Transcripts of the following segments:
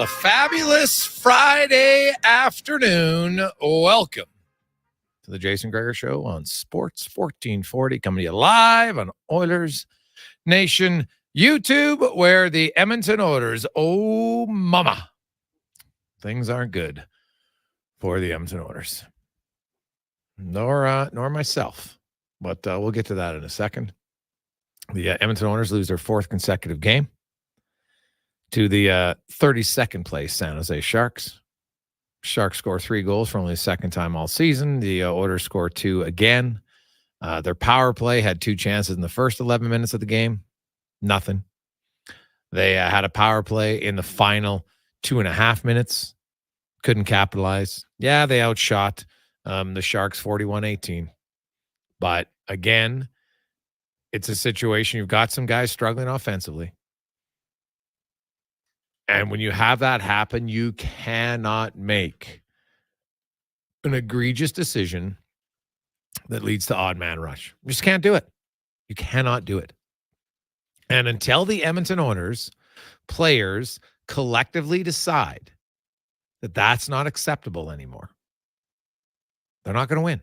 A fabulous Friday afternoon. Welcome to the Jason Gregor Show on Sports 1440, coming to you live on Oilers Nation YouTube, where the Edmonton Oilers, oh mama, things aren't good for the Edmonton Oilers. Nor myself, but we'll get to that in a second. The Edmonton Oilers lose their fourth consecutive game to the 32nd place San Jose Sharks. Sharks score 3 goals for only the second time all season. The Oilers score 2 again. Their power play had 2 chances in the first 11 minutes of the game. Nothing. They had a power play in the final 2.5 minutes. Couldn't capitalize. Yeah, they outshot the Sharks 41-18. But again, it's a situation. You've got some guys struggling offensively. And when you have that happen, you cannot make an egregious decision that leads to odd man rush. You just can't do it. You cannot do it. And until the Edmonton Oilers players collectively decide that that's not acceptable anymore, they're not going to win.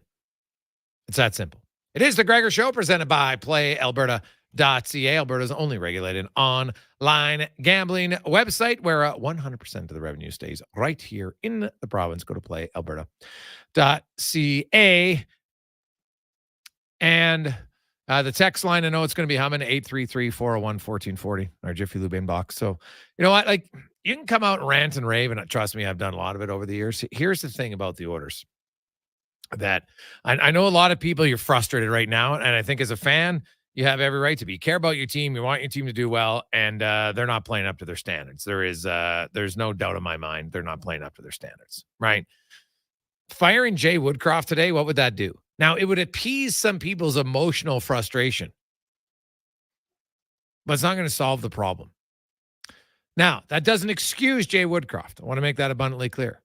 It's that simple. It is the Gregor Show, presented by PlayAlberta.ca, Alberta's only regulated online gambling website, where 100% of the revenue stays right here in the province. Go to PlayAlberta.ca. And the text line, I know it's going to be humming, 833-401-1440, our Jiffy Lube inbox. So, you know what? Like, you can come out and rant and rave, and trust me, I've done a lot of it over the years. Here's the thing about the Oilers. That I know a lot of people, you're frustrated right now, and I think as a fan, you have every right to be. You care about your team, you want your team to do well, and they're not playing up to their standards. There's no doubt in my mind they're not playing up to their standards, right? Firing Jay Woodcroft today, what would that do? Now, it would appease some people's emotional frustration, but it's not going to solve the problem. Now, that doesn't excuse Jay Woodcroft. I want to make that abundantly clear.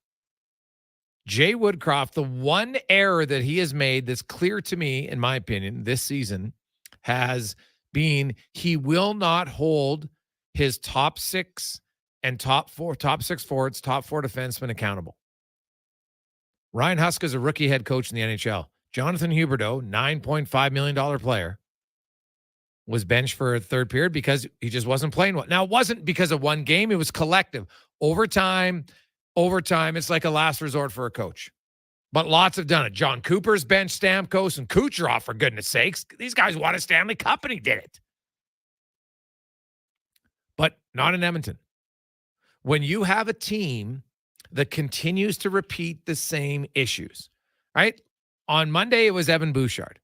Jay Woodcroft, the one error that he has made that's clear to me, in my opinion, this season has been he will not hold his top 6 and top 6 forwards, top 4 defensemen accountable. Ryan Huska is a rookie head coach in the NHL. Jonathan Huberdeau, $9.5 million player, was benched for a third period because he just wasn't playing well. Now, it wasn't because of one game. It was collective. Overtime, it's like a last resort for a coach. But lots have done it. John Cooper's benched Stamkos and Kucherov, for goodness sakes. These guys won a Stanley Cup, and he did it. But not in Edmonton. When you have a team that continues to repeat the same issues, right? On Monday, it was Evan Bouchard.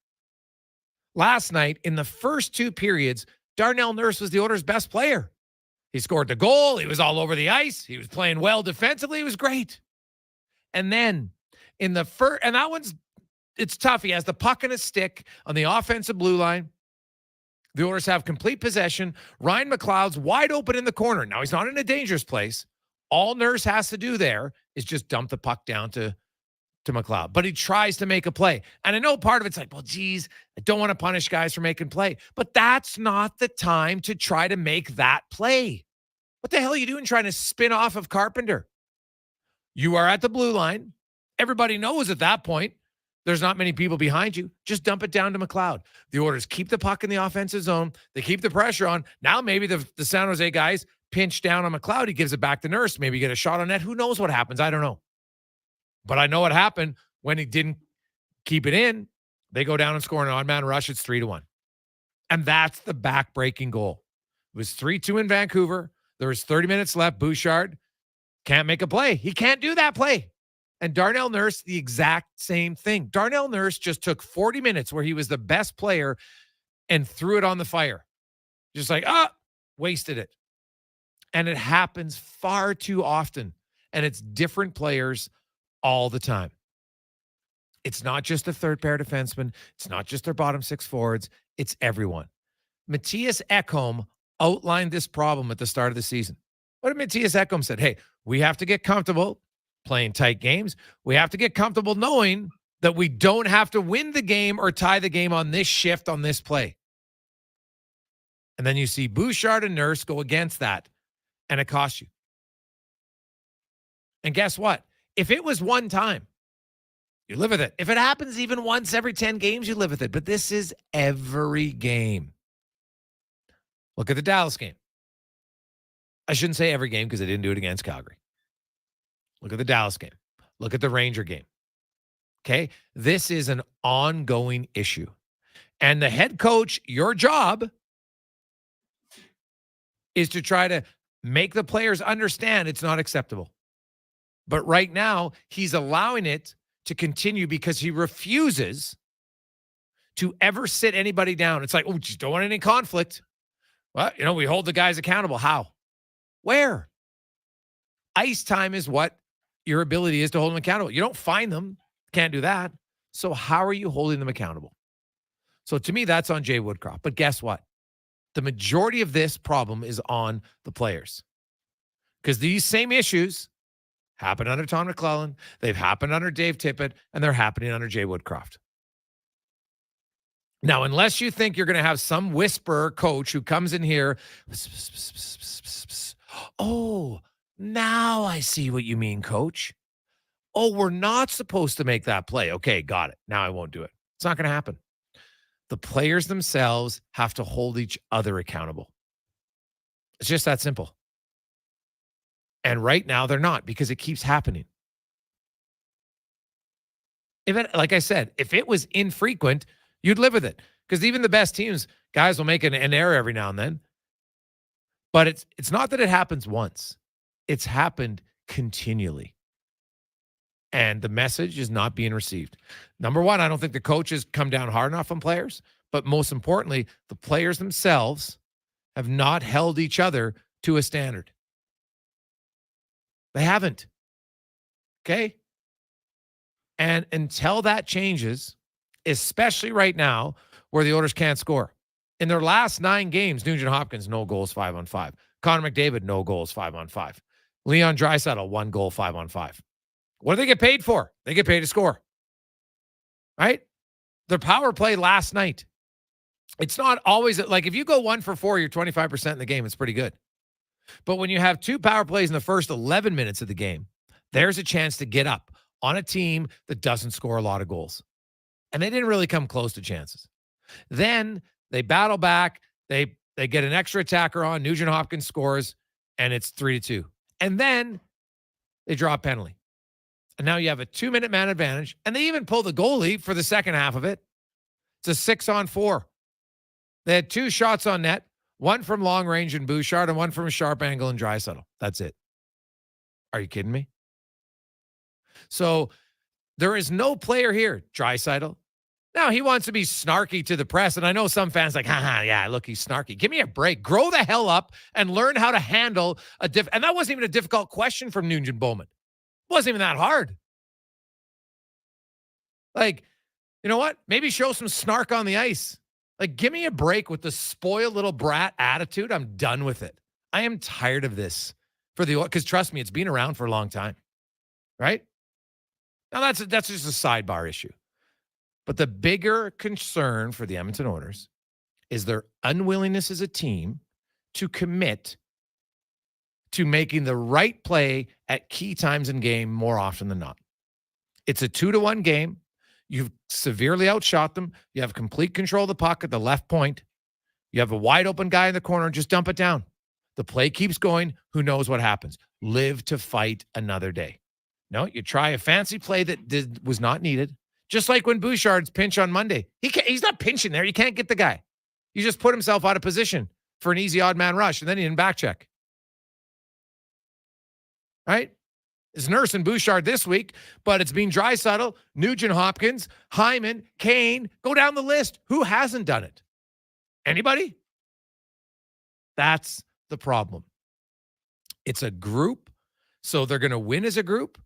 Last night, in the first 2 periods, Darnell Nurse was the Oilers' best player. He scored the goal. He was all over the ice. He was playing well defensively. It was great. And then in the first, and that one's, it's tough. He has the puck in his stick on the offensive blue line. The Oilers have complete possession. Ryan McLeod's wide open in the corner. Now, he's not in a dangerous place. All Nurse has to do there is just dump the puck down to McLeod. But he tries to make a play. And I know part of it's like, well, geez, I don't want to punish guys for making play. But that's not the time to try to make that play. What the hell are you doing trying to spin off of Carpenter? You are at the blue line. Everybody knows at that point there's not many people behind you. Just dump it down to McLeod. The Oilers keep the puck in the offensive zone. They keep the pressure on. Now maybe the San Jose guys pinch down on McLeod. He gives it back to Nurse. Maybe get a shot on net. Who knows what happens? I don't know. But I know what happened when he didn't keep it in. They go down and score an odd man rush. It's 3-1. And that's the back-breaking goal. It was 3-2 in Vancouver. There was 30 minutes left. Bouchard can't make a play. He can't do that play. And Darnell Nurse, the exact same thing. Darnell Nurse just took 40 minutes where he was the best player and threw it on the fire. Just like, wasted it. And it happens far too often. And it's different players all the time. It's not just the third pair defensemen. It's not just their bottom 6 forwards. It's everyone. Matthias Ekholm outlined this problem at the start of the season. What did Matthias Ekholm said? Hey, we have to get comfortable playing tight games. We have to get comfortable knowing that we don't have to win the game or tie the game on this shift, on this play. And then you see Bouchard and Nurse go against that, and it costs you. And guess what? If it was one time, you live with it. If it happens even once every 10 games, you live with it. But this is every game. Look at the Dallas game. I shouldn't say every game because they didn't do it against Calgary. Look at the Dallas game. Look at the Ranger game. Okay? This is an ongoing issue. And the head coach, your job is to try to make the players understand it's not acceptable. But right now, he's allowing it to continue because he refuses to ever sit anybody down. It's like, oh, just don't want any conflict. Well, we hold the guys accountable. How? Where? Ice time is what your ability is to hold them accountable. You don't fine them. Can't do that. So how are you holding them accountable? So to me, that's on Jay Woodcroft. But guess what? The majority of this problem is on the players. Because these same issues happened under Tom McClellan, they've happened under Dave Tippett, and they're happening under Jay Woodcroft. Now, unless you think you're going to have some whisperer coach who comes in here, oh, now I see what you mean, coach. Oh, we're not supposed to make that play. Okay, got it. Now I won't do it. It's not going to happen. The players themselves have to hold each other accountable. It's just that simple. And right now they're not because it keeps happening. Like I said, if it was infrequent, you'd live with it. Because even the best teams, guys will make an error every now and then. But it's not that it happens once. It's happened continually. And the message is not being received. Number one, I don't think the coaches come down hard enough on players. But most importantly, the players themselves have not held each other to a standard. They haven't. Okay? And until that changes, especially right now where the Oilers can't score. In their last 9 games, Nugent Hopkins, no goals, 5-on-5. Connor McDavid, no goals, 5-on-5. Leon Draisaitl, 1 goal, 5-on-5. What do they get paid for? They get paid to score. Right? Their power play last night. It's not always like if you go 1 for 4, you're 25% in the game. It's pretty good. But when you have 2 power plays in the first 11 minutes of the game, there's a chance to get up on a team that doesn't score a lot of goals. And they didn't really come close to chances. Then they battle back. They get an extra attacker on. Nugent Hopkins scores, and it's 3-2. And then they draw a penalty. And now you have a 2-minute man advantage. And they even pull the goalie for the second half of it. It's a 6-on-4. They had 2 shots on net, one from long range in Bouchard and one from a sharp angle in Draisaitl. That's it. Are you kidding me? So there is no player here, Draisaitl. Now, he wants to be snarky to the press, and I know some fans like, yeah, look, he's snarky. Give me a break. Grow the hell up and learn how to handle and that wasn't even a difficult question from Nugent Bowman. It wasn't even that hard. Like, you know what? Maybe show some snark on the ice. Like, give me a break with the spoiled little brat attitude. I'm done with it. I am tired of this because trust me, it's been around for a long time, right? Now, that's just a sidebar issue. But the bigger concern for the Edmonton Oilers is their unwillingness as a team to commit to making the right play at key times in game more often than not. It's a 2-1 game. You've severely outshot them. You have complete control of the puck at the left point. You have a wide open guy in the corner. Just dump it down. The play keeps going. Who knows what happens? Live to fight another day. No, you try a fancy play that was not needed. Just like when Bouchard's pinch on Monday. He's not pinching there. You can't get the guy. He just put himself out of position for an easy odd man rush, and then he didn't back check. Right? It's Nurse and Bouchard this week, but it's been Draisaitl, Nugent Hopkins, Hyman, Kane. Go down the list. Who hasn't done it? Anybody? That's the problem. It's a group, so they're going to win as a group,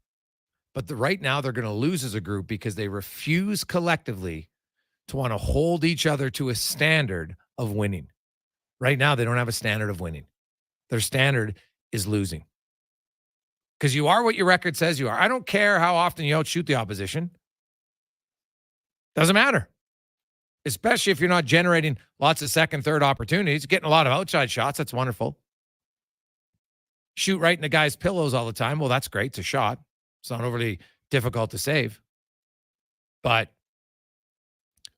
but right now they're going to lose as a group because they refuse collectively to want to hold each other to a standard of winning. Right now, they don't have a standard of winning. Their standard is losing. Because you are what your record says you are. I don't care how often you outshoot the opposition. Doesn't matter. Especially if you're not generating lots of second, third opportunities. Getting a lot of outside shots, that's wonderful. shoot right in the guy's pillows all the time. Well, that's great. It's a shot. It's not overly difficult to save. But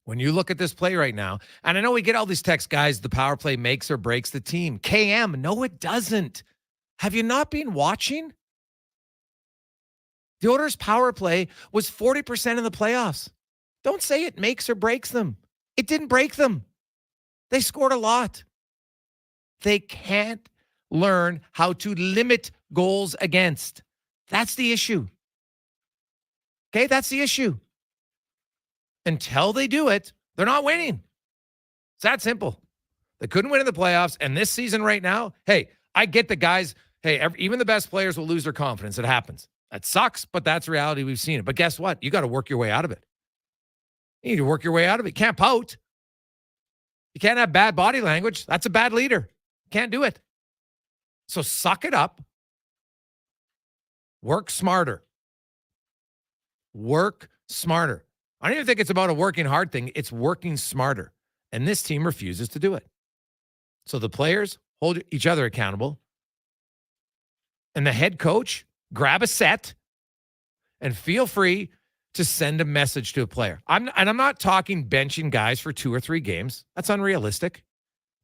when you look at this play right now, and I know we get all these texts, guys, the power play makes or breaks the team. KM, no, it doesn't. Have you not been watching? The Oilers' power play was 40% in the playoffs. Don't say it makes or breaks them. It didn't break them. They scored a lot. They can't learn how to limit goals against. That's the issue. Okay, that's the issue. Until they do it, they're not winning. It's that simple. They couldn't win in the playoffs, and this season right now, hey, I get the guys, hey, even the best players will lose their confidence. It happens. That sucks, but that's reality. We've seen it. But guess what? You got to work your way out of it. You need to work your way out of it. You can't pout. You can't have bad body language. That's a bad leader. Can't do it. So suck it up. Work smarter. Work smarter. I don't even think it's about a working hard thing. It's working smarter. And this team refuses to do it. So the players hold each other accountable. And the head coach, grab a set and feel free to send a message to a player. I'm not talking benching guys for 2 or 3 games. That's unrealistic.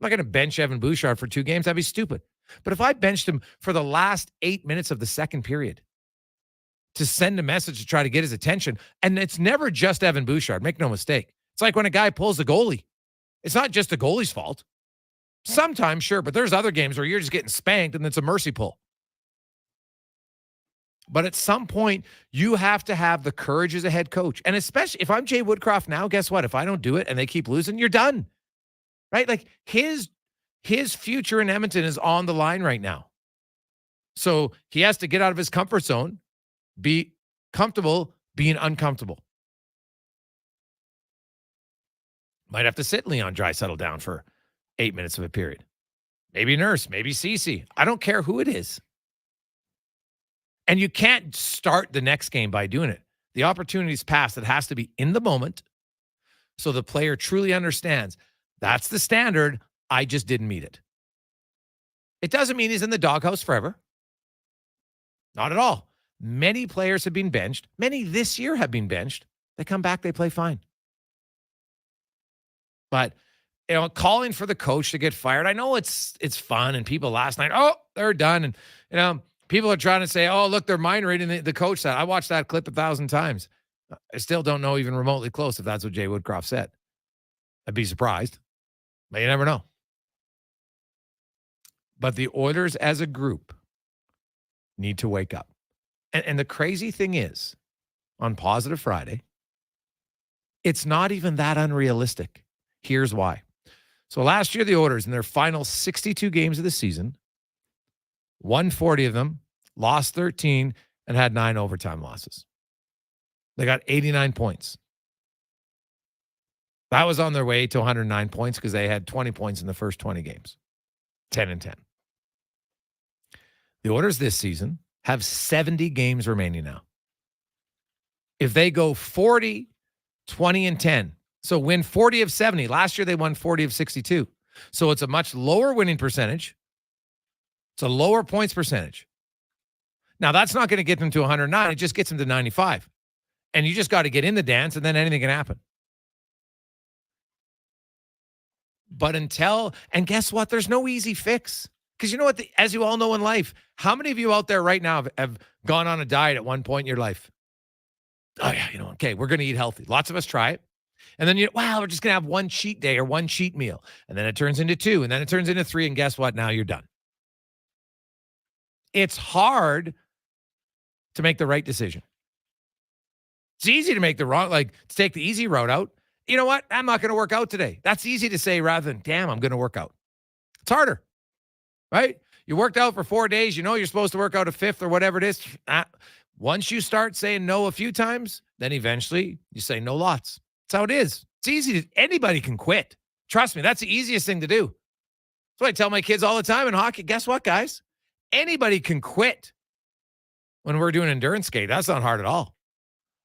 I'm not going to bench Evan Bouchard for 2 games. That'd be stupid. But if I benched him for the last 8 minutes of the second period to send a message to try to get his attention, and it's never just Evan Bouchard, make no mistake. It's like when a guy pulls the goalie. It's not just the goalie's fault. Sometimes, sure, but there's other games where you're just getting spanked and it's a mercy pull. But at some point, you have to have the courage as a head coach. And especially if I'm Jay Woodcroft now, guess what? If I don't do it and they keep losing, you're done. Right? Like his future in Edmonton is on the line right now. So he has to get out of his comfort zone, be comfortable being uncomfortable. Might have to sit Leon Draisaitl down for 8 minutes of a period. Maybe Nurse, maybe Cece. I don't care who it is. And you can't start the next game by doing it. The opportunity's passed. It has to be in the moment so the player truly understands that's the standard. I just didn't meet it. It doesn't mean he's in the doghouse forever. Not at all. Many players have been benched. Many this year have been benched. They come back, they play fine. But, calling for the coach to get fired, I know it's fun, and people last night, oh, they're done. And, people are trying to say, oh, look, they're mind reading the coach said. I watched that clip 1,000 times. I still don't know even remotely close if that's what Jay Woodcroft said. I'd be surprised, but you never know. But the Oilers as a group need to wake up. And the crazy thing is, on Positive Friday, it's not even that unrealistic. Here's why. So last year, the Oilers, in their final 62 games of the season, won 40 of them, lost 13, and had 9 overtime losses. They got 89 points. That was on their way to 109 points because they had 20 points in the first 20 games. 10-10. The Oilers this season have 70 games remaining now. If they go 40, 20, and 10, so win 40 of 70. Last year, they won 40 of 62. So it's a much lower winning percentage. It's a lower points percentage. Now, that's not going to get them to 109. It just gets them to 95. And you just got to get in the dance, and then anything can happen. But and guess what? There's no easy fix. Because you know what? As you all know in life, how many of you out there right now have gone on a diet at one point in your life? Oh, yeah, okay, we're going to eat healthy. Lots of us try it. And then, we're just going to have one cheat day or one cheat meal. And then it turns into 2, and then it turns into 3, and guess what? Now you're done. It's hard to make the right decision. It's easy to make to take the easy route out. You know what? I'm not going to work out today. That's easy to say rather than, damn, I'm going to work out. It's harder, right? You worked out for 4 days. You're supposed to work out a 5th or whatever it is. Once you start saying no a few times, then eventually you say no lots. That's how it is. It's easy. Anybody can quit. Trust me, that's the easiest thing to do. That's what I tell my kids all the time in hockey. Guess what, guys? Anybody can quit when we're doing endurance skate. That's not hard at all.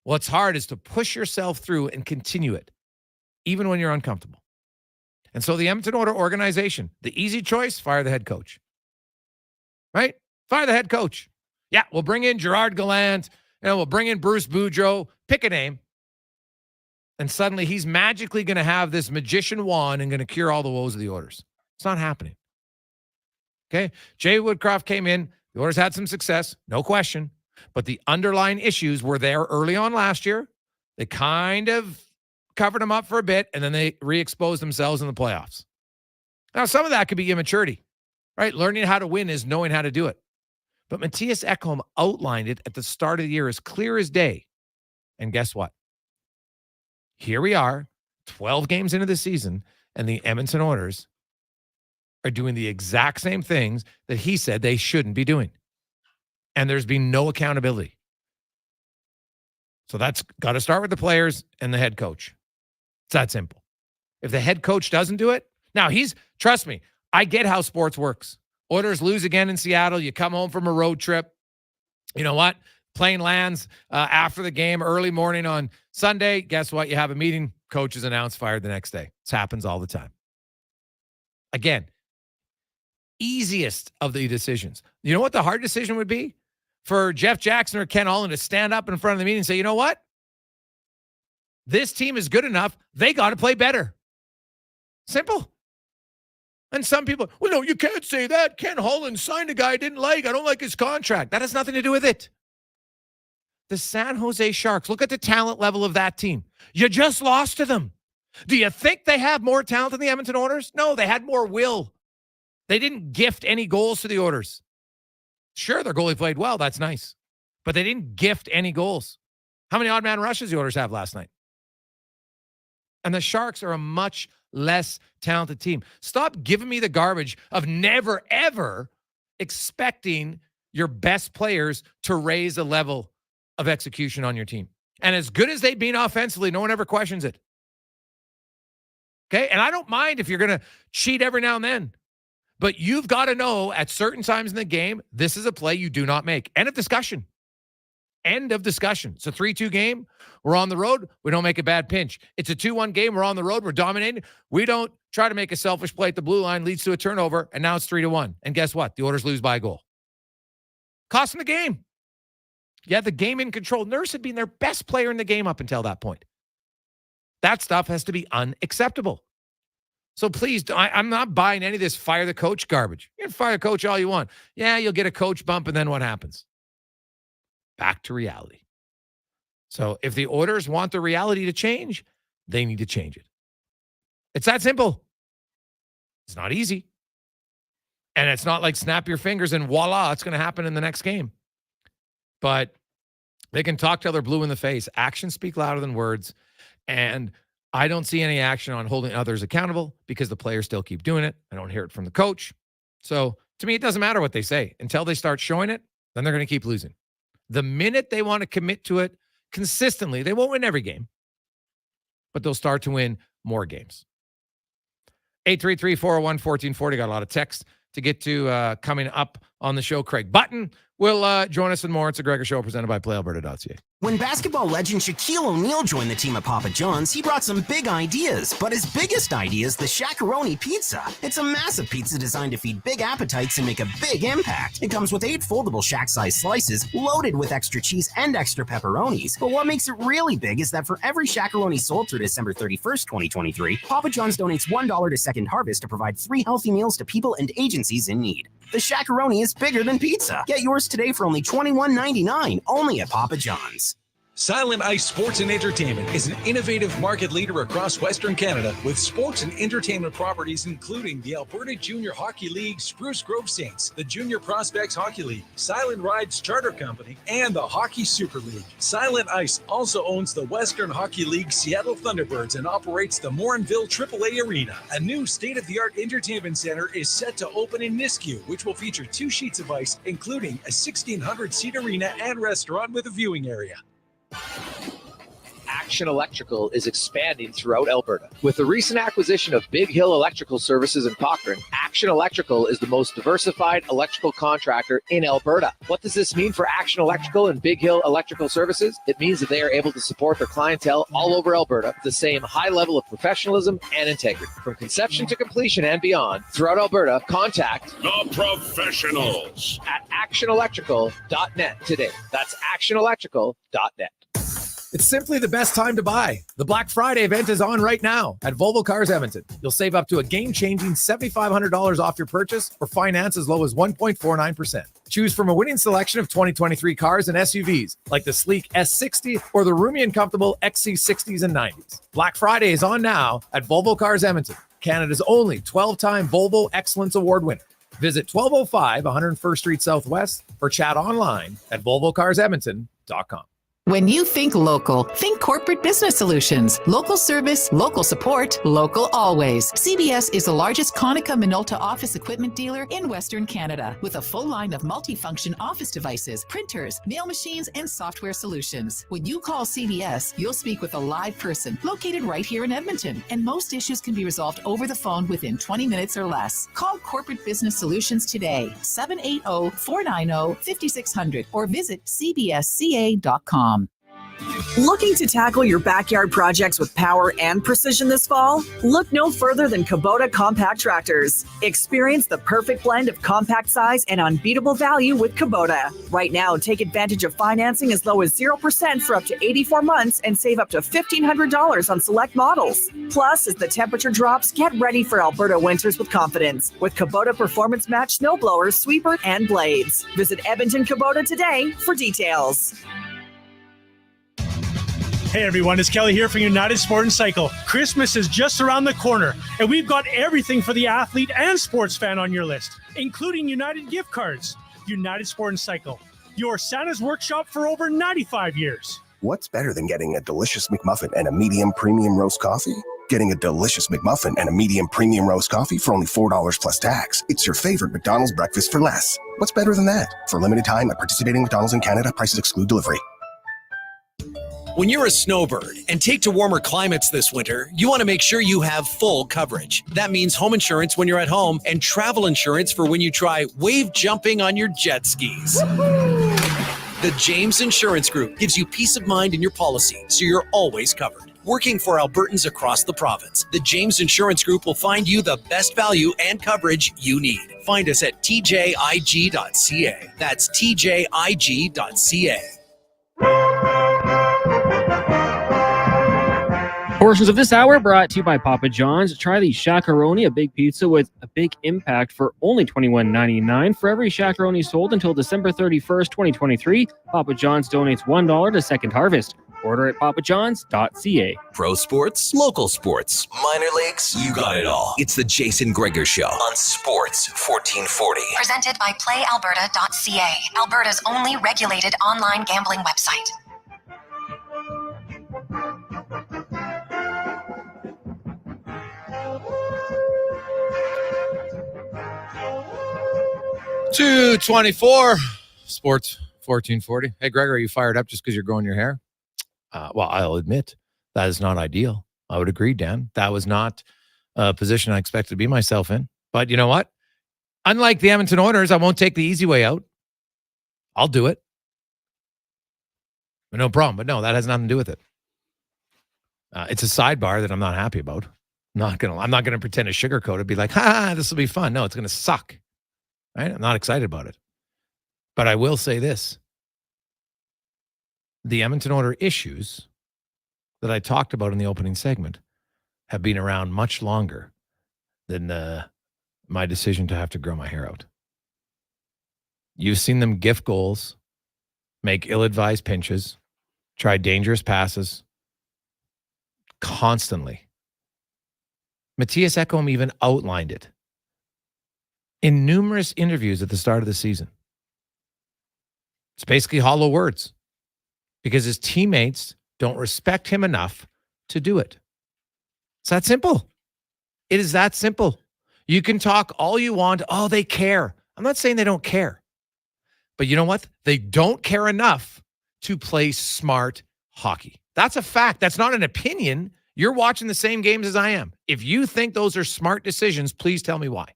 What's hard is to push yourself through and continue it, even when you're uncomfortable. And so the Edmonton Oilers organization, the easy choice, fire the head coach. Right? Fire the head coach. Yeah, we'll bring in Gerard Gallant, we'll bring in Bruce Boudreau. Pick a name. And suddenly he's magically going to have this magician wand and going to cure all the woes of the Oilers. It's not happening. Okay? Jay Woodcroft came in. The Oilers had some success, no question. But the underlying issues were there early on last year. They kind of covered them up for a bit, and then they re-exposed themselves in the playoffs. Now, some of that could be immaturity, right? Learning how to win is knowing how to do it. But Matthias Ekholm outlined it at the start of the year as clear as day. And guess what? Here we are, 12 games into the season, and the Edmonton Oilers are doing the exact same things that he said they shouldn't be doing. And there's been no accountability. So that's got to start with the players and the head coach. It's that simple. If the head coach doesn't do it, now trust me, I get how sports works. Oilers lose again in Seattle. You come home from a road trip. You know what? Plane lands after the game, early morning on Sunday. Guess what? You have a meeting. Coach is announced, fired the next day. This happens all the time. Again, easiest of the decisions. You know what the hard decision would be? For Jeff Jackson or Ken Holland to stand up in front of the meeting and say, you know what? This team is good enough. They got to play better. Simple. And some people, well, no, you can't say that. Ken Holland signed a guy I didn't like. I don't like his contract. That has nothing to do with it. The San Jose Sharks, look at the talent level of that team. You just lost to them. Do you think they have more talent than the Edmonton Oilers? No, they had more will. They didn't gift any goals to the Oilers. Sure, their goalie played well. That's nice. But they didn't gift any goals. How many odd man rushes the Oilers have last night? And the Sharks are a much less talented team. Stop giving me the garbage of never, ever expecting your best players to raise the level of execution on your team. And as good as they've been offensively, no one ever questions it. Okay? And I don't mind if you're going to cheat every now and then. But you've got to know at certain times in the game, this is a play you do not make. End of discussion. End of discussion. It's a 3-2 game. We're on the road. We don't make a bad pinch. It's a 2-1 game. We're on the road. We're dominating. We don't try to make a selfish play at the blue line, leads to a turnover, and now it's 3-1. And guess what? The Oilers lose by a goal. Cost them the game. Yeah, the game in control. Nurse had been their best player in the game up until that point. That stuff has to be unacceptable. So please, I'm not buying any of this fire the coach garbage. You can fire the coach all you want. Yeah, you'll get a coach bump, and then what happens? Back to reality. So if the Oilers want the reality to change, they need to change it. It's that simple. It's not easy. And it's not like snap your fingers and voila, it's going to happen in the next game. But they can talk till they're blue in the face. Actions speak louder than words. And I don't see any action on holding others accountable because the players still keep doing it. I don't hear it from the coach. So to me, it doesn't matter what they say. Until they start showing it, then they're going to keep losing. The minute they want to commit to it consistently, they won't win every game, but they'll start to win more games. 833-401-1440. Got a lot of text to get to coming up on the show. Craig Button will join us and more. It's a Gregor Show presented by PlayAlberta.ca. When basketball legend Shaquille O'Neal joined the team at Papa John's, he brought some big ideas. But his biggest idea is the Shaq-a-Roni pizza. It's a massive pizza designed to feed big appetites and make a big impact. It comes with 8 foldable Shaq-sized slices, loaded with extra cheese and extra pepperonis. But what makes it really big is that for every Shaq-a-Roni sold through December 31st, 2023, Papa John's donates $1 to Second Harvest to provide 3 healthy meals to people and agencies in need. The Shaq-a-Roni is bigger than pizza. Get yours today for only $21.99, only at Papa John's. Silent Ice Sports and Entertainment is an innovative market leader across Western Canada with sports and entertainment properties including the Alberta Junior Hockey League, Spruce Grove Saints, the Junior Prospects Hockey League, Silent Rides Charter Company, and the Hockey Super League. Silent Ice also owns the Western Hockey League Seattle Thunderbirds and operates the Morinville AAA Arena. A new state-of-the-art entertainment center is set to open in Nisku, which will feature 2 sheets of ice, including a 1,600-seat arena and restaurant with a viewing area. Action Electrical is expanding throughout Alberta. With the recent acquisition of Big Hill Electrical Services in Cochrane, Action Electrical is the most diversified electrical contractor in Alberta. What does this mean for Action Electrical and Big Hill Electrical Services? It means that they are able to support their clientele all over Alberta with the same high level of professionalism and integrity. From conception to completion and beyond, throughout Alberta, contact the professionals at actionelectrical.net today. That's actionelectrical.net. It's simply the best time to buy. The Black Friday event is on right now at Volvo Cars Edmonton. You'll save up to a game-changing $7,500 off your purchase or finance as low as 1.49%. Choose from a winning selection of 2023 cars and SUVs like the sleek S60 or the roomy and comfortable XC60s and 90s. Black Friday is on now at Volvo Cars Edmonton, Canada's only 12-time Volvo Excellence Award winner. Visit 1205 101st Street Southwest or chat online at volvocarsedmonton.com. When you think local, think corporate business solutions. Local service, local support, local always. CBS is the largest Konica Minolta office equipment dealer in Western Canada with a full line of multifunction office devices, printers, mail machines, and software solutions. When you call CBS, you'll speak with a live person located right here in Edmonton, and most issues can be resolved over the phone within 20 minutes or less. Call Corporate Business Solutions today, 780-490-5600, or visit cbsca.com. Looking to tackle your backyard projects with power and precision this fall? Look no further than Kubota compact tractors. Experience the perfect blend of compact size and unbeatable value with Kubota. Right now, take advantage of financing as low as 0% for up to 84 months and save up to $1,500 on select models. Plus, as the temperature drops, get ready for Alberta winters with confidence with Kubota Performance Match snowblowers, sweeper, and blades. Visit Edmonton Kubota today for details. Hey everyone, it's Kelly here from United Sport and Cycle. Christmas is just around the corner, and we've got everything for the athlete and sports fan on your list, including United gift cards. United Sport and Cycle, your Santa's workshop for over 95 years. What's better than getting a delicious McMuffin and a medium premium roast coffee? Getting a delicious McMuffin and a medium premium roast coffee for only $4 plus tax. It's your favorite McDonald's breakfast for less. What's better than that? For a limited time at participating McDonald's in Canada, prices exclude delivery. When you're a snowbird and take to warmer climates this winter, you want to make sure you have full coverage. That means home insurance when you're at home and travel insurance for when you try wave jumping on your jet skis. The James Insurance Group gives you peace of mind in your policy, so you're always covered. Working for Albertans across the province, the James Insurance Group will find you the best value and coverage you need. Find us at tjig.ca. That's tjig.ca. Portions of this hour brought to you by Papa John's. Try the Shakaroni, a big pizza with a big impact for only $21.99. For every Shakaroni sold until December 31st, 2023, Papa John's donates $1 to Second Harvest. Order at papajohns.ca. Pro sports, local sports, minor leagues, you got it all. It's the Jason Gregor Show on Sports 1440. Presented by playalberta.ca, Alberta's only regulated online gambling website. $2.24, Sports 1440. Hey, Gregor, are you fired up just because you're growing your hair? Well, I'll admit that is not ideal. I would agree, Dan. That was not a position I expected to be myself in. But you know what? Unlike the Edmonton Oilers, I won't take the easy way out. I'll do it. No problem. But no, that has nothing to do with it. It's a sidebar that I'm not happy about. I'm not gonna pretend to sugarcoat it. Be like, this will be fun. No, it's gonna suck. Right? I'm not excited about it. But I will say this. The Edmonton Oilers issues that I talked about in the opening segment have been around much longer than my decision to have to grow my hair out. You've seen them gift goals, make ill-advised pinches, try dangerous passes constantly. Matthias Ekholm even outlined it in numerous interviews at the start of the season. It's basically hollow words because his teammates don't respect him enough to do it. It's that simple. It is that simple. You can talk all you want. Oh, they care. I'm not saying they don't care. But you know what? They don't care enough to play smart hockey. That's a fact. That's not an opinion. You're watching the same games as I am. If you think those are smart decisions, please tell me why.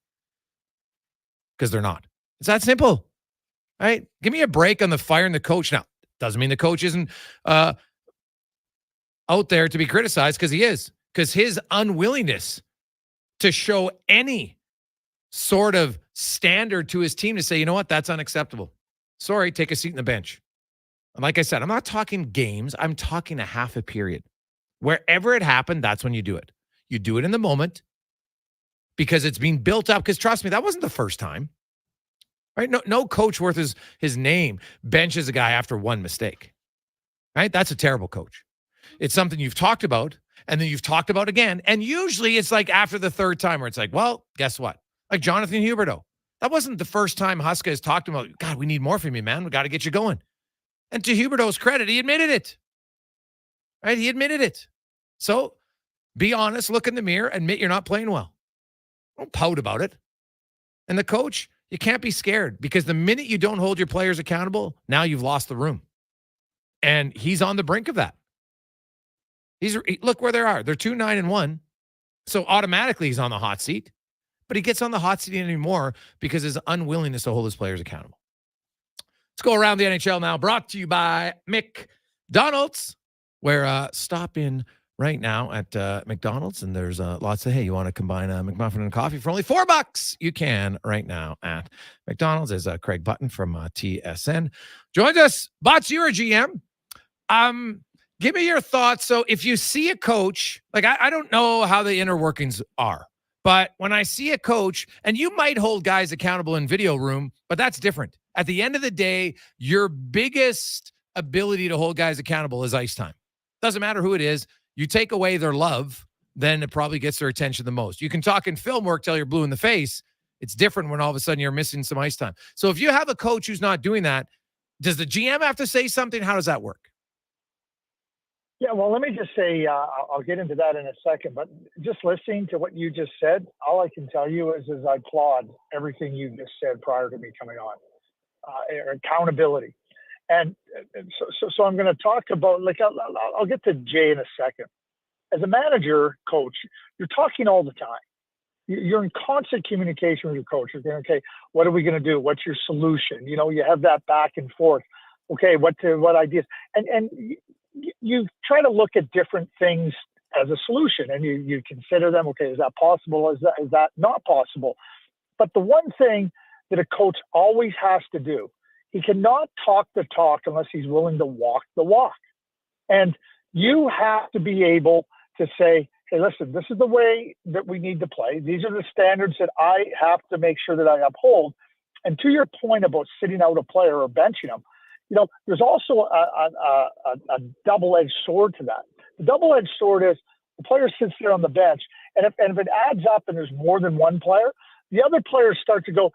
Because they're not. It's that simple. Right? Give me a break on the firing the coach. Now, doesn't mean the coach isn't out there to be criticized, because he is. Because his unwillingness to show any sort of standard to his team to say, you know what, that's unacceptable. Sorry, take a seat in the bench. And like I said, I'm not talking games. I'm talking a half a period. Wherever it happened, that's when you do it. You do it in the moment because it's being built up. Because trust me, that wasn't the first time. Right? No coach worth his name benches a guy after one mistake. Right? That's a terrible coach. It's something you've talked about, and then you've talked about again. And usually it's like after the third time where it's like, well, guess what? Like Jonathan Huberdeau. That wasn't the first time Huska has talked about, God, we need more from you, man. We got to get you going. And to Huberdeau's credit, he admitted it. Right? He admitted it. So be honest, look in the mirror, admit you're not playing well. Don't pout about it. And the coach, you can't be scared, because the minute you don't hold your players accountable, now you've lost the room. And he's on the brink of that. Look where they are. They're 2-9-1. So automatically he's on the hot seat. But he gets on the hot seat anymore because of his unwillingness to hold his players accountable. Let's go around the NHL now. Brought to you by McDonald's, where stop in right now at McDonald's, and there's lots of, hey, you want to combine a McMuffin and coffee for only $4? You can right now at McDonald's. There's Craig Button from TSN. Joins us. Bots, you're a GM. Give me your thoughts. So if you see a coach, like I don't know how the inner workings are, but when I see a coach, and you might hold guys accountable in video room, but that's different. At the end of the day, your biggest ability to hold guys accountable is ice time. Doesn't matter who it is. You take away their love, then it probably gets their attention the most. You can talk in film work till you're blue in the face. It's different when all of a sudden you're missing some ice time. So if you have a coach who's not doing that, does the GM have to say something? How does that work? Yeah, well, let me just say, I'll get into that in a second, but just listening to what you just said, all I can tell you is I applaud everything you just said prior to me coming on. Accountability. And so I'm going to talk about, like, I'll get to Jay in a second. As a manager, coach, you're talking all the time. You're in constant communication with your coach. You're going, okay, what are we going to do? What's your solution? You know, you have that back and forth. Okay, what ideas? And you try to look at different things as a solution, and you consider them. Okay, is that possible? Is that not possible? But the one thing that a coach always has to do, he cannot talk the talk unless he's willing to walk the walk. And you have to be able to say, hey, listen, this is the way that we need to play. These are the standards that I have to make sure that I uphold. And to your point about sitting out a player or benching him, you know, there's also a double-edged sword to that. The double-edged sword is the player sits there on the bench, and if it adds up and there's more than one player, the other players start to go,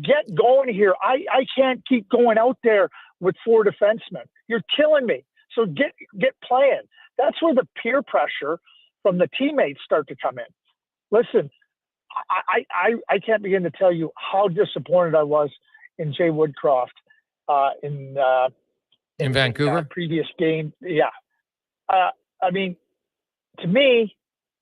get going here. I can't keep going out there with 4 defensemen. You're killing me. So get playing. That's where the peer pressure from the teammates start to come in. Listen, I can't begin to tell you how disappointed I was in Jay Woodcroft in Vancouver previous game. Yeah. I mean, to me,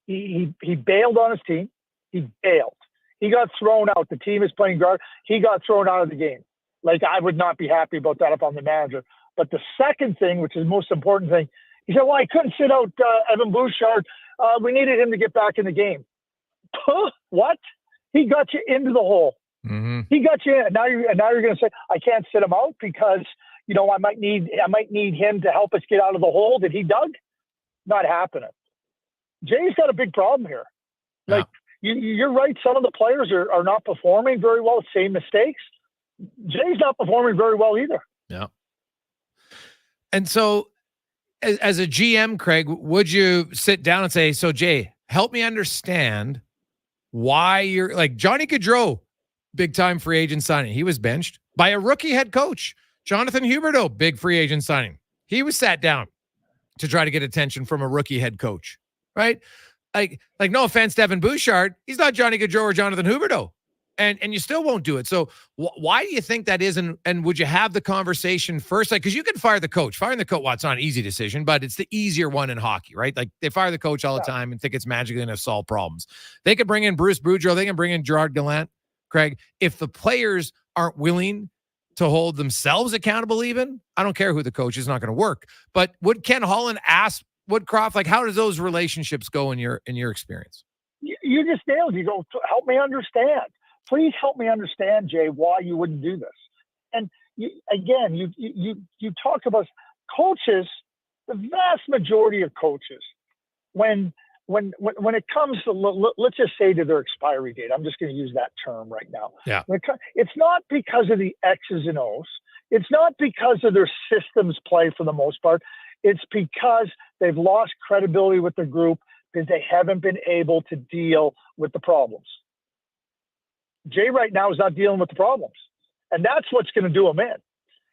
he bailed on his team. He bailed. He got thrown out. The team is playing guard. He got thrown out of the game. Like, I would not be happy about that if I'm the manager. But the second thing, which is the most important thing, he said, well, I couldn't sit out Evan Bouchard. We needed him to get back in the game. What? He got you into the hole. Mm-hmm. He got you in. And now you're going to say, I can't sit him out because, you know, I might need him to help us get out of the hole that he dug. Not happening. Jay's got a big problem here. Like, you're right. Some of the players are not performing very well. Same mistakes. Jay's not performing very well either. Yeah. And so as a GM, Craig, would you sit down and say, so Jay, help me understand why you're like Johnny Gaudreau, big time free agent signing. He was benched by a rookie head coach. Jonathan Huberdeau, big free agent signing. He was sat down to try to get attention from a rookie head coach, right? Like no offense to Evan Bouchard. He's not Johnny Gaudreau or Jonathan Huberdeau. and you still won't do it. So why do you think that is? And would you have the conversation first? Like, because you can fire the coach. Firing the coach, well, it's not an easy decision, but it's the easier one in hockey, right? Like, they fire the coach all the time and think it's magically going to solve problems. They could bring in Bruce Boudreau. They can bring in Gerard Gallant, Craig. If the players aren't willing to hold themselves accountable, even, I don't care who the coach is, not going to work. But would Ken Holland ask Woodcroft, like, how does those relationships go in your experience? You just nailed it. You go, help me understand. Please help me understand, Jay, why you wouldn't do this. And you talk about coaches. The vast majority of coaches, when it comes to, let's just say, to their expiry date, I'm just going to use that term right now. Yeah. It's not because of the X's and O's. It's not because of their systems play for the most part. It's because they've lost credibility with the group because they haven't been able to deal with the problems. Jay right now is not dealing with the problems. And that's what's going to do him in.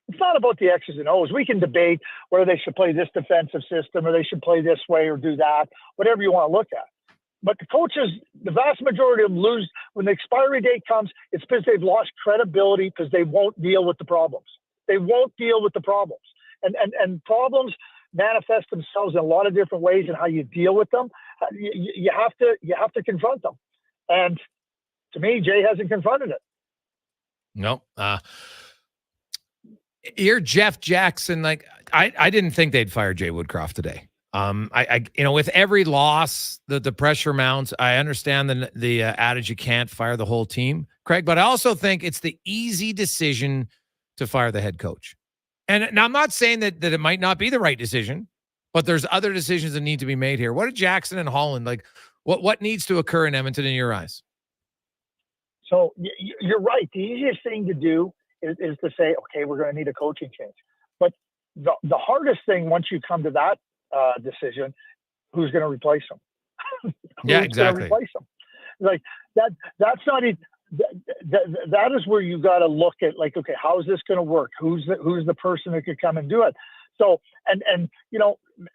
It's not about the X's and O's. We can debate whether they should play this defensive system or they should play this way or do that, whatever you want to look at. But the coaches, the vast majority of them lose when the expiry date comes. It's because they've lost credibility because they won't deal with the problems. They won't deal with the problems. And problems manifest themselves in a lot of different ways, and how you deal with them. You have to confront them. And to me, Jay hasn't confronted it. No. You're Jeff Jackson. Like, I didn't think they'd fire Jay Woodcroft today. With every loss, the pressure mounts. I understand the adage you can't fire the whole team, Craig, but I also think it's the easy decision to fire the head coach. And now I'm not saying that it might not be the right decision, but there's other decisions that need to be made here. What are Jackson and Holland like? What needs to occur in Edmonton in your eyes? So you're right. The easiest thing to do is to say, okay, we're going to need a coaching change. But the hardest thing, once you come to that decision, who's going to replace him? Yeah, exactly. Replace him? Like that's not it. That is where you got to look at, like, okay, how is this going to work? Who's the person that could come and do it? So, and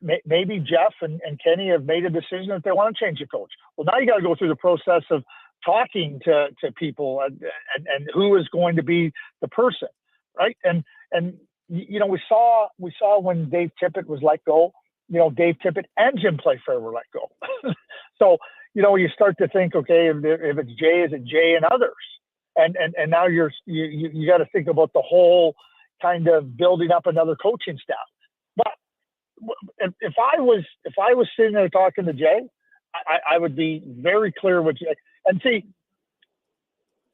maybe Jeff and Kenny have made a decision that they want to change the coach. Well, now you got to go through the process of talking to people and who is going to be the person, right? And we saw when Dave Tippett was let go. Dave Tippett and Jim Playfair were let go. So you start to think, okay, if it's Jay, is it Jay and others? And now you got to think about the whole kind of building up another coaching staff. But if I was sitting there talking to Jay, I would be very clear with Jay. And see,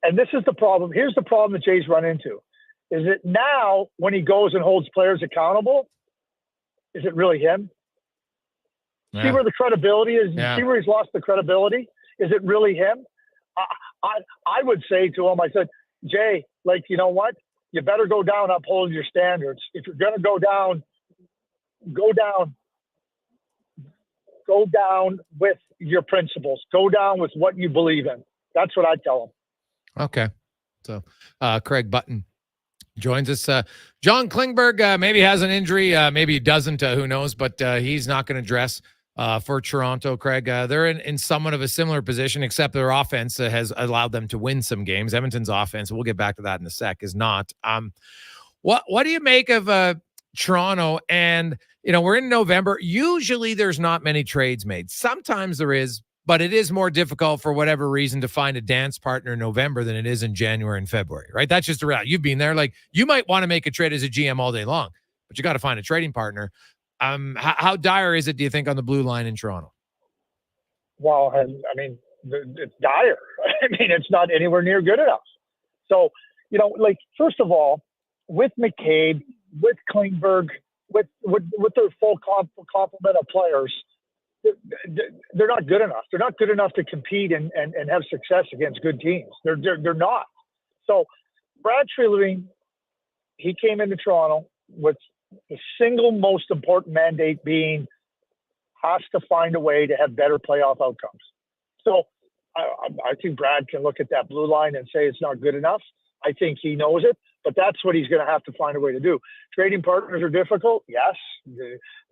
and this is the problem. Here's the problem that Jay's run into: is it now when he goes and holds players accountable, is it really him? Yeah. See where the credibility is? Yeah. See where he's lost the credibility? Is it really him? I would say to him, I said, Jay, like, you know what? You better go down upholding your standards. If you're going to go down with your principles. Go down with what you believe in. That's what I tell him. Okay. So Craig Button joins us. John Klingberg maybe has an injury. Maybe he doesn't. Who knows? But he's not going to dress for Toronto, Craig. They're in somewhat of a similar position, except their offense has allowed them to win some games. Edmonton's offense, we'll get back to that in a sec, is not. What do you make of Toronto? And we're in November. Usually there's not many trades made. Sometimes there is, but it is more difficult for whatever reason to find a dance partner in November than it is in January and February, right? That's just the reality. You've been there. Like, you might want to make a trade as a GM all day long, but you got to find a trading partner. How dire is it, do you think, on the blue line in Toronto? Well, I mean, it's dire. I mean, it's not anywhere near good enough. So, first of all, with McCabe, with Klingberg, with their full complement of players, they're not good enough. They're not good enough to compete and have success against good teams. They're not. So Brad Treliving, he came into Toronto with the single most important mandate being has to find a way to have better playoff outcomes. So I think Brad can look at that blue line and say it's not good enough. I think he knows it, but that's what he's going to have to find a way to do. Trading partners are difficult. Yes.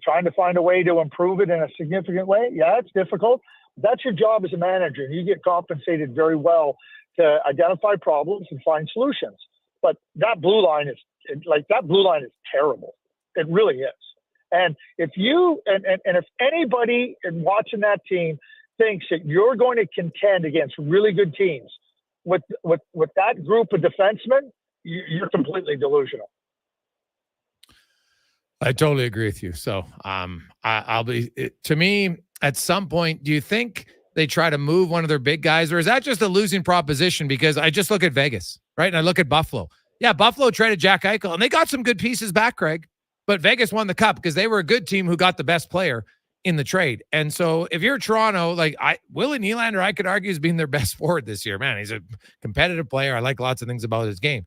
Trying to find a way to improve it in a significant way. Yeah, it's difficult. That's your job as a manager. And you get compensated very well to identify problems and find solutions. But that blue line is terrible. It really is. And if you and if anybody in watching that team thinks that you're going to contend against really good teams with that group of defensemen, you're completely delusional. I totally agree with you. So to me, at some point, do you think they try to move one of their big guys, or is that just a losing proposition? Because I just look at Vegas, right? And I look at Buffalo. Yeah, Buffalo traded Jack Eichel, and they got some good pieces back, Craig. But Vegas won the cup because they were a good team who got the best player in the trade. And so if you're Toronto, like Willie Nylander, I could argue, is being their best forward this year. Man, he's a competitive player. I like lots of things about his game.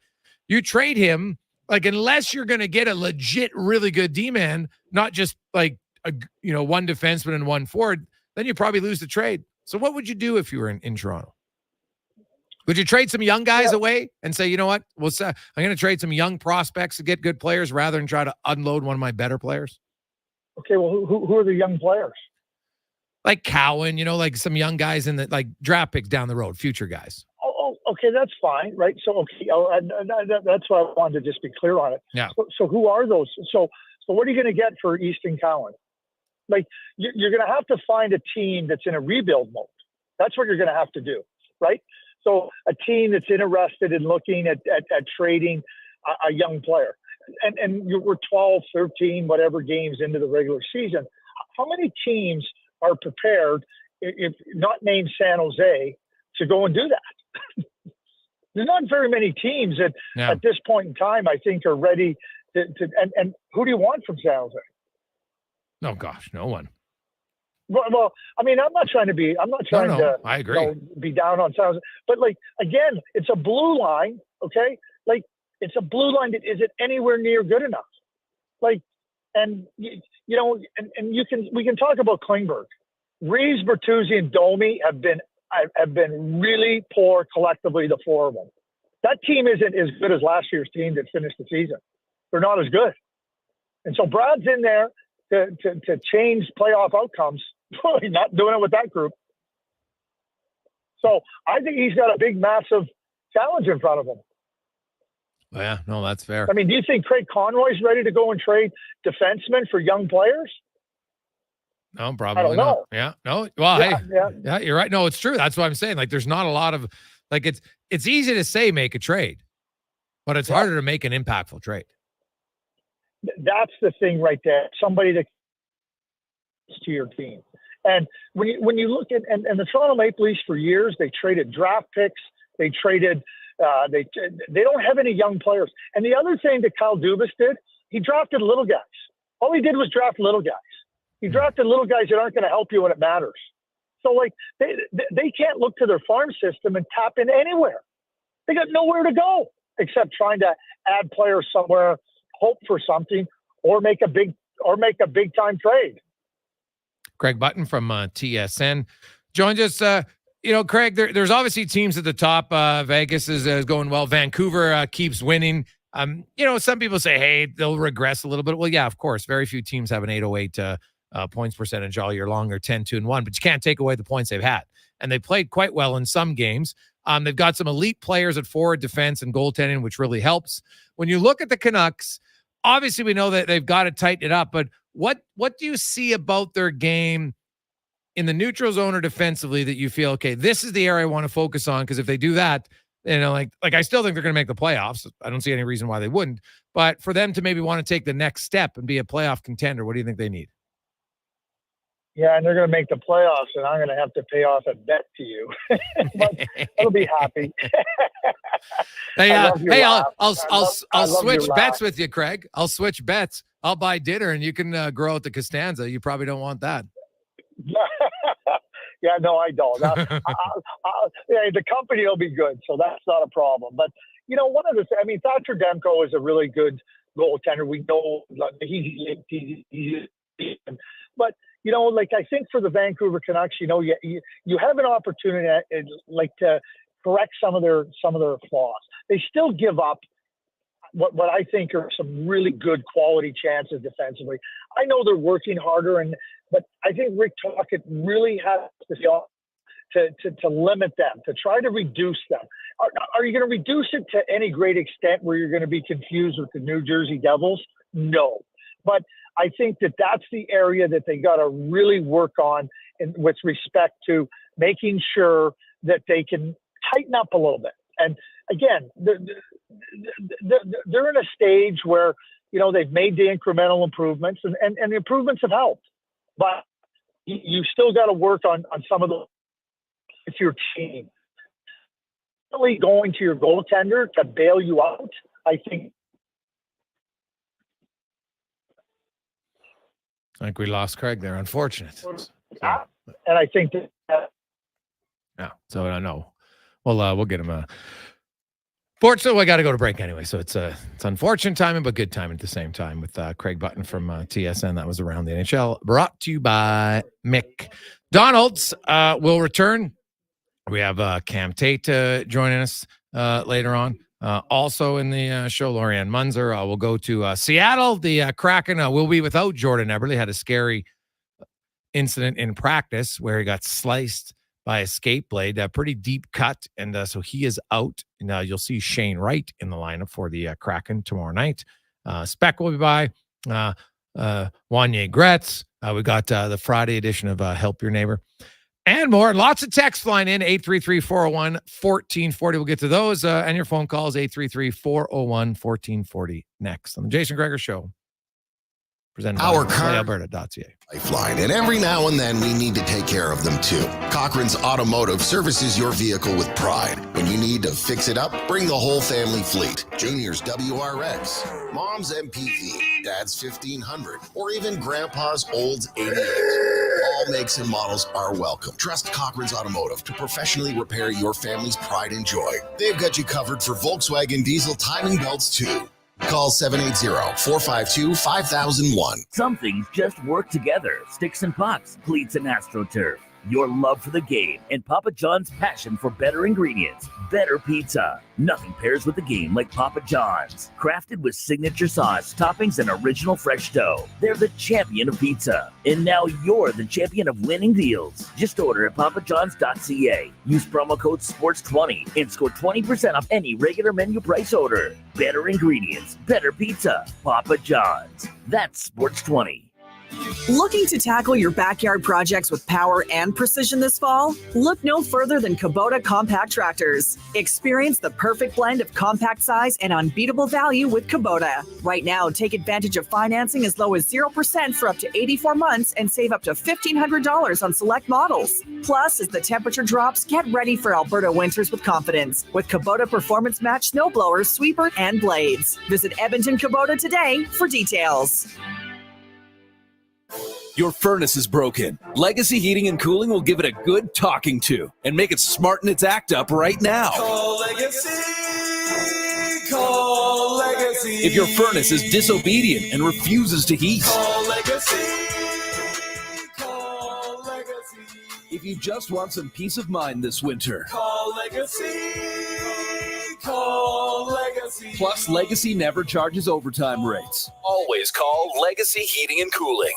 You trade him, like, unless you're going to get a legit, really good D-man, not just like one defenseman and one forward, then you probably lose the trade. So what would you do if you were in Toronto? Would you trade some young guys away and say, you know what? I'm going to trade some young prospects to get good players rather than try to unload one of my better players? Okay, well, who are the young players? Like Cowan, like some young guys in the like draft picks down the road, future guys. Oh, okay, that's fine, right? So, okay, that's why I wanted to just be clear on it. Yeah. So who are those? So what are you going to get for Easton Cowan? Like, you're going to have to find a team that's in a rebuild mode. That's what you're going to have to do, right? So a team that's interested in looking at trading a young player. And we're 12, 13, whatever games into the regular season. How many teams are prepared, if not named San Jose, to go and do that? There's not very many teams that at this point in time, I think, are ready to and who do you want from San Jose? Oh gosh, no one. Well, I mean, I'm not trying to I agree. Be down on San Jose, but like, again, it's a blue line. Okay. Like, it's a blue line that isn't anywhere near good enough. Like, and we can talk about Klingberg. Reeves, Bertuzzi, and Domi have been really poor collectively, the four of them. That team isn't as good as last year's team that finished the season. They're not as good. And so Brad's in there to change playoff outcomes. He's not doing it with that group. So I think he's got a big, massive challenge in front of him. Yeah, no, that's fair. I mean, do you think Craig Conroy's ready to go and trade defensemen for young players? No, probably I don't know. Not. Yeah, no. Well, yeah, you're right. No, it's true. That's what I'm saying. Like, there's not a lot of, like, it's easy to say make a trade, but it's harder to make an impactful trade. That's the thing right there. Somebody that to your team. And when you look at and the Toronto Maple Leafs for years, they traded draft picks. They traded. They don't have any young players. And the other thing that Kyle Dubas did, he drafted little guys. All he did was draft little guys. He drafted little guys that aren't going to help you when it matters. So, like, they can't look to their farm system and tap in anywhere. They got nowhere to go except trying to add players somewhere, hope for something, or make a big time trade. Craig Button from TSN joins us. Craig, there's obviously teams at the top. Vegas is going well. Vancouver keeps winning. Some people say, hey, they'll regress a little bit. Well, yeah, of course. Very few teams have an 808 points percentage all year long, or 10-2-1, but you can't take away the points they've had. And they played quite well in some games. They've got some elite players at forward, defense, and goaltending, which really helps. When you look at the Canucks, obviously we know that they've got to tighten it up, but what do you see about their game in the neutral zone or defensively that you feel, okay, this is the area I want to focus on? Because if they do that, like I still think they're going to make the playoffs. I don't see any reason why they wouldn't. But for them to maybe want to take the next step and be a playoff contender, what do you think they need? Yeah, and they're going to make the playoffs, and I'm going to have to pay off a bet to you. But I'll be happy. I'll switch bets with you, Craig. I'll switch bets. I'll buy dinner, and you can grow at the Costanza. You probably don't want that. Yeah, no, I don't. The company will be good, so that's not a problem. But, one of the things, I mean, Thatcher Demko is a really good goaltender. We know he's but, like, I think for the Vancouver Canucks, you have an opportunity to correct some of their flaws. They still give up what I think are some really good quality chances defensively. I know they're working harder, but I think Rick Tocchet really has to limit them, to try to reduce them. Are you going to reduce it to any great extent where you're going to be confused with the New Jersey Devils? No. But I think that that's the area that they got to really work on with respect to making sure that they can tighten up a little bit. And again, they're in a stage where, they've made the incremental improvements and the improvements have helped. But you still got to work on some of with your team. Really going to your goaltender to bail you out, I think. I think we lost Craig there. Unfortunate. Yeah. And I think that. Yeah. So I know. Well, we'll get him. Fortunately, I got to go to break anyway. So it's unfortunate timing, but good timing at the same time with Craig Button from TSN. That was Around the NHL, brought to you by McDonald's. Will return. We have Cam Tate joining us later on. Also in the show, Laurian Munzer. We'll go to Seattle. The Kraken will be without Jordan Eberle. Had a scary incident in practice where he got sliced by a skate blade, a pretty deep cut, and so he is out. And you'll see Shane Wright in the lineup for the Kraken tomorrow night. Spec will be by. Wanye Gretz. We got the Friday edition of Help Your Neighbor. And more. Lots of texts flying in. 833-401-1440. We'll get to those. And your phone calls, 833-401-1440 next on the Jason Gregor Show. Presented by Alberta.ca. Lifeline, and every now and then we need to take care of them too. Cochran's Automotive services your vehicle with pride. When you need to fix it up, bring the whole family fleet. Junior's WRX, Mom's MPV, Dad's 1500, or even Grandpa's old 88. All makes and models are welcome. Trust Cochran's Automotive to professionally repair your family's pride and joy. They've got you covered for Volkswagen diesel timing belts too. Call 780-452-5001. Some things just work together. Sticks and pucks, cleats and AstroTurf. Your love for the game and Papa John's passion for better ingredients, better pizza. Nothing pairs with the game like Papa John's. Crafted with signature sauce, toppings, and original fresh dough. They're the champion of pizza. And now you're the champion of winning deals. Just order at papajohns.ca. Use promo code SPORTS20 and score 20% off any regular menu price order. Better ingredients, better pizza. Papa John's. That's SPORTS20. Looking to tackle your backyard projects with power and precision this fall? Look no further than Kubota compact tractors. Experience the perfect blend of compact size and unbeatable value with Kubota. Right now, take advantage of financing as low as 0% for up to 84 months and save up to $1,500 on select models. Plus, as the temperature drops, get ready for Alberta winters with confidence with Kubota Performance Match snowblowers, sweeper, and blades. Visit Edmonton Kubota today for details. Your furnace is broken. Legacy Heating and Cooling will give it a good talking to and make it smarten its act up right now. Call Legacy. Call Legacy. If your furnace is disobedient and refuses to heat. Call Legacy. Call Legacy. If you just want some peace of mind this winter. Call Legacy. Call Legacy. Plus, Legacy never charges overtime rates. Always call Legacy Heating and Cooling.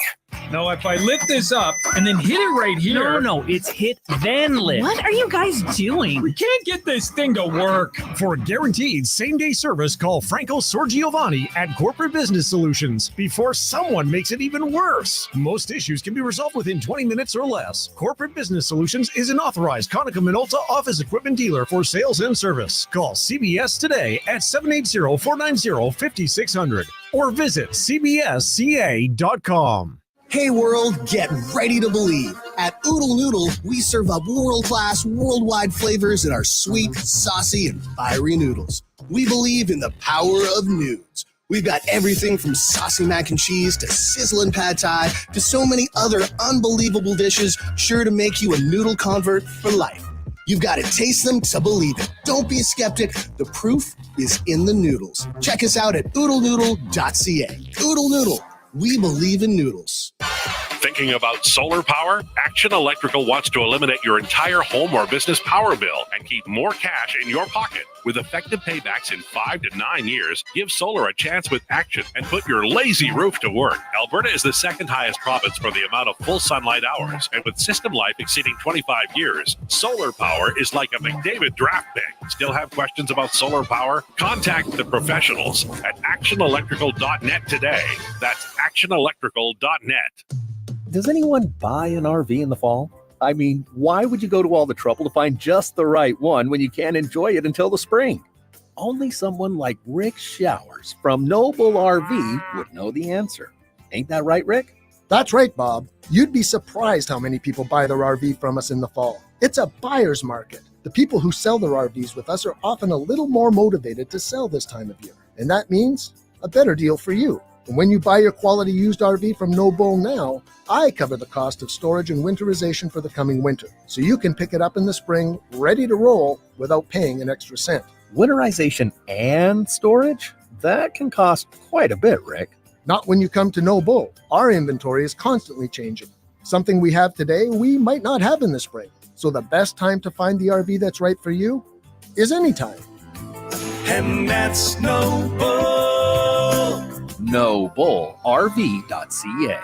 No, if I lift this up and then hit it right here. No, it's hit, then lift. What are you guys doing? We can't get this thing to work. For guaranteed same-day service, call Franco Sorgiovanni at Corporate Business Solutions before someone makes it even worse. Most issues can be resolved within 20 minutes or less. Corporate Business Solutions is an authorized Konica Minolta office equipment dealer for sales and service. Call CBS today at 780-490-5600 or visit cbsca.com. Hey world, get ready to believe. At Oodle Noodle, we serve up world-class, worldwide flavors in our sweet, saucy, and fiery noodles. We believe in the power of nudes. We've got everything from saucy mac and cheese to sizzling pad thai to so many other unbelievable dishes sure to make you a noodle convert for life. You've got to taste them to believe it. Don't be a skeptic. The proof is in the noodles. Check us out at oodlenoodle.ca. Oodle Noodle. We believe in noodles. Thinking Thinking about solar power? Action Electrical wants to eliminate your entire home or business power bill and keep more cash in your pocket. With effective paybacks in 5 to 9 years, give solar a chance with Action and put your lazy roof to work. Alberta is the second highest province for the amount of full sunlight hours, and with system life exceeding 25 years, solar power is like a McDavid draft pick. Still have questions about solar power? Contact the professionals at actionelectrical.net today. That's actionelectrical.net. Does anyone buy an RV in the fall? I mean, why would you go to all the trouble to find just the right one when you can't enjoy it until the spring? Only someone like Rick Showers from Noble RV would know the answer. Ain't that right, Rick? That's right, Bob. You'd be surprised how many people buy their RV from us in the fall. It's a buyer's market. The people who sell their RVs with us are often a little more motivated to sell this time of year. And that means a better deal for you. And when you buy your quality used RV from No Bull now, I cover the cost of storage and winterization for the coming winter. So you can pick it up in the spring, ready to roll, without paying an extra cent. Winterization and storage? That can cost quite a bit, Rick. Not when you come to No Bull. Our inventory is constantly changing. Something we have today, we might not have in the spring. So the best time to find the RV that's right for you is anytime. And that's No Bull. NoBullRV.ca.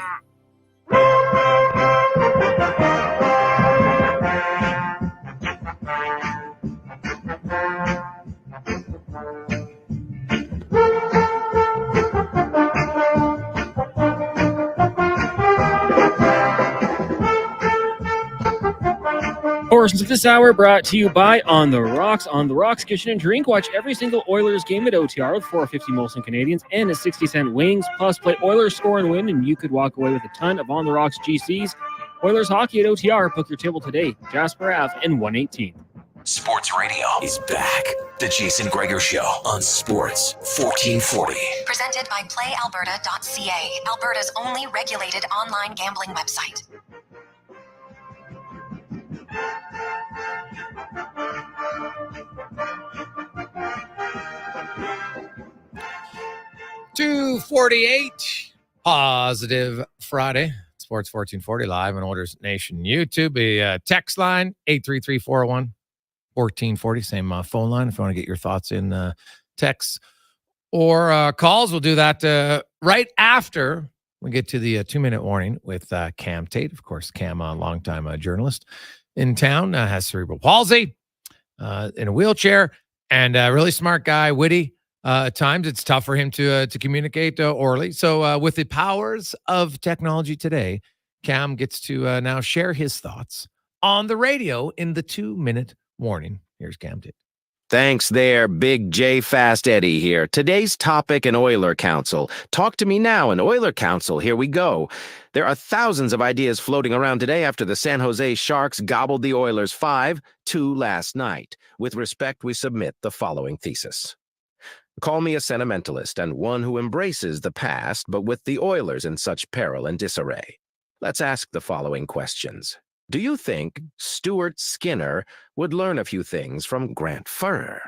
Portions of this hour brought to you by On the Rocks. On the Rocks Kitchen and Drink. Watch every single Oilers game at OTR with $4.50 Molson Canadians and a 60-cent wings. Plus, play Oilers Score and Win, and you could walk away with a ton of On the Rocks GCs. Oilers hockey at OTR. Book your table today. Jasper Ave and 118. Sports Radio is back. The Jason Gregor Show on Sports 1440. Presented by PlayAlberta.ca, Alberta's only regulated online gambling website. $2.48, positive Friday. Sports 1440 live on Oilers Nation YouTube. The text line 833-401-1440. Same phone line if you want to get your thoughts in texts or calls. We'll do that right after we get to the 2-minute warning with Cam Tate. Of course, Cam, a longtime journalist in town, has cerebral palsy, in a wheelchair, and a really smart guy, witty. At times, it's tough for him to communicate orally. So with the powers of technology today, Cam gets to now share his thoughts on the radio in the 2-minute warning. Here's Cam Tate. Thanks there, Big J Fast Eddie here. Today's topic in Oiler Council. Talk to me now in Oiler Council. Here we go. There are thousands of ideas floating around today after the San Jose Sharks gobbled the Oilers 5-2 last night. With respect, we submit the following thesis. Call me a sentimentalist and one who embraces the past, but with the Oilers in such peril and disarray. Let's ask the following questions. Do you think Stuart Skinner would learn a few things from Grant Fuhrer?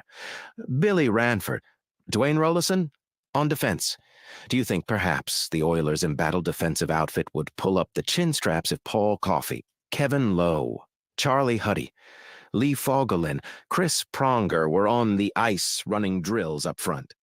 Billy Ranford, Dwayne Rollison on defense. Do you think perhaps the Oilers' embattled defensive outfit would pull up the chin straps if Paul Coffey, Kevin Lowe, Charlie Huddy, Lee Fogelin, Chris Pronger were on the ice running drills up front?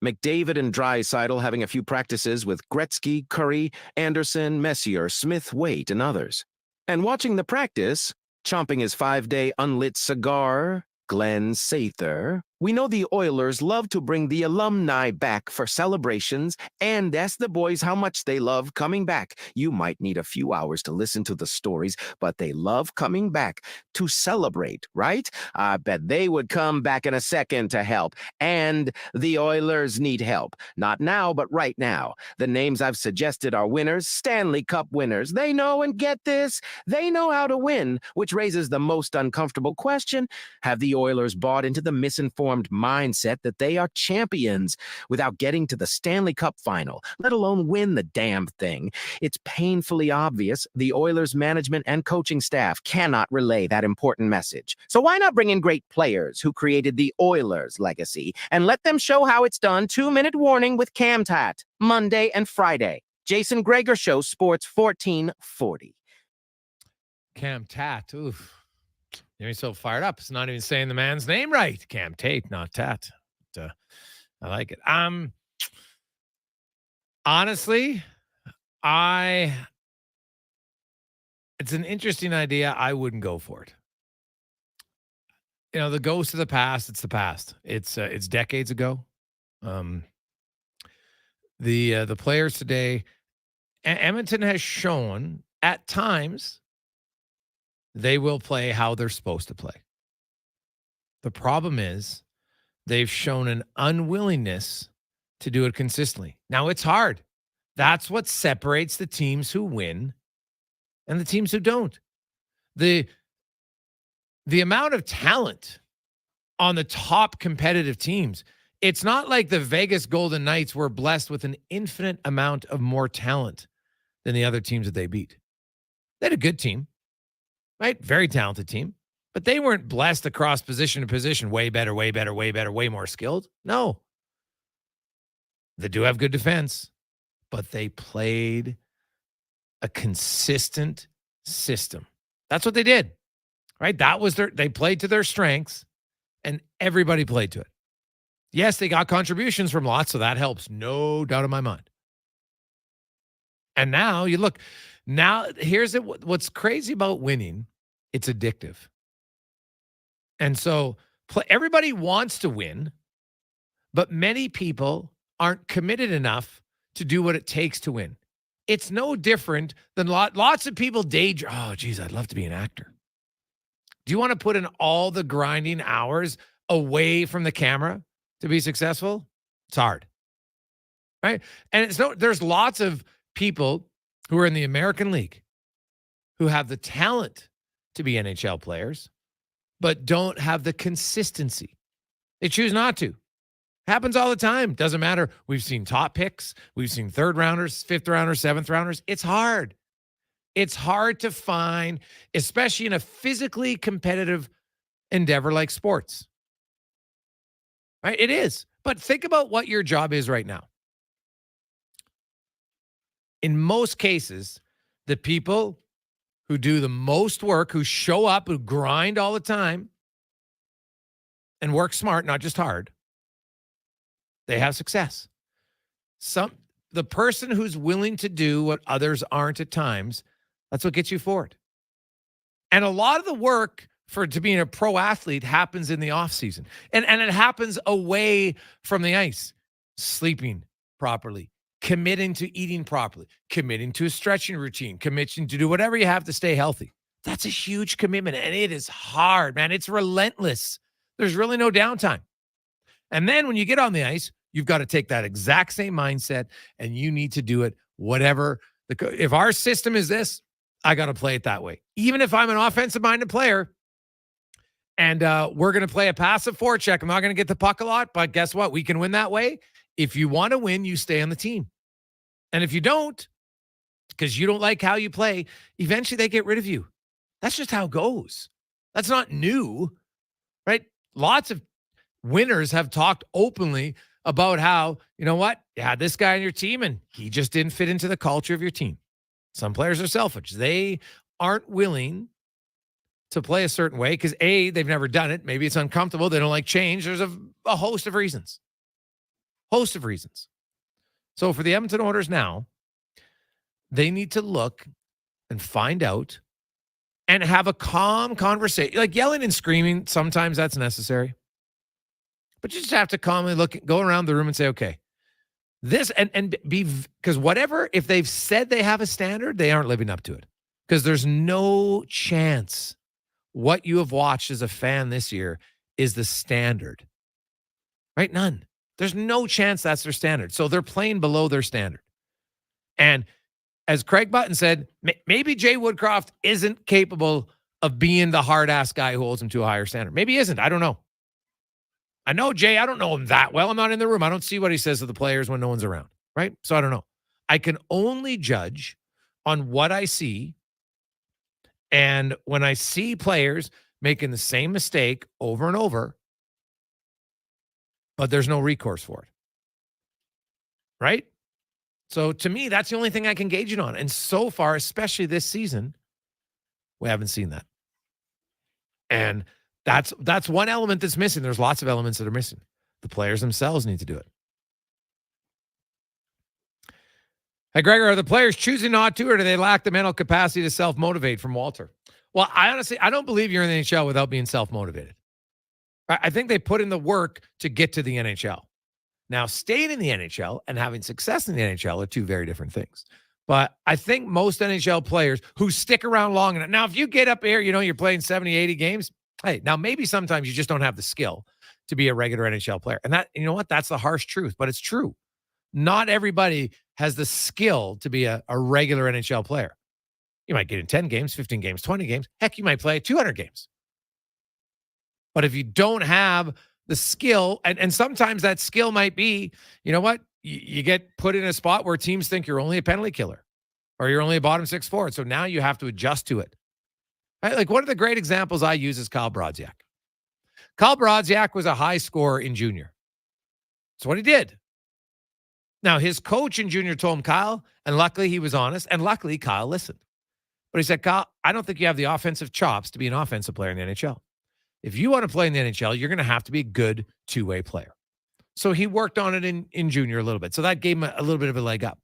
McDavid and Draisaitl having a few practices with Gretzky, Curry, Anderson, Messier, Smith, Waite, and others. And watching the practice, chomping his 5-day unlit cigar, Glenn Sather. We know the Oilers love to bring the alumni back for celebrations and ask the boys how much they love coming back. You might need a few hours to listen to the stories, but they love coming back to celebrate, right? I bet they would come back in a second to help. And the Oilers need help. Not now, but right now. The names I've suggested are winners, Stanley Cup winners. They know, and get this, they know how to win, which raises the most uncomfortable question. Have the Oilers bought into the misinformed mindset that they are champions without getting to the Stanley Cup final, let alone win the damn thing? It's painfully obvious the Oilers management and coaching staff cannot relay that important message. So why not bring in great players who created the Oilers legacy and let them show how it's done? 2-minute warning with Cam Tat, Monday and Friday. Jason Gregor Show, Sports 1440. Cam Tat. Oof. You're so fired up. It's not even saying the man's name right. Cam Tate, not Tat. But, I like it. Honestly, it's an interesting idea. I wouldn't go for it. The ghost of the past, it's the past. It's decades ago. The players today, Edmonton has shown at times they will play how they're supposed to play. The problem is they've shown an unwillingness to do it consistently. Now, it's hard. That's what separates the teams who win and the teams who don't. The amount of talent on the top competitive teams, it's not like the Vegas Golden Knights were blessed with an infinite amount of more talent than the other teams that they beat. They had a good team, right? Very talented team, but they weren't blessed across position to position. Way better, way better, way better, way more skilled. No. They do have good defense, but they played a consistent system. That's what they did, right? That was they played to their strengths, and everybody played to it. Yes, they got contributions from lots, so that helps. No doubt in my mind. And now you look, here's what's crazy about winning, it's addictive. And so everybody wants to win, but many people aren't committed enough to do what it takes to win. It's no different than lots of people daydream. Oh, geez, I'd love to be an actor. Do you want to put in all the grinding hours away from the camera to be successful? It's hard, right? And there's lots of people who are in the American League who have the talent to be NHL players, but don't have the consistency. They choose not to. Happens all the time. Doesn't matter. We've seen top picks. We've seen third rounders, fifth rounders, seventh rounders. It's hard. It's hard to find, especially in a physically competitive endeavor like sports. Right? It is. But think about what your job is right now. In most cases, the people who do the most work, who show up, who grind all the time and work smart, not just hard, they have success. The person who's willing to do what others aren't at times, that's what gets you forward. And a lot of the work to being a pro athlete happens in the off season. And it happens away from the ice. Sleeping properly, committing to eating properly, committing to a stretching routine, committing to do whatever you have to stay healthy. That's a huge commitment, and it is hard, man. It's relentless. There's really no downtime. And then when you get on the ice, you've got to take that exact same mindset, and you need to do it whatever. If our system is this, I got to play it that way. Even if I'm an offensive-minded player, and we're going to play a passive forecheck, I'm not going to get the puck a lot, but guess what? We can win that way. If you want to win, you stay on the team. And if you don't, because you don't like how you play, eventually they get rid of you. That's just how it goes. That's not new, right? Lots of winners have talked openly about how, you know what, you had this guy on your team and he just didn't fit into the culture of your team. Some players are selfish. They aren't willing to play a certain way because A, they've never done it. Maybe it's uncomfortable. They don't like change. There's a host of reasons. Host of reasons. So for the Edmonton Oilers now, they need to look and find out and have a calm conversation. Like yelling and screaming, sometimes that's necessary. But you just have to calmly go around the room and say, okay, this and be, because whatever, if they've said they have a standard, they aren't living up to it. Because there's no chance what you have watched as a fan this year is the standard. Right? None. There's no chance that's their standard. So they're playing below their standard. And as Craig Button said, maybe Jay Woodcroft isn't capable of being the hard-ass guy who holds him to a higher standard. Maybe he isn't. I don't know. I know Jay. I don't know him that well. I'm not in the room. I don't see what he says to the players when no one's around, right? So I don't know. I can only judge on what I see. And when I see players making the same mistake over and over, but there's no recourse for it, right? So to me, that's the only thing I can gauge it on. And so far, especially this season, we haven't seen that. And that's one element that's missing. There's lots of elements that are missing. The players themselves need to do it. Hey, Gregor, are the players choosing not to, or do they lack the mental capacity to self-motivate? From Walter. Well, I don't believe you're in the NHL without being self-motivated. I think they put in the work to get to the NHL. Now, staying in the NHL and having success in the NHL are two very different things. But I think most NHL players who stick around long enough. Now, if you get up here, you're playing 70, 80 games. Hey, now maybe sometimes you just don't have the skill to be a regular NHL player. And that, you know what? That's the harsh truth, but it's true. Not everybody has the skill to be a regular NHL player. You might get in 10 games, 15 games, 20 games. Heck, you might play 200 games. But if you don't have the skill, and sometimes that skill might be, you know what? You get put in a spot where teams think you're only a penalty killer or you're only a bottom six forward. So now you have to adjust to it. Right? Like one of the great examples I use is Kyle Brodziak. Kyle Brodziak was a high scorer in junior. That's what he did. Now, his coach in junior told him, Kyle, and luckily he was honest, and luckily Kyle listened. But he said, Kyle, I don't think you have the offensive chops to be an offensive player in the NHL. If you want to play in the NHL, you're going to have to be a good two-way player. So he worked on it in junior a little bit. So that gave him a little bit of a leg up.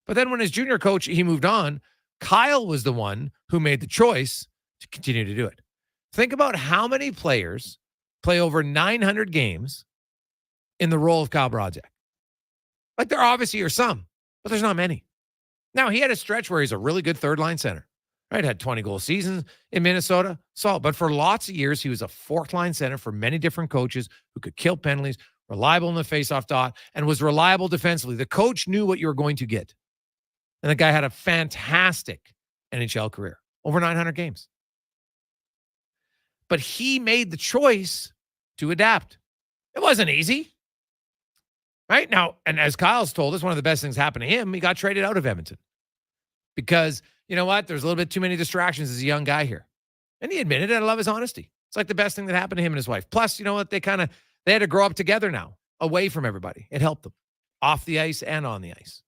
But then when his junior coach, he moved on, Kyle was the one who made the choice to continue to do it. Think about how many players play over 900 games in the role of Kyle Brodziak. Like there obviously are some, but there's not many. Now, he had a stretch where he's a really good third-line center, right? Had 20-goal seasons in Minnesota. Solid. But for lots of years, he was a fourth-line center for many different coaches who could kill penalties, reliable in the faceoff dot, and was reliable defensively. The coach knew what you were going to get. And the guy had a fantastic NHL career, over 900 games. But he made the choice to adapt. It wasn't easy. Right now, and as Kyle's told us, one of the best things happened to him, he got traded out of Edmonton. Because, you know what, there's a little bit too many distractions as a young guy here. And he admitted it. I love his honesty. It's like the best thing that happened to him and his wife. Plus, you know what, they had to grow up together now, away from everybody. It helped them, off the ice and on the ice.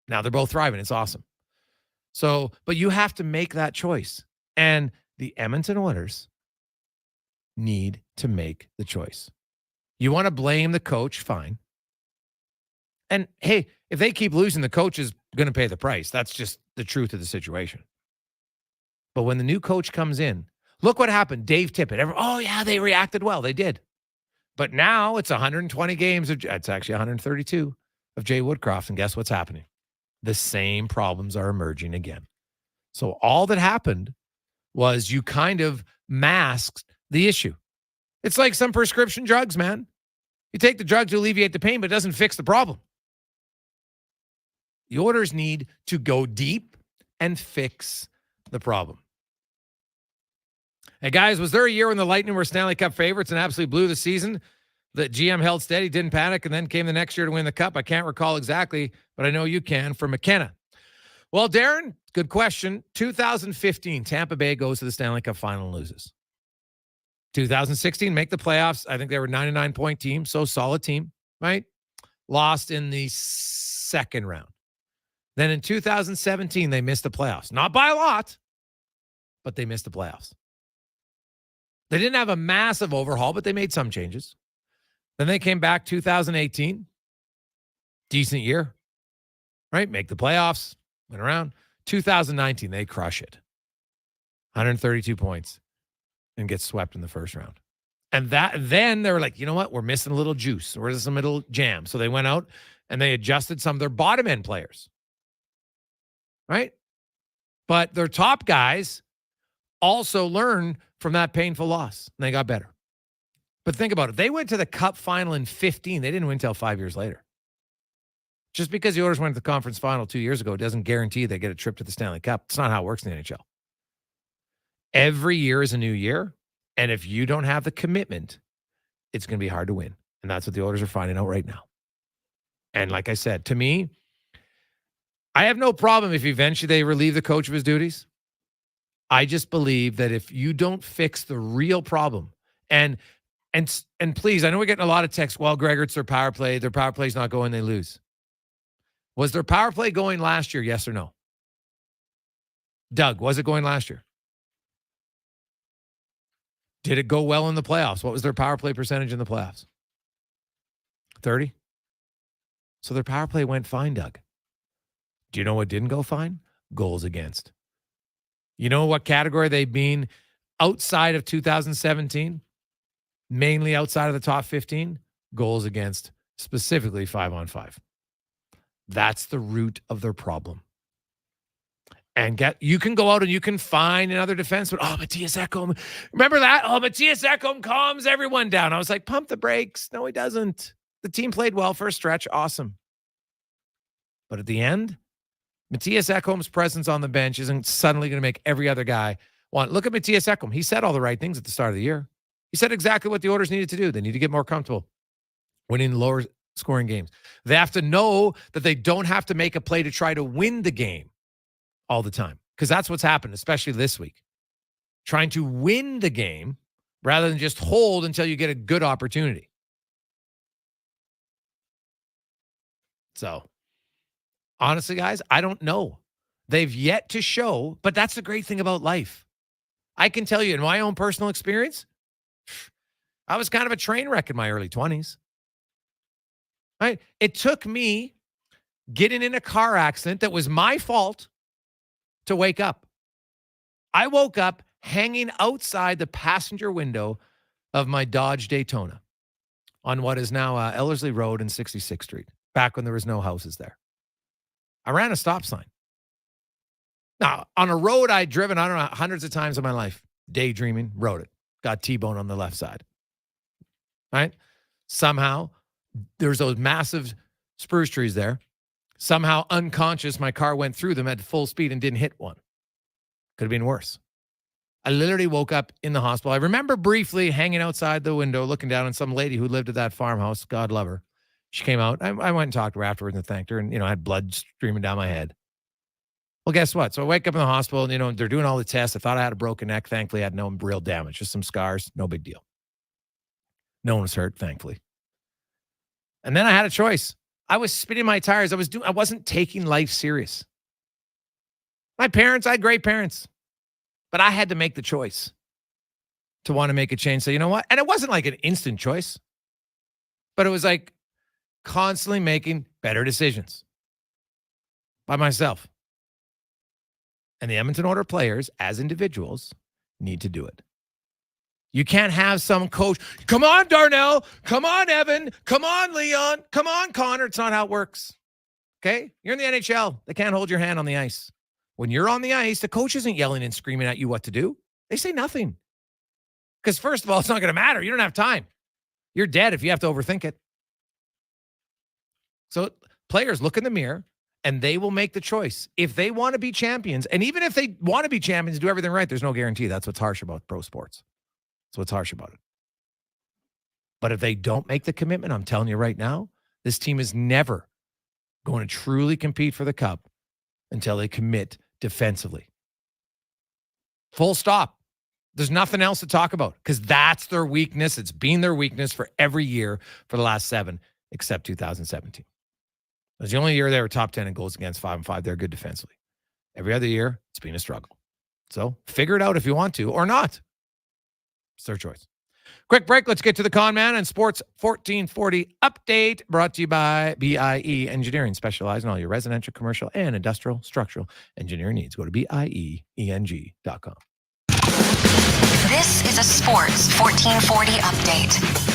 Now they're both thriving. It's awesome. So, but you have to make that choice. And the Edmonton Oilers need to make the choice. You want to blame the coach, fine. And hey, if they keep losing, the coach is going to pay the price. That's just the truth of the situation. But when the new coach comes in, look what happened. Dave Tippett. They reacted well. They did. But now it's 120 games. It's actually 132 of Jay Woodcroft. And guess what's happening? The same problems are emerging again. So all that happened was you kind of masked the issue. It's like some prescription drugs, man. You take the drug to alleviate the pain, but it doesn't fix the problem. The Oilers need to go deep and fix the problem. Hey, guys, was there a year when the Lightning were Stanley Cup favorites and absolutely blew the season? The GM held steady, didn't panic, and then came the next year to win the Cup? I can't recall exactly, but I know you can, from McKenna. Well, Darren, good question. 2015, Tampa Bay goes to the Stanley Cup final and loses. 2016, make the playoffs. I think they were a 99-point team, so solid team, right? Lost in the second round. Then in 2017, they missed the playoffs. Not by a lot, but they missed the playoffs. They didn't have a massive overhaul, but they made some changes. Then they came back 2018. Decent year, right? Make the playoffs, went around. 2019, they crush it. 132 points and get swept in the first round. And then they were like, you know what? We're missing a little juice. Where's some little jam? So they went out and they adjusted some of their bottom end players. Right? But their top guys also learned from that painful loss. And they got better. But think about it. They went to the Cup final in 15. They didn't win until 5 years later. Just because the Oilers went to the conference final 2 years ago doesn't guarantee they get a trip to the Stanley Cup. It's not how it works in the NHL. Every year is a new year. And if you don't have the commitment, it's going to be hard to win. And that's what the Oilers are finding out right now. And like I said, to me, I have no problem if eventually they relieve the coach of his duties. I just believe that if you don't fix the real problem, and please, I know we're getting a lot of texts, well, Gregor, it's their power play. Their power play's not going, they lose. Was their power play going last year? Yes or no? Doug, was it going last year? Did it go well in the playoffs? What was their power play percentage in the playoffs? 30? So their power play went fine, Doug. Do you know what didn't go fine? Goals against. You know what category they've been outside of 2017? Mainly outside of the top 15? Goals against, specifically 5-on-5. That's the root of their problem. And you can go out and you can find another defenseman. Oh, Matthias Ekholm. Remember that? Oh, Matthias Ekholm calms everyone down. I was like, pump the brakes. No, he doesn't. The team played well for a stretch. Awesome. But at the end, Matthias Ekholm's presence on the bench isn't suddenly going to make every other guy want. Look at Matthias Ekholm. He said all the right things at the start of the year. He said exactly what the Oilers needed to do. They need to get more comfortable winning lower scoring games. They have to know that they don't have to make a play to try to win the game all the time, because that's what's happened, especially this week. Trying to win the game rather than just hold until you get a good opportunity. So, honestly, guys, I don't know. They've yet to show, but that's the great thing about life. I can tell you in my own personal experience, I was kind of a train wreck in my early 20s. Right? It took me getting in a car accident that was my fault to wake up. I woke up hanging outside the passenger window of my Dodge Daytona on what is now Ellerslie Road and 66th Street, back when there was no houses there. I ran a stop sign. Now, on a road I'd driven, I don't know, hundreds of times in my life, daydreaming, rode it, got T-bone on the left side. Right? Somehow, there's those massive spruce trees there. Somehow, unconscious, my car went through them at full speed and didn't hit one. Could have been worse. I literally woke up in the hospital. I remember briefly hanging outside the window, looking down on some lady who lived at that farmhouse. God love her. She came out. I went and talked to her afterwards and thanked her. And, I had blood streaming down my head. Well, guess what? So I wake up in the hospital and, they're doing all the tests. I thought I had a broken neck. Thankfully, I had no real damage, just some scars. No big deal. No one was hurt, thankfully. And then I had a choice. I was spinning my tires. I wasn't taking life serious. My parents, I had great parents. But I had to make the choice to want to make a change. So you know what? And it wasn't like an instant choice. But it was like constantly making better decisions by myself. And the Edmonton Oilers players, as individuals, need to do it. You can't have some coach, come on, Darnell, come on, Evan, come on, Leon, come on, Connor. It's not how it works. Okay? You're in the NHL. They can't hold your hand on the ice. When you're on the ice, the coach isn't yelling and screaming at you what to do. They say nothing. Because first of all, it's not going to matter. You don't have time. You're dead if you have to overthink it. So players look in the mirror and they will make the choice. If they want to be champions, and even if they want to be champions, do everything right, there's no guarantee. That's what's harsh about pro sports. That's what's harsh about it. But if they don't make the commitment, I'm telling you right now, this team is never going to truly compete for the cup until they commit defensively. Full stop. There's nothing else to talk about because that's their weakness. It's been their weakness for every year for the last 7, except 2017. It was the only year they were top 10 in goals against 5-on-5. They're good defensively. Every other year, it's been a struggle. So figure it out if you want to or not. It's their choice. Quick break. Let's get to the Con Man and Sports 1440 update brought to you by BIE Engineering, specializing in all your residential, commercial, and industrial structural engineering needs. Go to BIEENG.com. This is a Sports 1440 update.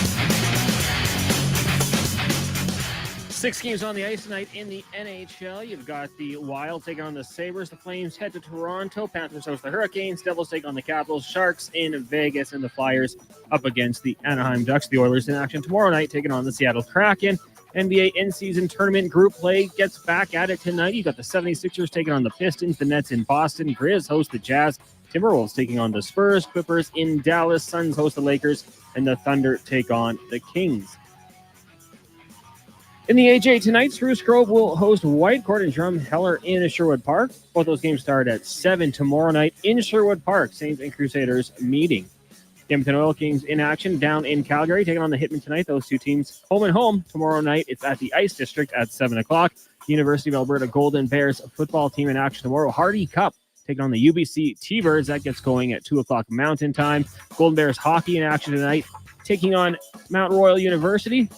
6 games on the ice tonight in the NHL. You've got the Wild taking on the Sabres. The Flames head to Toronto. Panthers host the Hurricanes. Devils take on the Capitals. Sharks in Vegas. And the Flyers up against the Anaheim Ducks. The Oilers in action tomorrow night taking on the Seattle Kraken. NBA in-season tournament group play gets back at it tonight. You've got the 76ers taking on the Pistons. The Nets in Boston. Grizz host the Jazz. Timberwolves taking on the Spurs. Clippers in Dallas. Suns host the Lakers. And the Thunder take on the Kings. In the AJ tonight, Spruce Grove will host Whitecourt and Drumheller in Sherwood Park. Both those games start at 7 tomorrow night in Sherwood Park. Saints and Crusaders meeting. The Edmonton Oil Kings in action down in Calgary, taking on the Hitmen tonight. Those two teams home and home tomorrow night. It's at the Ice District at 7 o'clock. University of Alberta Golden Bears football team in action tomorrow. Hardy Cup taking on the UBC T-Birds. That gets going at 2 o'clock Mountain Time. Golden Bears hockey in action tonight, taking on Mount Royal University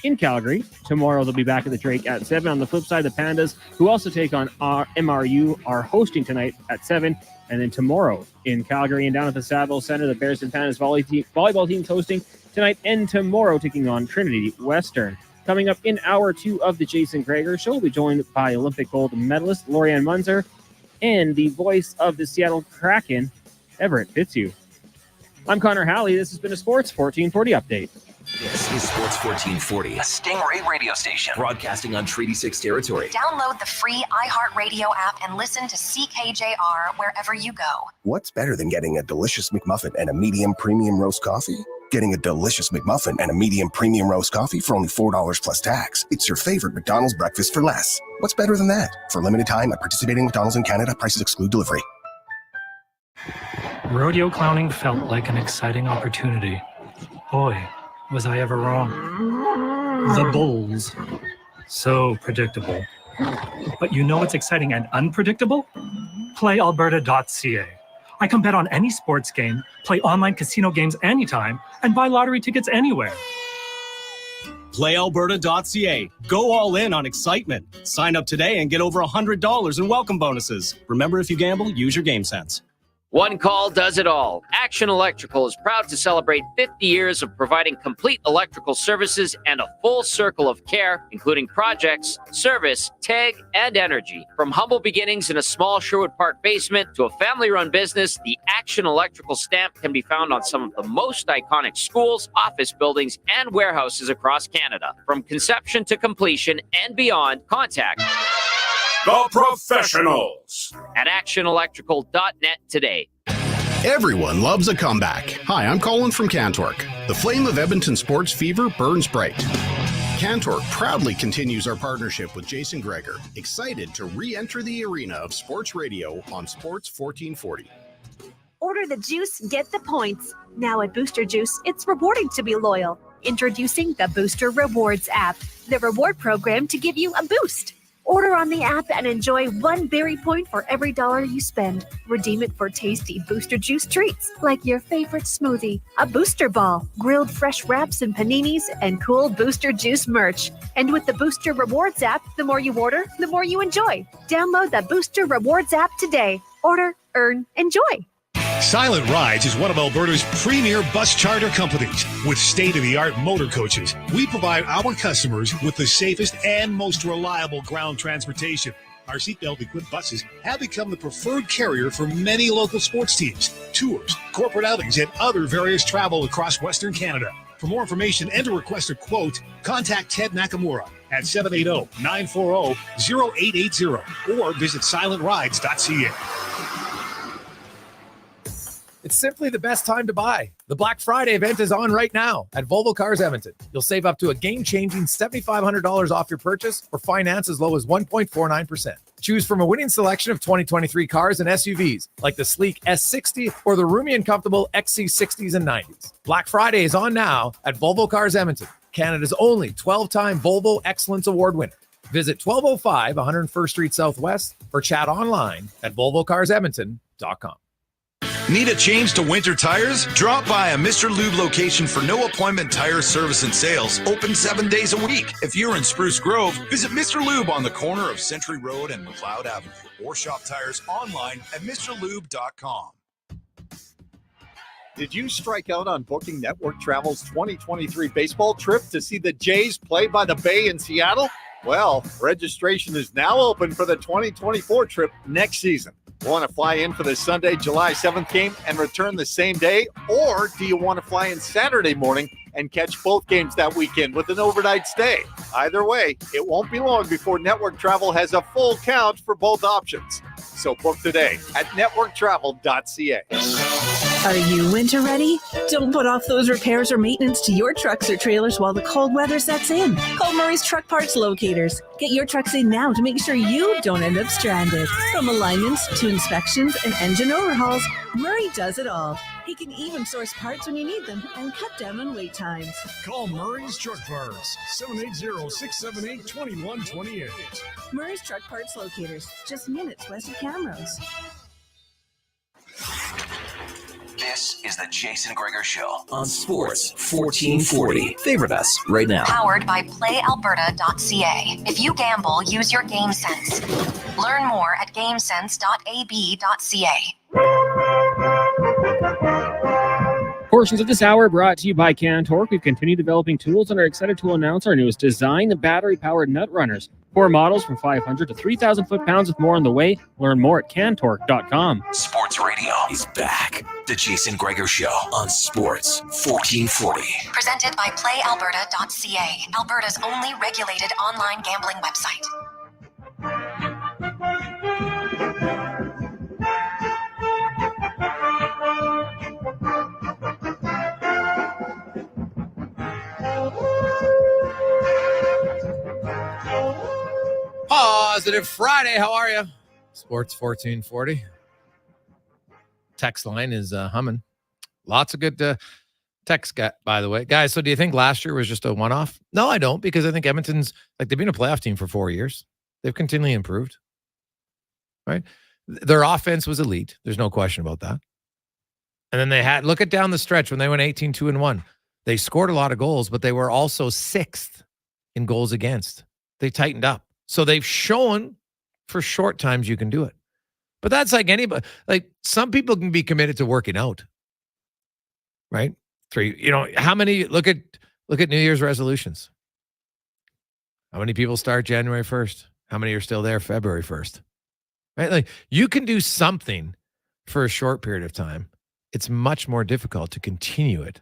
in Calgary. Tomorrow they'll be back at the Drake at 7. On the flip side, the Pandas, who also take on our MRU, are hosting tonight at 7. And then tomorrow in Calgary and down at the Saville Center, the Bears and Pandas volleyball team's hosting tonight and tomorrow, taking on Trinity Western. Coming up in hour 2 of the Jason Gregor Show, we'll be joined by Olympic gold medalist Laurian Munzer and the voice of the Seattle Kraken, Everett Fitzhugh. I'm Connor Halley. This has been a Sports 1440 update. This is Sports 1440, a Stingray radio station broadcasting on Treaty 6 territory. Download the free iHeartRadio app and listen to CKJR wherever you go. What's better than getting a delicious McMuffin and a medium premium roast coffee? Getting a delicious McMuffin and a medium premium roast coffee for only $4 plus tax. It's your favorite McDonald's breakfast for less. What's better than that? For a limited time at participating McDonald's in Canada, prices exclude delivery. Rodeo clowning felt like an exciting opportunity. Boy, was I ever wrong. The bulls. So predictable. But you know what's exciting and unpredictable? PlayAlberta.ca. I can bet on any sports game, play online casino games anytime, and buy lottery tickets anywhere. PlayAlberta.ca. Go all in on excitement. Sign up today and get over $100 in welcome bonuses. Remember, if you gamble, use your game sense. One call does it all. Action Electrical is proud to celebrate 50 years of providing complete electrical services and a full circle of care, including projects, service, TAG, and energy. From humble beginnings in a small Sherwood Park basement to a family-run business, the Action Electrical stamp can be found on some of the most iconic schools, office buildings, and warehouses across Canada. From conception to completion and beyond, contact The Professionals at actionelectrical.net today. Everyone loves a comeback. Hi, I'm Colin from Cantork. The flame of Edmonton sports fever burns bright. Cantork proudly continues our partnership with Jason Gregor, excited to re-enter the arena of sports radio on Sports 1440. Order the juice, get the points. Now at Booster Juice, it's rewarding to be loyal. Introducing the Booster Rewards app, the reward program to give you a boost. Order on the app and enjoy 1 berry point for every $1 you spend. Redeem it for tasty Booster Juice treats, like your favorite smoothie, a Booster Ball, grilled fresh wraps and paninis, and cool Booster Juice merch. And with the Booster Rewards app, the more you order, the more you enjoy. Download the Booster Rewards app today. Order, earn, enjoy. Silent Rides is one of Alberta's premier bus charter companies. With state-of-the-art motor coaches, we provide our customers with the safest and most reliable ground transportation. Our seatbelt-equipped buses have become the preferred carrier for many local sports teams, tours, corporate outings, and other various travel across Western Canada. For more information and to request a quote, contact Ted Nakamura at 780-940-0880 or visit silentrides.ca. It's simply the best time to buy. The Black Friday event is on right now at Volvo Cars Edmonton. You'll save up to a game-changing $7,500 off your purchase or finance as low as 1.49%. Choose from a winning selection of 2023 cars and SUVs like the sleek S60 or the roomy and comfortable XC60s and 90s. Black Friday is on now at Volvo Cars Edmonton, Canada's only 12-time Volvo Excellence Award winner. Visit 1205 101st Street Southwest or chat online at volvocarsedmonton.com. Need a change to winter tires? Drop by a Mr. Lube location for no appointment tire service and sales. Open 7 days a week. If you're in Spruce Grove, visit Mr. Lube on the corner of Century Road and McLeod Avenue. Or shop tires online at MrLube.com. Did you strike out on booking Network Travel's 2023 baseball trip to see the Jays play by the Bay in Seattle? Well, registration is now open for the 2024 trip next season. Want to fly in for the Sunday, July 7th game and return the same day? Or do you want to fly in Saturday morning and catch both games that weekend with an overnight stay? Either way, it won't be long before Network Travel has a full count for both options. So book today at networktravel.ca. Are you winter ready? Don't put off those repairs or maintenance to your trucks or trailers while the cold weather sets in. Call Murray's Truck Parts Locators. Get your trucks in now to make sure you don't end up stranded. From alignments to inspections and engine overhauls, Murray does it all. He can even source parts when you need them and cut down on wait times. Call Murray's Truck Parts, 780-678-2128. Murray's Truck Parts Locators, just minutes west of Camrose. This is the Jason Gregor Show on Sports 1440. Favorite us right now. Powered by PlayAlberta.ca. If you gamble, use your game sense. Learn more at gamesense.ab.ca. Portions of this hour brought to you by Cantork. We've continued developing tools and are excited to announce our newest design, the battery-powered nut runners. 4 models from 500 to 3,000 foot-pounds with more on the way. Learn more at cantork.com. Sports Radio is back. The Jason Gregor Show on Sports 1440. Presented by PlayAlberta.ca, Alberta's only regulated online gambling website. Positive Friday. How are you? Sports 1440. Text line is humming. Lots of good text, by the way. Guys, so do you think last year was just a one-off? No, I don't, because I think Edmonton's, they've been a playoff team for 4 years. They've continually improved, right? Their offense was elite. There's no question about that. And then they had, look at down the stretch when they went 18-2-1. They scored a lot of goals, but they were also 6th in goals against. They tightened up. So they've shown for short times you can do it. But that's like anybody. Like some people can be committed to working out, right? How many, look at New Year's resolutions. How many people start January 1st? How many are still there February 1st? Right? Like you can do something for a short period of time. It's much more difficult to continue it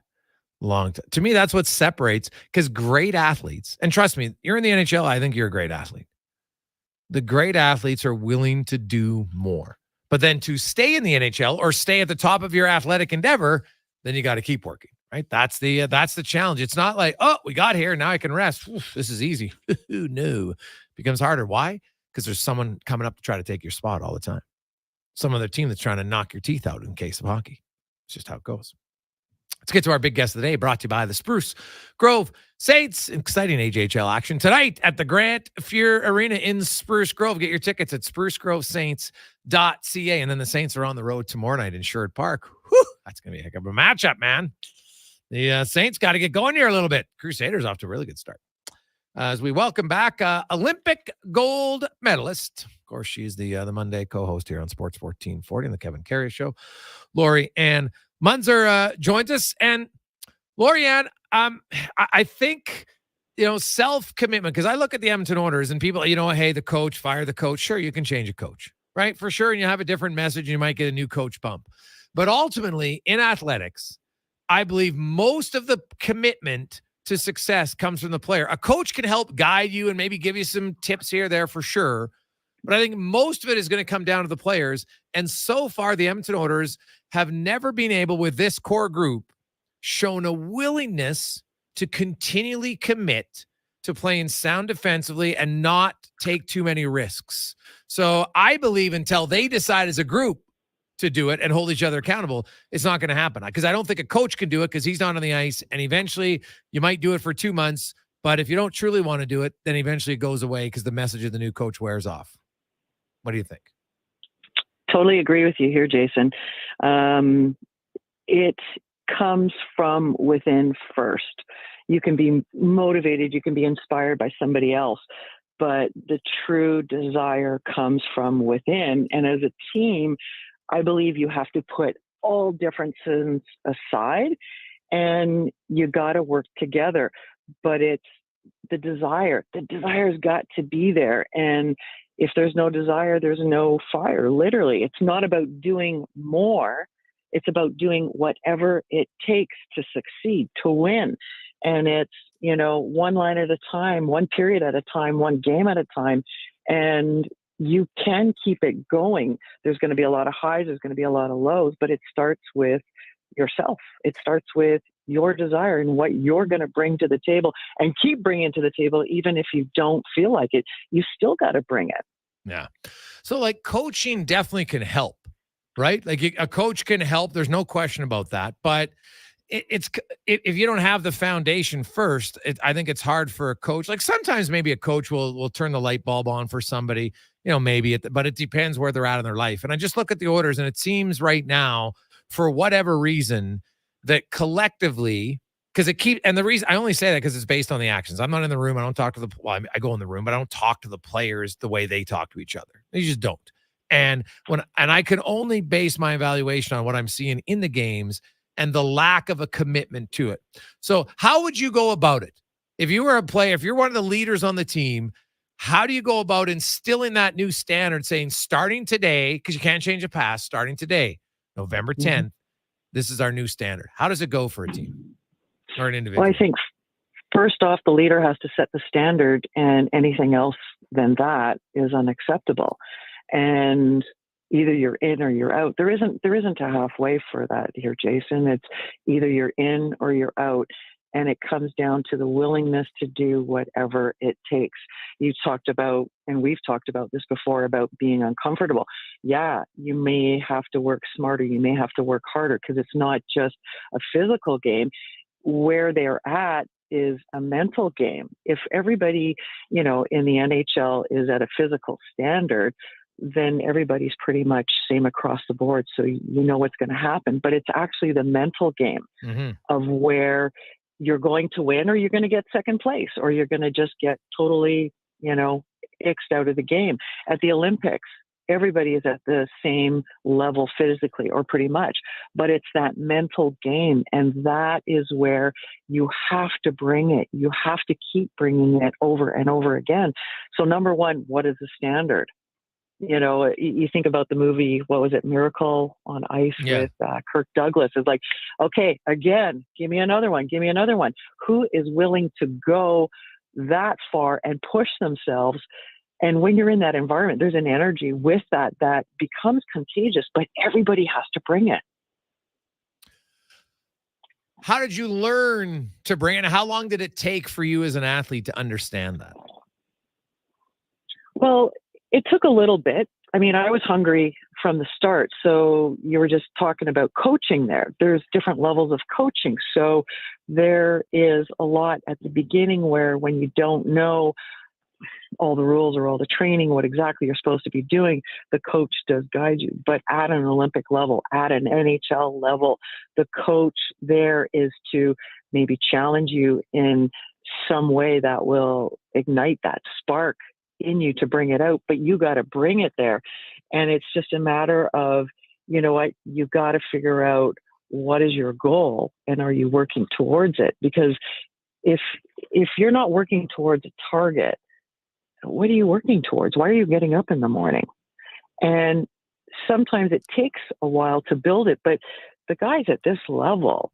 long time. To me, that's what separates, because great athletes, and trust me, you're in the NHL, I think you're a great athlete. The great athletes are willing to do more. But then to stay in the NHL or stay at the top of your athletic endeavor, then you got to keep working, right? That's the challenge. It's not like, oh, we got here, now I can rest. Oof, this is easy. No. It becomes harder. Why? Because there's someone coming up to try to take your spot all the time. Some other team that's trying to knock your teeth out in case of hockey. It's just how it goes. Let's get to our big guest of the day, brought to you by the Spruce Grove Saints. Exciting AJHL action tonight at the Grant Fuhr Arena in Spruce Grove. Get your tickets at sprucegrovesaints.ca. And then the Saints are on the road tomorrow night in Sherwood Park. Whew, that's going to be a heck of a matchup, man. The Saints got to get going here a little bit. Crusaders off to a really good start. As we welcome back Olympic gold medalist. Of course, she's the Monday co-host here on Sports 1440 and the Kevin Carey Show. Laurian Munzer joins us. And Laurian, I think, self-commitment, because I look at the Edmonton Oilers and people, hey, the coach, fire the coach. Sure, you can change a coach, right? For sure. And you have a different message and you might get a new coach bump. But ultimately, in athletics, I believe most of the commitment to success comes from the player. A coach can help guide you and maybe give you some tips here or there for sure. But I think most of it is going to come down to the players. And so far, the Edmonton Oilers have never been able, with this core group, shown a willingness to continually commit to playing sound defensively and not take too many risks. So I believe until they decide as a group to do it and hold each other accountable, it's not going to happen. Because I don't think a coach can do it because he's not on the ice. And eventually you might do it for 2 months. But if you don't truly want to do it, then eventually it goes away because the message of the new coach wears off. What do you think? Totally agree with you here, Jason. It comes from within first. You can be motivated, you can be inspired by somebody else, but the true desire comes from within. And as a team, I believe you have to put all differences aside and you got to work together. But it's the desire. The desire's got to be there. And if there's no desire, there's no fire, literally. It's not about doing more. It's about doing whatever it takes to succeed, to win. And it's, one line at a time, one period at a time, one game at a time. And you can keep it going. There's going to be a lot of highs, there's going to be a lot of lows, but it starts with yourself. It starts with your desire and what you're going to bring to the table and keep bringing to the table. Even if you don't feel like it, you still got to bring it. Yeah. So like coaching definitely can help, right? Like a coach can help. There's no question about that. But if you don't have the foundation first, I think it's hard for a coach. Like sometimes maybe a coach will turn the light bulb on for somebody, maybe, but it depends where they're at in their life. And I just look at the Oilers, and it seems right now, for whatever reason, that collectively, and the reason I only say that because it's based on the actions. I'm not in the room. I don't talk to I go in the room, but I don't talk to the players the way they talk to each other. They just don't. And I can only base my evaluation on what I'm seeing in the games and the lack of a commitment to it. So how would you go about it? If you were a player, if you're one of the leaders on the team, how do you go about instilling that new standard, saying starting today, because you can't change the past, starting today, November 10th, this is our new standard. How does it go for a team or an individual? Well, I think first off, the leader has to set the standard, and anything else than that is unacceptable. And either you're in or you're out. There isn't a halfway for that here, Jason. It's either you're in or you're out. And it comes down to the willingness to do whatever it takes. You talked about, and we've talked about this before, about being uncomfortable. Yeah, you may have to work smarter. You may have to work harder, because it's not just a physical game. Where they're at is a mental game. If everybody, in the NHL is at a physical standard, then everybody's pretty much same across the board. So you know what's going to happen. But it's actually the mental game of where you're going to win, or you're going to get second place, or you're going to just get totally, ixed out of the game. At the Olympics, everybody is at the same level physically, or pretty much. But it's that mental game. And that is where you have to bring it. You have to keep bringing it over and over again. So number one, what is the standard? You think about the movie, what was it, Miracle on Ice with Kirk Douglas. It's like, okay, again, give me another one. Give me another one. Who is willing to go that far and push themselves? And when you're in that environment, there's an energy with that becomes contagious, but everybody has to bring it. How did you learn to bring it? How long did it take for you as an athlete to understand that? Well, it took a little bit. I mean, I was hungry from the start. So you were just talking about coaching there. There's different levels of coaching. So there is a lot at the beginning where when you don't know all the rules or all the training, what exactly you're supposed to be doing, the coach does guide you. But at an Olympic level, at an NHL level, the coach there is to maybe challenge you in some way that will ignite that spark in you to bring it out, but you got to bring it there. And it's just a matter of, you got to figure out what is your goal and are you working towards it? Because if you're not working towards a target, what are you working towards? Why are you getting up in the morning? And sometimes it takes a while to build it, but the guys at this level,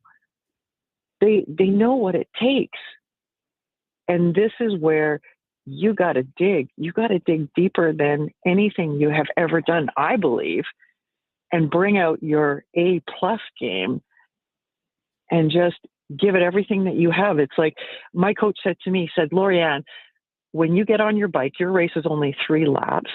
they know what it takes. And this is where you got to dig. You got to dig deeper than anything you have ever done, I believe, and bring out your A+ game and just give it everything that you have. It's like my coach said to me, Laurian, when you get on your bike, your race is only 3 laps.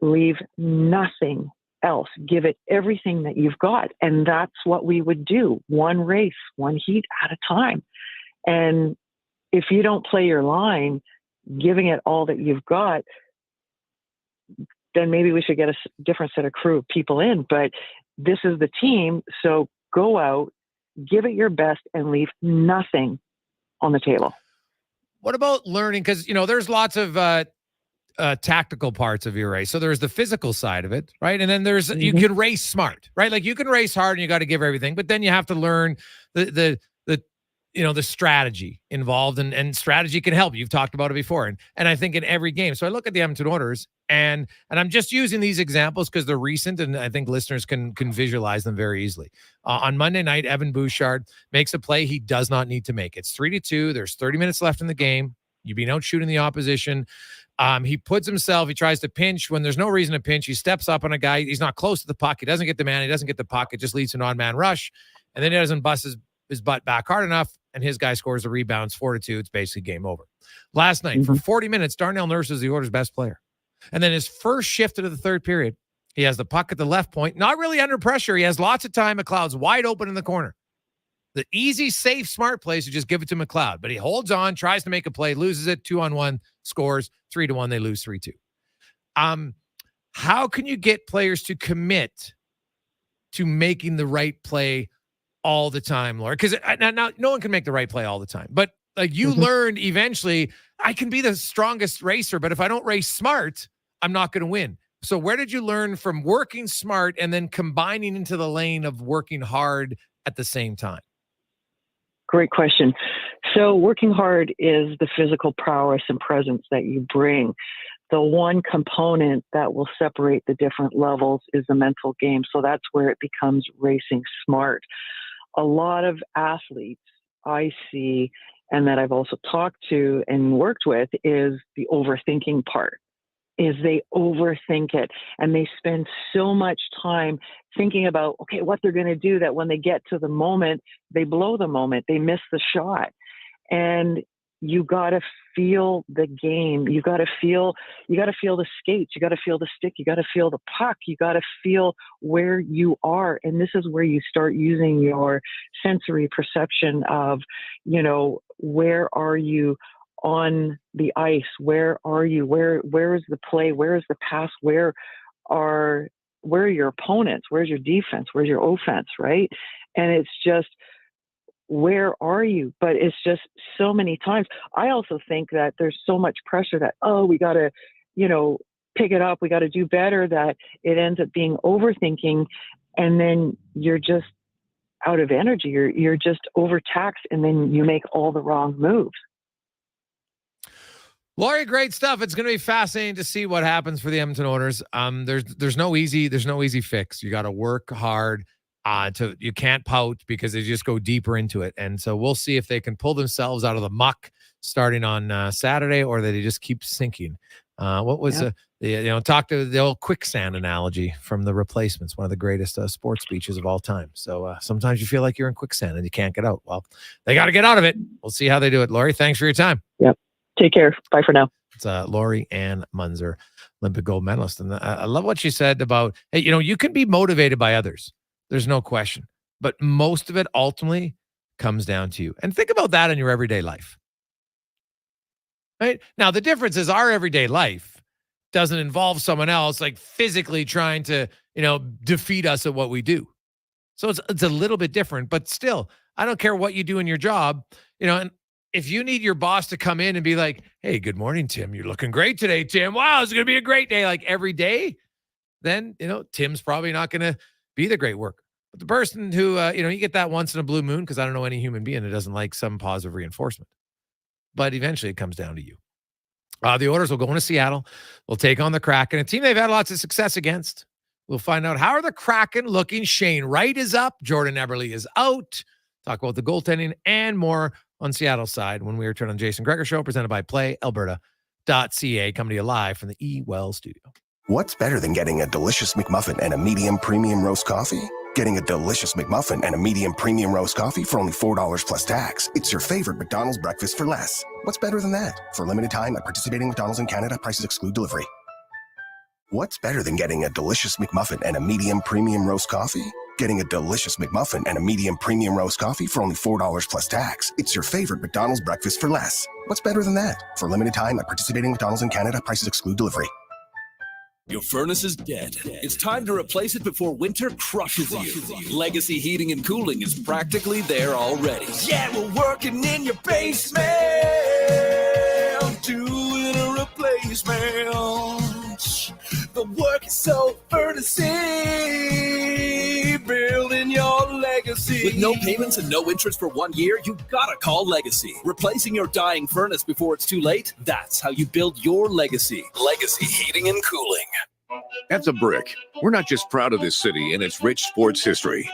Leave nothing else. Give it everything that you've got. And that's what we would do. One race, one heat at a time. And if you don't play your line, giving it all that you've got, then maybe we should get a different set of crew of people in. But this is the team. So go out, give it your best, and leave nothing on the table. What about learning? Because, there's lots of tactical parts of your race. So there's the physical side of it, right? And then there's, you can race smart, right? Like you can race hard and you got to give everything, but then you have to learn the strategy involved, and strategy can help. You've talked about it before. And I think in every game. So I look at the Edmonton Oilers and I'm just using these examples because they're recent and I think listeners can visualize them very easily. On Monday night, Evan Bouchard makes a play he does not need to make. It's 3-2. There's 30 minutes left in the game. You've been out shooting the opposition. He tries to pinch when there's no reason to pinch. He steps up on a guy. He's not close to the puck. He doesn't get the man. He doesn't get the puck. It just leads to an odd man rush. And then he doesn't bust his butt back hard enough. And his guy scores the rebounds, 4-2. It's basically game over. Last night, for 40 minutes, Darnell Nurse is the Oilers' best player. And then his first shift into the third period, He has the puck at the left point, not really under pressure. He has lots of time. McLeod's wide open in the corner. The easy, safe, smart play is to just give it to McLeod. But he holds on, tries to make a play, loses it, 2-on-1, scores, 3-1. They lose 3-2. How can you get players to commit to making the right play all the time, Laura? Because now no one can make the right play all the time. But like you learned eventually, I can be the strongest racer, but if I don't race smart, I'm not going to win. So where did you learn from working smart and then combining into the lane of working hard at the same time? Great question. So working hard is the physical prowess and presence that you bring. The one component that will separate the different levels is the mental game. So that's where it becomes racing smart. A lot of athletes I see, and that I've also talked to and worked with, is the overthinking part. Is they overthink it and they spend so much time thinking about, okay, what they're going to do, that when they get to the moment, they blow the moment, they miss the shot. And you got to feel the game. You got to feel the skates. You got to feel the stick. You got to feel the puck. You got to feel where you are. And this is where you start using your sensory perception of, where are you on the ice? Where are you? Where is the play? Where is the pass? Where are your opponents? Where's your defense? Where's your offense? Right? And it's just, where are you? But it's just so many times. I also think that there's so much pressure that, we got to, pick it up. We got to do better, that it ends up being overthinking. And then you're just out of energy. You're just overtaxed, and then you make all the wrong moves. Laurie, great stuff. It's going to be fascinating to see what happens for the Edmonton Oilers. There's no easy fix. You got to work hard. You can't pout because they just go deeper into it. And so we'll see if they can pull themselves out of the muck starting on Saturday, or that they just keep sinking. What was talk to the old quicksand analogy from The Replacements, one of the greatest sports speeches of all time. So sometimes you feel like you're in quicksand and you can't get out. Well, they got to get out of it. We'll see how they do it. Laurie, thanks for your time. Yep. Take care. Bye for now. It's Laurian Munzer, Olympic gold medalist. And I love what she said about, hey, you can be motivated by others. There's no question. But most of it ultimately comes down to you. And think about that in your everyday life. Right? Now, the difference is our everyday life doesn't involve someone else like physically trying to, defeat us at what we do. So it's a little bit different, but still, I don't care what you do in your job, and if you need your boss to come in and be like, hey, good morning, Tim, you're looking great today, Tim. Wow, it's going to be a great day, like every day, then, Tim's probably not going to be the great worker. But the person who, you get that once in a blue moon, because I don't know any human being that doesn't like some positive reinforcement. But eventually it comes down to you. The Oilers will go into Seattle. We'll take on the Kraken, a team they've had lots of success against. We'll find out, how are the Kraken looking? Shane Wright is up. Jordan Eberle is out. Talk about the goaltending and more on Seattle's side when we return on Jason Gregor Show, presented by PlayAlberta.ca, coming to you live from the E-Well studio. What's better than getting a delicious McMuffin and a medium premium roast coffee? Getting a delicious McMuffin and a medium premium roast coffee for only $4 plus tax. It's your favorite McDonald's breakfast for less. What's better than that? For a limited time at participating McDonald's in Canada, prices exclude delivery. What's better than getting a delicious McMuffin and a medium premium roast coffee? Getting a delicious McMuffin and a medium premium roast coffee for only $4 plus tax. It's your favorite McDonald's breakfast for less. What's better than that? For a limited time at participating McDonald's in Canada, prices exclude delivery. Your furnace is dead. It's time to replace it before winter crushes you. Legacy Heating and Cooling is practically there already. Yeah, we're working in your basement, doing a replacement. The work is so earnestly building your legacy. With no payments and no interest for 1 year, you gotta call Legacy. Replacing your dying furnace before it's too late, that's how you build your legacy. Legacy Heating and Cooling. At The Brick, we're not just proud of this city and its rich sports history.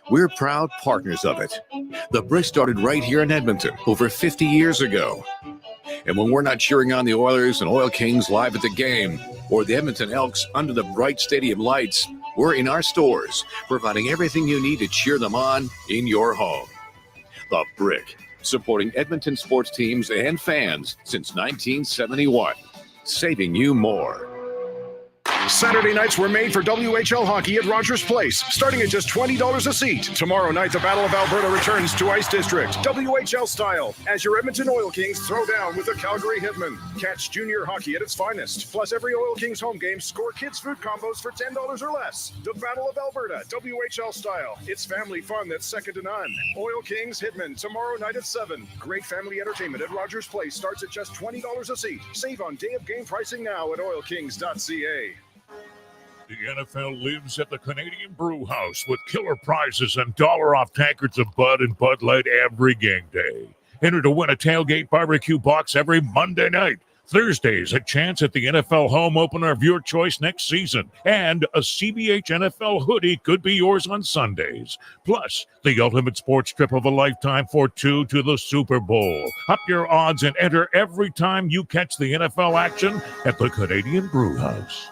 We're proud partners of it. The Brick started right here in Edmonton over 50 years ago. And when we're not cheering on the Oilers and Oil Kings live at the game, or the Edmonton Elks under the bright stadium lights, we're in our stores, providing everything you need to cheer them on in your home. The Brick, supporting Edmonton sports teams and fans since 1971, saving you more. Saturday nights were made for WHL hockey at Rogers Place, starting at just $20 a seat. Tomorrow night, the Battle of Alberta returns to Ice District, WHL style, as your Edmonton Oil Kings throw down with the Calgary Hitmen. Catch junior hockey at its finest. Plus, every Oil Kings home game, score kids' food combos for $10 or less. The Battle of Alberta, WHL style. It's family fun that's second to none. Oil Kings Hitmen, tomorrow night at 7. Great family entertainment at Rogers Place starts at just $20 a seat. Save on day of game pricing now at oilkings.ca. The NFL lives at the Canadian Brew House with killer prizes and $1 tankards of Bud and Bud Light every game day. Enter to win a tailgate barbecue box every Monday night. Thursdays, a chance at the NFL home opener of your choice next season. And a CBH NFL hoodie could be yours on Sundays. Plus, the ultimate sports trip of a lifetime for 2 to the Super Bowl. Up your odds and enter every time you catch the NFL action at the Canadian Brew House.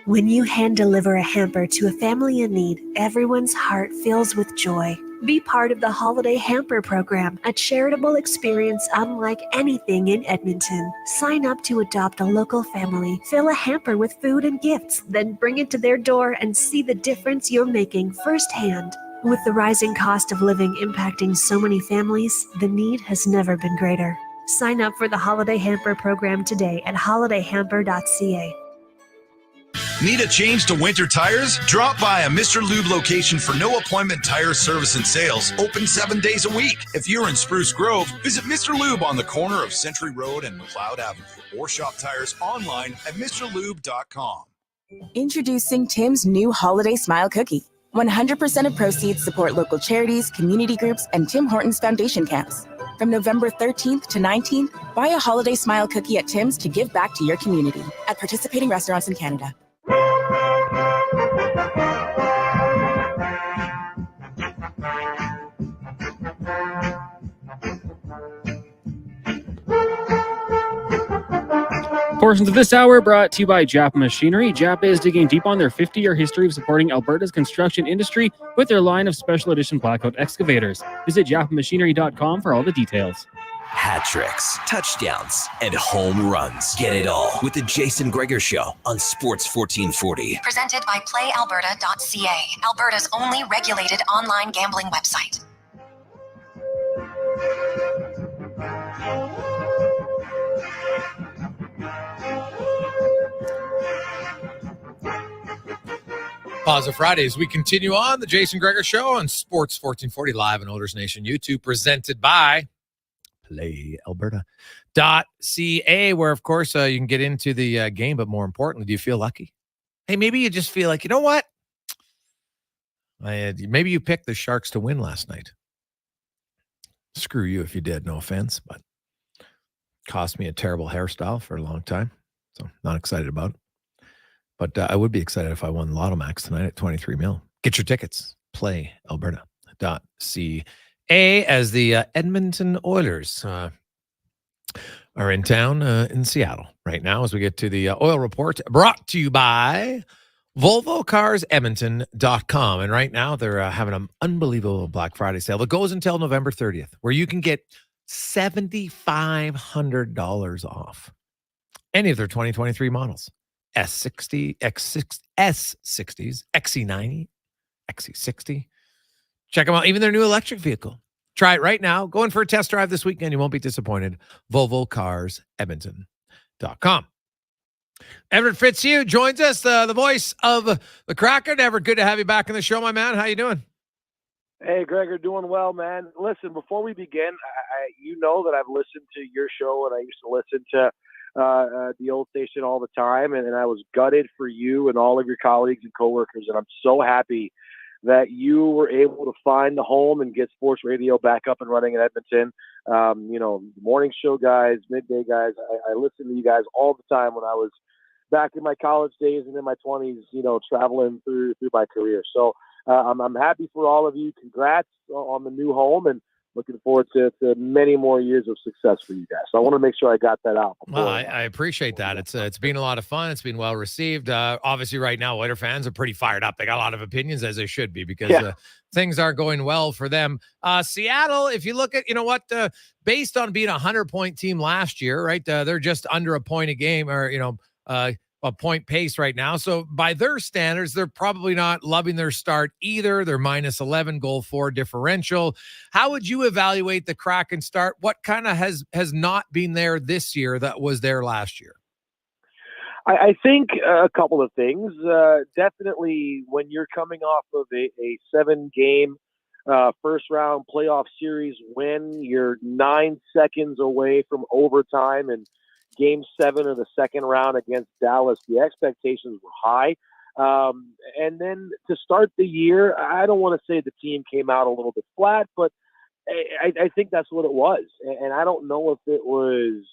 When you hand deliver a hamper to a family in need, everyone's heart fills with joy. Be part of the Holiday Hamper Program, a charitable experience unlike anything in Edmonton. Sign up to adopt a local family, fill a hamper with food and gifts, then bring it to their door and see the difference you're making firsthand. With the rising cost of living impacting so many families, the need has never been greater. Sign up for the Holiday Hamper Program today at holidayhamper.ca. Need a change to winter tires? Drop by a Mr. Lube location for no appointment tire service and sales. Open 7 days a week. If you're in Spruce Grove, visit Mr. Lube on the corner of Century Road and McLeod Avenue, or shop tires online at mrlube.com. Introducing Tim's new Holiday Smile Cookie. 100% of proceeds support local charities, community groups, and Tim Hortons Foundation camps. From November 13th to 19th, buy a Holiday Smile Cookie at Tim's to give back to your community at participating restaurants in Canada. Portions of this hour brought to you by Japa Machinery. Japa is digging deep on their 50-year history of supporting Alberta's construction industry with their line of special edition blackout excavators. Visit japamachinery.com for all the details. Hat tricks, touchdowns, and home runs. Get it all with the Jason Gregor Show on Sports 1440. Presented by PlayAlberta.ca, Alberta's only regulated online gambling website. Positive Fridays. We continue on the Jason Gregor Show on Sports 1440 live on Oilers Nation YouTube, presented by PlayAlberta.ca, where, of course, you can get into the game. But more importantly, do you feel lucky? Hey, maybe you just feel like, you know what? Maybe you picked the Sharks to win last night. Screw you if you did. No offense, but cost me a terrible hairstyle for a long time. So not excited about it. But I would be excited if I won Lotto Max tonight at 23 mil. Get your tickets. PlayAlberta.ca as the Edmonton Oilers are in town in Seattle right now as we get to the oil report brought to you by VolvoCarsEdmonton.com. And right now they're having an unbelievable Black Friday sale that goes until November 30th, where you can get $7,500 off any of their 2023 models. S60, X6, S60s, XC90, XC60. Check them out. Even their new electric vehicle. Try it right now. Go in for a test drive this weekend. You won't be disappointed. VolvoCarsEdmonton.com. Everett Fitzhugh joins us, the voice of the Kraken. Everett, good to have you back in the show, my man. How you doing? Hey, Gregor, doing well, man. Listen, before we begin, you know that I've listened to your show, and I used to listen to the old station all the time, and I was gutted for you and all of your colleagues and coworkers, and I'm so happy that you were able to find the home and get sports radio back up and running in Edmonton. Morning show guys, midday guys, I listened to you guys all the time when I was back in my college days and in my 20s, traveling through my career. So I'm happy for all of you. Congrats on the new home, and looking forward to many more years of success for you guys. So I want to make sure I got that out. Well, I appreciate that. It's been a lot of fun. It's been well received. Obviously, right now, Oilers fans are pretty fired up. They got a lot of opinions, as they should be, because things aren't going well for them. Seattle, if you look at, based on being a 100-point team last year, right, they're just under a point a game, or, a point pace right now. So by their standards, they're probably not loving their start either. They're minus 11 goal for differential. How would you evaluate the Kraken start? What kind of has not been there this year that was there last year? I think a couple of things. Definitely when you're coming off of a 7-game first-round playoff series win, you're 9 seconds away from overtime, and Game 7 of the second round against Dallas, the expectations were high. And then to start the year, I don't want to say the team came out a little bit flat, but I think that's what it was. And I don't know if it was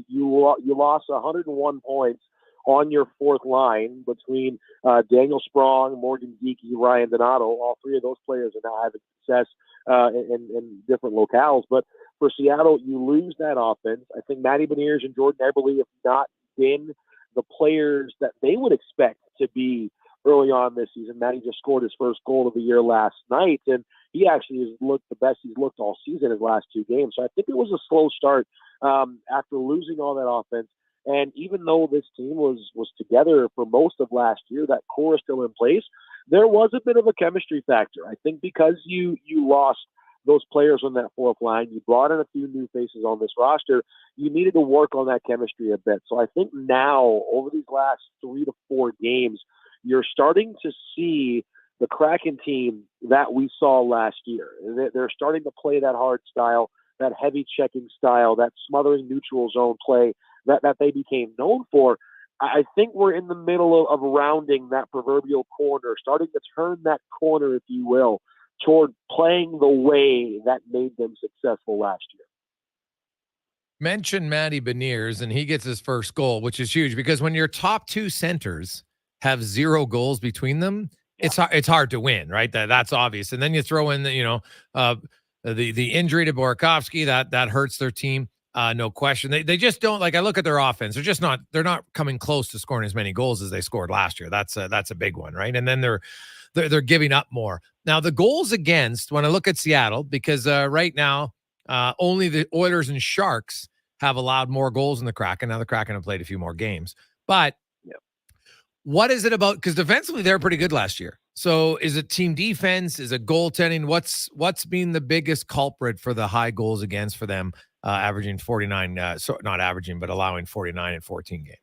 you lost 101 points on your fourth line between Daniel Sprong, Morgan Geekie, Ryan Donato. All three of those players are now having success in different locales. But for Seattle, you lose that offense. I think Matty Beniers and Jordan Eberle have not been the players that they would expect to be early on this season. Matty just scored his first goal of the year last night, and he actually has looked the best he's looked all season his last 2 games. So I think it was a slow start after losing all that offense. And even though this team was together for most of last year, that core is still in place, there was a bit of a chemistry factor. I think because you lost those players on that fourth line, you brought in a few new faces on this roster, you needed to work on that chemistry a bit. So I think now, over these last 3 to 4 games, you're starting to see the Kraken team that we saw last year. They're starting to play that hard style, that heavy checking style, that smothering neutral zone play that they became known for. I think we're in the middle of rounding that proverbial corner, starting to turn that corner, if you will, toward playing the way that made them successful last year. Mention Matty Beniers, and he gets his first goal, which is huge because when your top 2 centers have 0 goals between them, it's hard to win, right? That's obvious. And then you throw in the injury to Burakovsky that hurts their team. No question. They just don't, like, I look at their offense. They're not coming close to scoring as many goals as they scored last year. That's a big one, right? And then they're giving up more. Now the goals against, when I look at Seattle, because right now only the Oilers and Sharks have allowed more goals in the Kraken. Now the Kraken have played a few more games, but what is it about? Because defensively they're pretty good last year. So is it team defense? Is it goaltending? What's been the biggest culprit for the high goals against for them? Averaging 49, so not averaging, but allowing 49 in 14 games.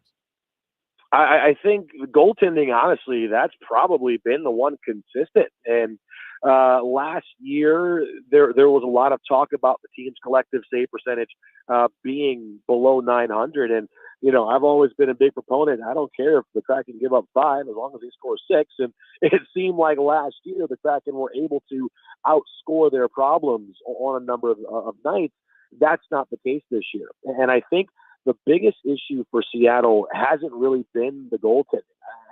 I think goaltending, honestly, that's probably been the one consistent. And last year, there was a lot of talk about the team's collective save percentage being below 900. And, I've always been a big proponent. I don't care if the Kraken give up 5 as long as they score 6. And it seemed like last year the Kraken were able to outscore their problems on a number of nights. That's not the case this year. And I think the biggest issue for Seattle hasn't really been the goaltending.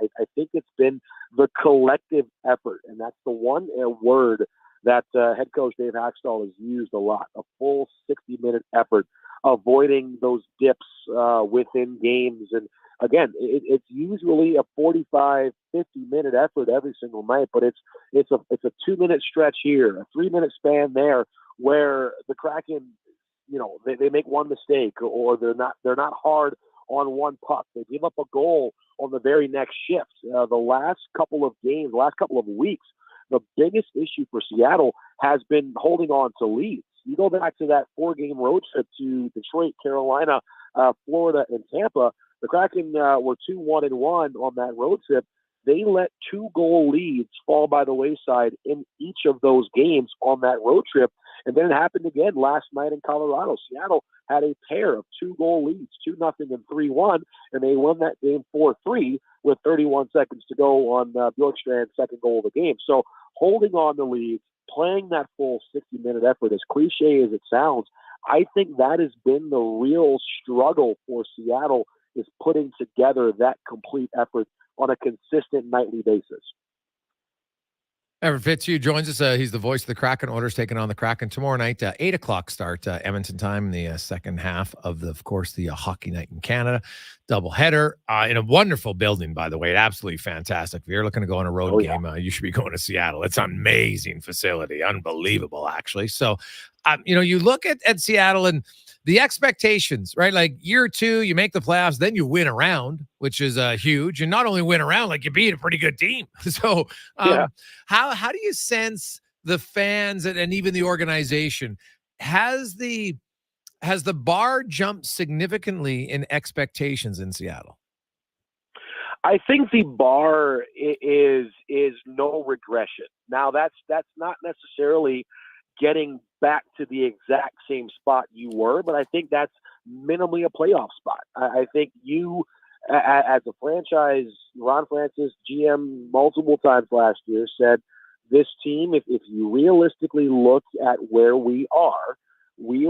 I think it's been the collective effort. And that's the one word that head coach Dave Haxtell has used a lot, a full 60-minute effort, avoiding those dips within games. And again, it's usually a 45, 50-minute effort every single night, but it's a 2-minute stretch here, a 3-minute span there, where the Kraken, they make one mistake, or they're not hard on one puck. They give up a goal on the very next shift. The last couple of games, the last couple of weeks, the biggest issue for Seattle has been holding on to leads. You go back to that 4-game road trip to Detroit, Carolina, Florida, and Tampa. The Kraken were 2-1-1 on that road trip. They let 2-goal leads fall by the wayside in each of those games on that road trip. And then it happened again last night in Colorado. Seattle had a pair of 2-goal leads, 2-0 and 3-1, and they won that game 4-3 with 31 seconds to go on Bjorkstrand's second goal of the game. So holding on to leads, playing that full 60-minute effort, as cliche as it sounds, I think that has been the real struggle for Seattle, is putting together that complete effort on a consistent nightly basis. Everett Fitzhugh joins us. He's the voice of the Kraken. Oilers taking on the Kraken tomorrow night, 8 o'clock start, Edmonton time, the second half of the hockey night in Canada. Doubleheader in a wonderful building, by the way. Absolutely fantastic. If you're looking to go on a road game, you should be going to Seattle. It's an amazing facility. Unbelievable, actually. So, you look at Seattle, and the expectations, right? Like year 2, you make the playoffs, then you win a round, which is huge. And not only win a round, like you beat a pretty good team. So how do you sense the fans and even the organization? Has the bar jumped significantly in expectations in Seattle? I think the bar is no regression. Now that's not necessarily getting back to the exact same spot you were, but I think that's minimally a playoff spot. I think you, as a franchise, Ron Francis, GM, multiple times last year said this team, if you realistically look at where we are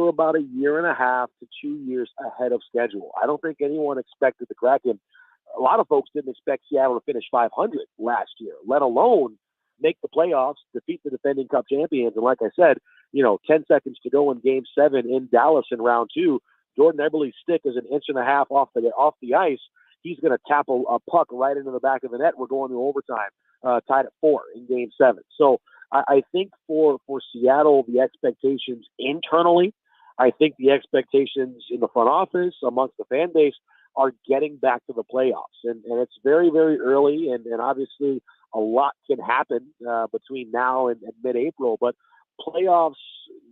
about a year and a half to 2 years ahead of schedule. I don't think anyone expected the Kraken. A lot of folks didn't expect Seattle to finish 500 last year, let alone make the playoffs, defeat the defending Cup champions. And like I said, 10 seconds to go in Game 7 in Dallas in round 2, Jordan Eberle's stick is an inch and a half off the ice. He's going to tap a puck right into the back of the net. We're going to overtime, tied at 4 in Game 7. So I think for Seattle, the expectations internally, I think the expectations in the front office amongst the fan base are getting back to the playoffs. And it's very, very early, and obviously a lot can happen between now and mid-April. But playoffs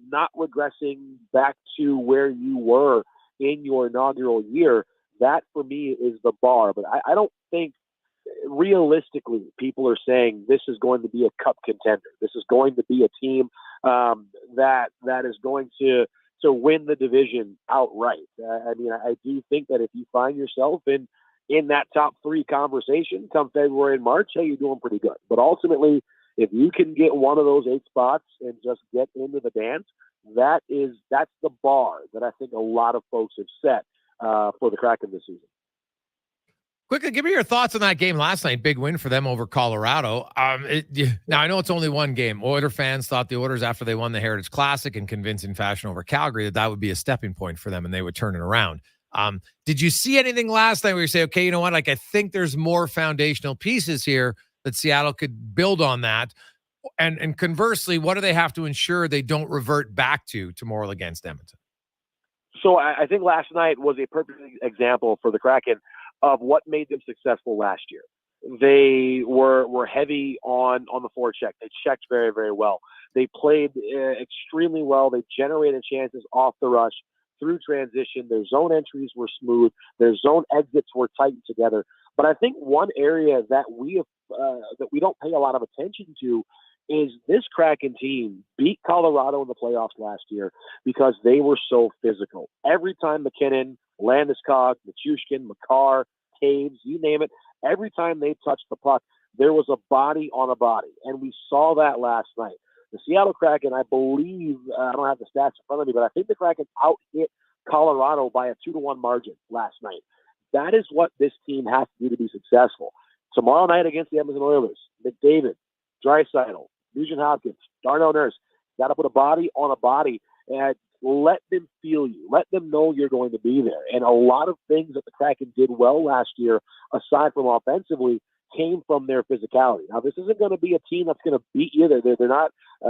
not regressing back to where you were in your inaugural year, that for me is the bar. But I don't think realistically people are saying this is going to be a Cup contender. This is going to be a team that is going to win the division outright. I do think that if you find yourself in that top 3 conversation come February and March, hey, you're doing pretty good. But ultimately, if you can get one of those 8 spots and just get into the dance, that's the bar that I think a lot of folks have set for the Kraken this season. Quickly, give me your thoughts on that game last night. Big win for them over Colorado. Now, I know it's only one game. Oilers fans thought the Oilers, after they won the Heritage Classic in convincing fashion over Calgary, that would be a stepping point for them and they would turn it around. Did you see anything last night where you say, okay, you know what? Like, I think there's more foundational pieces here that Seattle could build on that. And conversely, what do they have to ensure they don't revert back to tomorrow against Edmonton? So I think last night was a perfect example for the Kraken of what made them successful last year. They were heavy on the forecheck. They checked very, very well. They played extremely well. They generated chances off the rush through transition. Their zone entries were smooth. Their zone exits were tightened together. But I think one area that we don't pay a lot of attention to is this Kraken team beat Colorado in the playoffs last year because they were so physical. Every time McKinnon, Landeskog, Nichushkin, Makar, Taves, you name it, every time they touched the puck, there was a body on a body. And we saw that last night. The Seattle Kraken, I believe, I don't have the stats in front of me, but I think the Kraken out-hit Colorado by a 2-1 margin last night. That is what this team has to do to be successful. Tomorrow night against the Edmonton Oilers, McDavid, Draisaitl, Nugent Hopkins, Darnell Nurse, got to put a body on a body and let them feel you. Let them know you're going to be there. And a lot of things that the Kraken did well last year, aside from offensively, came from their physicality. Now, this isn't going to be a team that's going to beat you. They're not a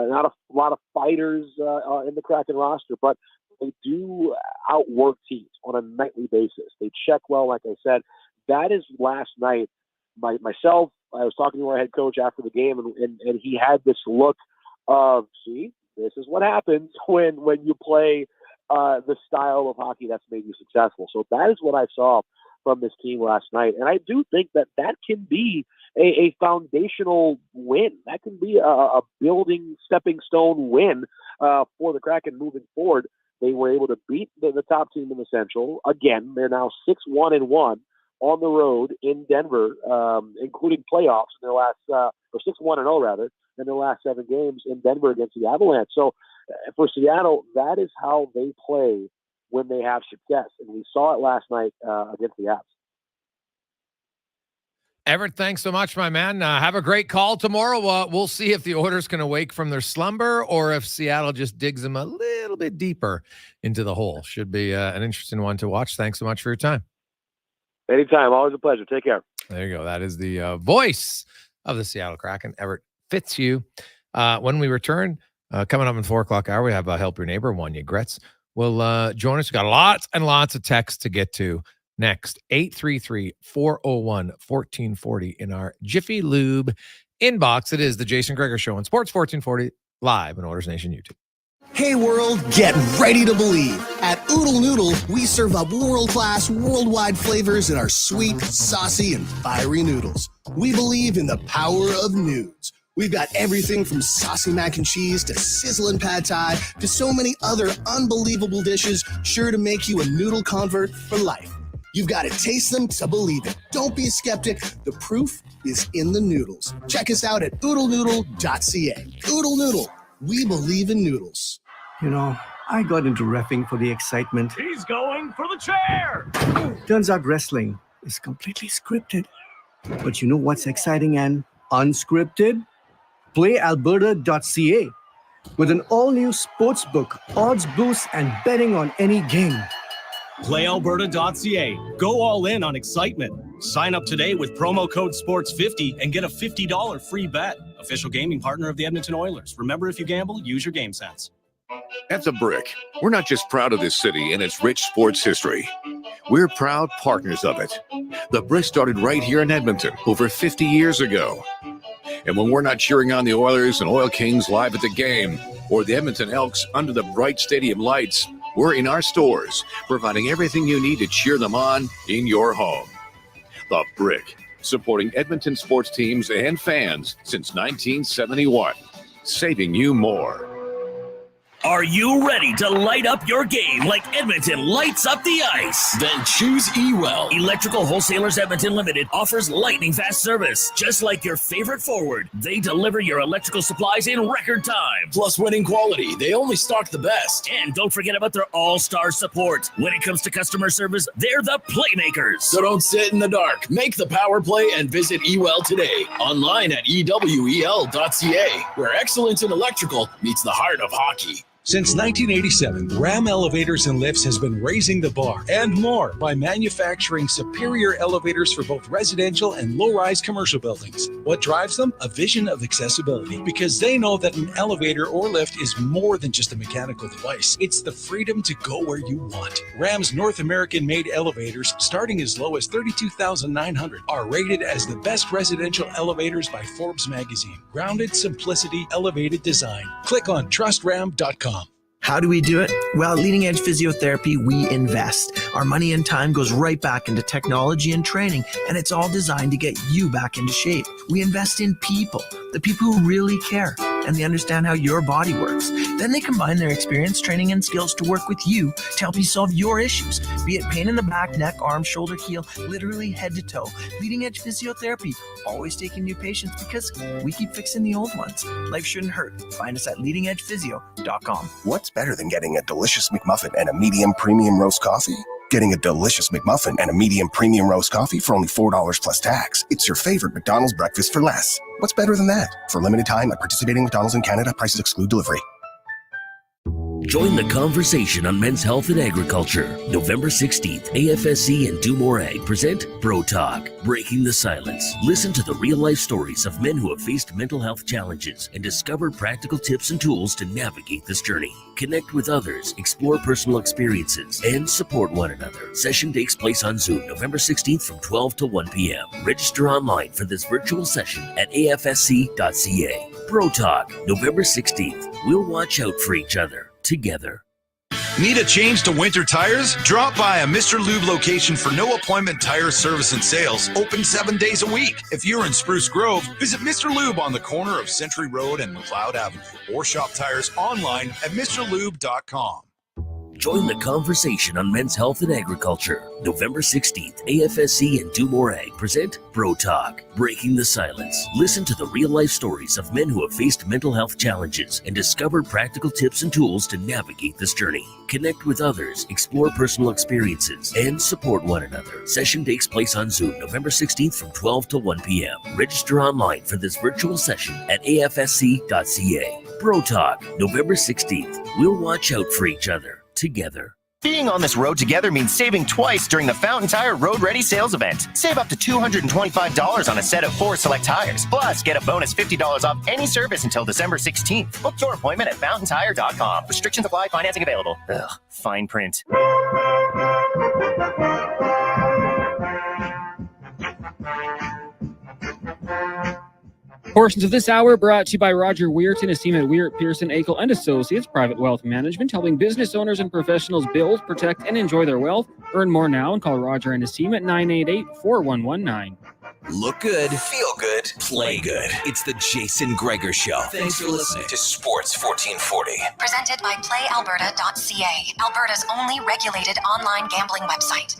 lot of fighters in the Kraken roster, but they do outwork teams on a nightly basis. They check well, like I said. That is last night. Myself, I was talking to our head coach after the game, and he had this look of, see, this is what happens when you play the style of hockey that's made you successful. So that is what I saw from this team last night. And I do think that can be a foundational win. That can be a building stepping stone win for the Kraken moving forward. They were able to beat the top team in the Central. Again, they're now 6-1-1 on the road in Denver, including playoffs in their last, or 6-1-0 rather, in their last 7 games in Denver against the Avalanche. So for Seattle, that is how they play when they have success. And we saw it last night against the Avs. Everett, thanks so much, my man. Have a great call tomorrow. We'll see if the Oilers can awake from their slumber or if Seattle just digs them a little bit deeper into the hole. Should be an interesting one to watch. Thanks so much for your time. Anytime. Always a pleasure. Take care. There you go. That is the voice of the Seattle Kraken, Everett Fitzhugh. When we return, coming up in 4 o'clock hour, we have Help Your Neighbor, Wanye Gretz, will join us. We've got lots and lots of texts to get to next. 833-401-1440 in our Jiffy Lube inbox. It is the Jason Gregor Show on Sports 1440 live on Oilers Nation YouTube. Hey world, get ready to believe. At Oodle Noodle, we serve up world-class, worldwide flavors in our sweet, saucy, and fiery noodles. We believe in the power of nudes. We've got everything from saucy mac and cheese to sizzling pad thai to so many other unbelievable dishes sure to make you a noodle convert for life. You've got to taste them to believe it. Don't be a skeptic. The proof is in the noodles. Check us out at oodlenoodle.ca. Oodle Noodle. We believe in noodles. You know, I got into reffing for the excitement. He's going for the chair. Turns out wrestling is completely scripted. But you know what's exciting and unscripted? PlayAlberta.ca. With an all-new sportsbook, odds boosts, and betting on any game. PlayAlberta.ca. Go all in on excitement. Sign up today with promo code SPORTS50 and get a $50 free bet. Official gaming partner of the Edmonton Oilers. Remember, if you gamble, use your game sense. At The Brick, we're not just proud of this city and its rich sports history. We're proud partners of it. The Brick started right here in Edmonton over 50 years ago. And when we're not cheering on the Oilers and Oil Kings live at the game, or the Edmonton Elks under the bright stadium lights, we're in our stores, providing everything you need to cheer them on in your home. The Brick, supporting Edmonton sports teams and fans since 1971, saving you more. Are you ready to light up your game like Edmonton lights up the ice? Then choose Ewell. Electrical Wholesalers Edmonton Limited offers lightning fast service. Just like your favorite forward, they deliver your electrical supplies in record time. Plus winning quality. They only stock the best. And don't forget about their all-star support. When it comes to customer service, they're the playmakers. So don't sit in the dark. Make the power play and visit Ewell today. Online at ewel.ca, where excellence in electrical meets the heart of hockey. Since 1987, Ram Elevators and Lifts has been raising the bar and more by manufacturing superior elevators for both residential and low-rise commercial buildings. What drives them? A vision of accessibility, because they know that an elevator or lift is more than just a mechanical device. It's the freedom to go where you want. Ram's North American-made elevators, starting as low as $32,900, are rated as the best residential elevators by Forbes magazine. Grounded simplicity, elevated design. Click on trustram.com. How do we do it? Well, at Leading Edge Physiotherapy, we invest. Our money and time goes right back into technology and training, and it's all designed to get you back into shape. We invest in people, the people who really care, and they understand how your body works. Then they combine their experience, training, and skills to work with you to help you solve your issues, be it pain in the back, neck, arm, shoulder, heel, literally head to toe. Leading Edge Physiotherapy, always taking new patients because we keep fixing the old ones. Life shouldn't hurt. Find us at leadingedgephysio.com. What's better than getting a delicious McMuffin and a medium premium roast coffee? Getting a delicious McMuffin and a medium premium roast coffee for only $4 plus tax. It's your favorite McDonald's breakfast for less. What's better than that? For a limited time at participating McDonald's in Canada, prices exclude delivery. Join the conversation on men's health and agriculture. November 16th, AFSC and Do More Ag present Bro Talk, Breaking the Silence. Listen to the real-life stories of men who have faced mental health challenges and discover practical tips and tools to navigate this journey. Connect with others, explore personal experiences, and support one another. Session takes place on Zoom November 16th from 12 to 1 p.m. Register online for this virtual session at afsc.ca. Bro Talk, November 16th. We'll watch out for each other. Together. Need a change to winter tires? Drop by a Mr. Lube location for no appointment tire service and sales. Open 7 days a week. If you're in Spruce Grove, visit Mr. Lube on the corner of Century Road and McLeod Avenue, or shop tires online at mrlube.com. Join the conversation on men's health and agriculture. November 16th, AFSC and Do More Ag present Bro Talk, Breaking the Silence. Listen to the real-life stories of men who have faced mental health challenges and discover practical tips and tools to navigate this journey. Connect with others, explore personal experiences, and support one another. Session takes place on Zoom November 16th from 12 to 1 p.m. Register online for this virtual session at afsc.ca. Bro Talk, November 16th. We'll watch out for each other. Together. Being on this road together means saving twice during the Fountain Tire Road Ready sales event. Save up to $225 on a set of 4 select tires. Plus, get a bonus $50 off any service until December 16th. Book your appointment at fountaintire.com. Restrictions apply. Financing available. Ugh, fine print. Portions of this hour brought to you by Roger Weirton, a team at Weird, Pearson, Akel and Associates, Private Wealth Management, helping business owners and professionals build, protect, and enjoy their wealth. Earn more now and call Roger and his team at 988-4119. Look good, feel good, play good. It's the Jason Gregor Show. Thanks for listening to Sports 1440. Presented by PlayAlberta.ca, Alberta's only regulated online gambling website.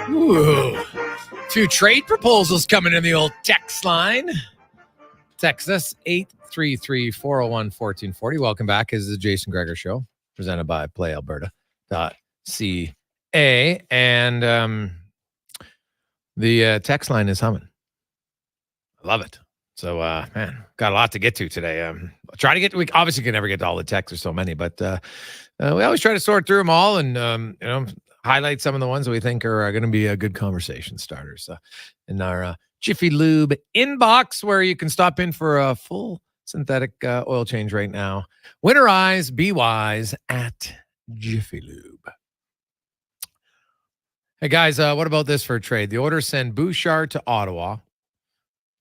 Ooh, 2 trade proposals coming in the old text line. Text us 833-401-1440. Welcome back. This is the Jason Gregor Show, presented by PlayAlberta.ca. And the text line is humming. I love it. So, man, got a lot to get to today. Try to get. We obviously can never get to all the texts. There's so many, but we always try to sort through them all and highlight some of the ones that we think are going to be a good conversation starters in our Jiffy Lube inbox, where you can stop in for a full synthetic oil change right now. Winterize, be wise at Jiffy Lube. Hey, guys, what about this for a trade? The Oilers send Bouchard to Ottawa.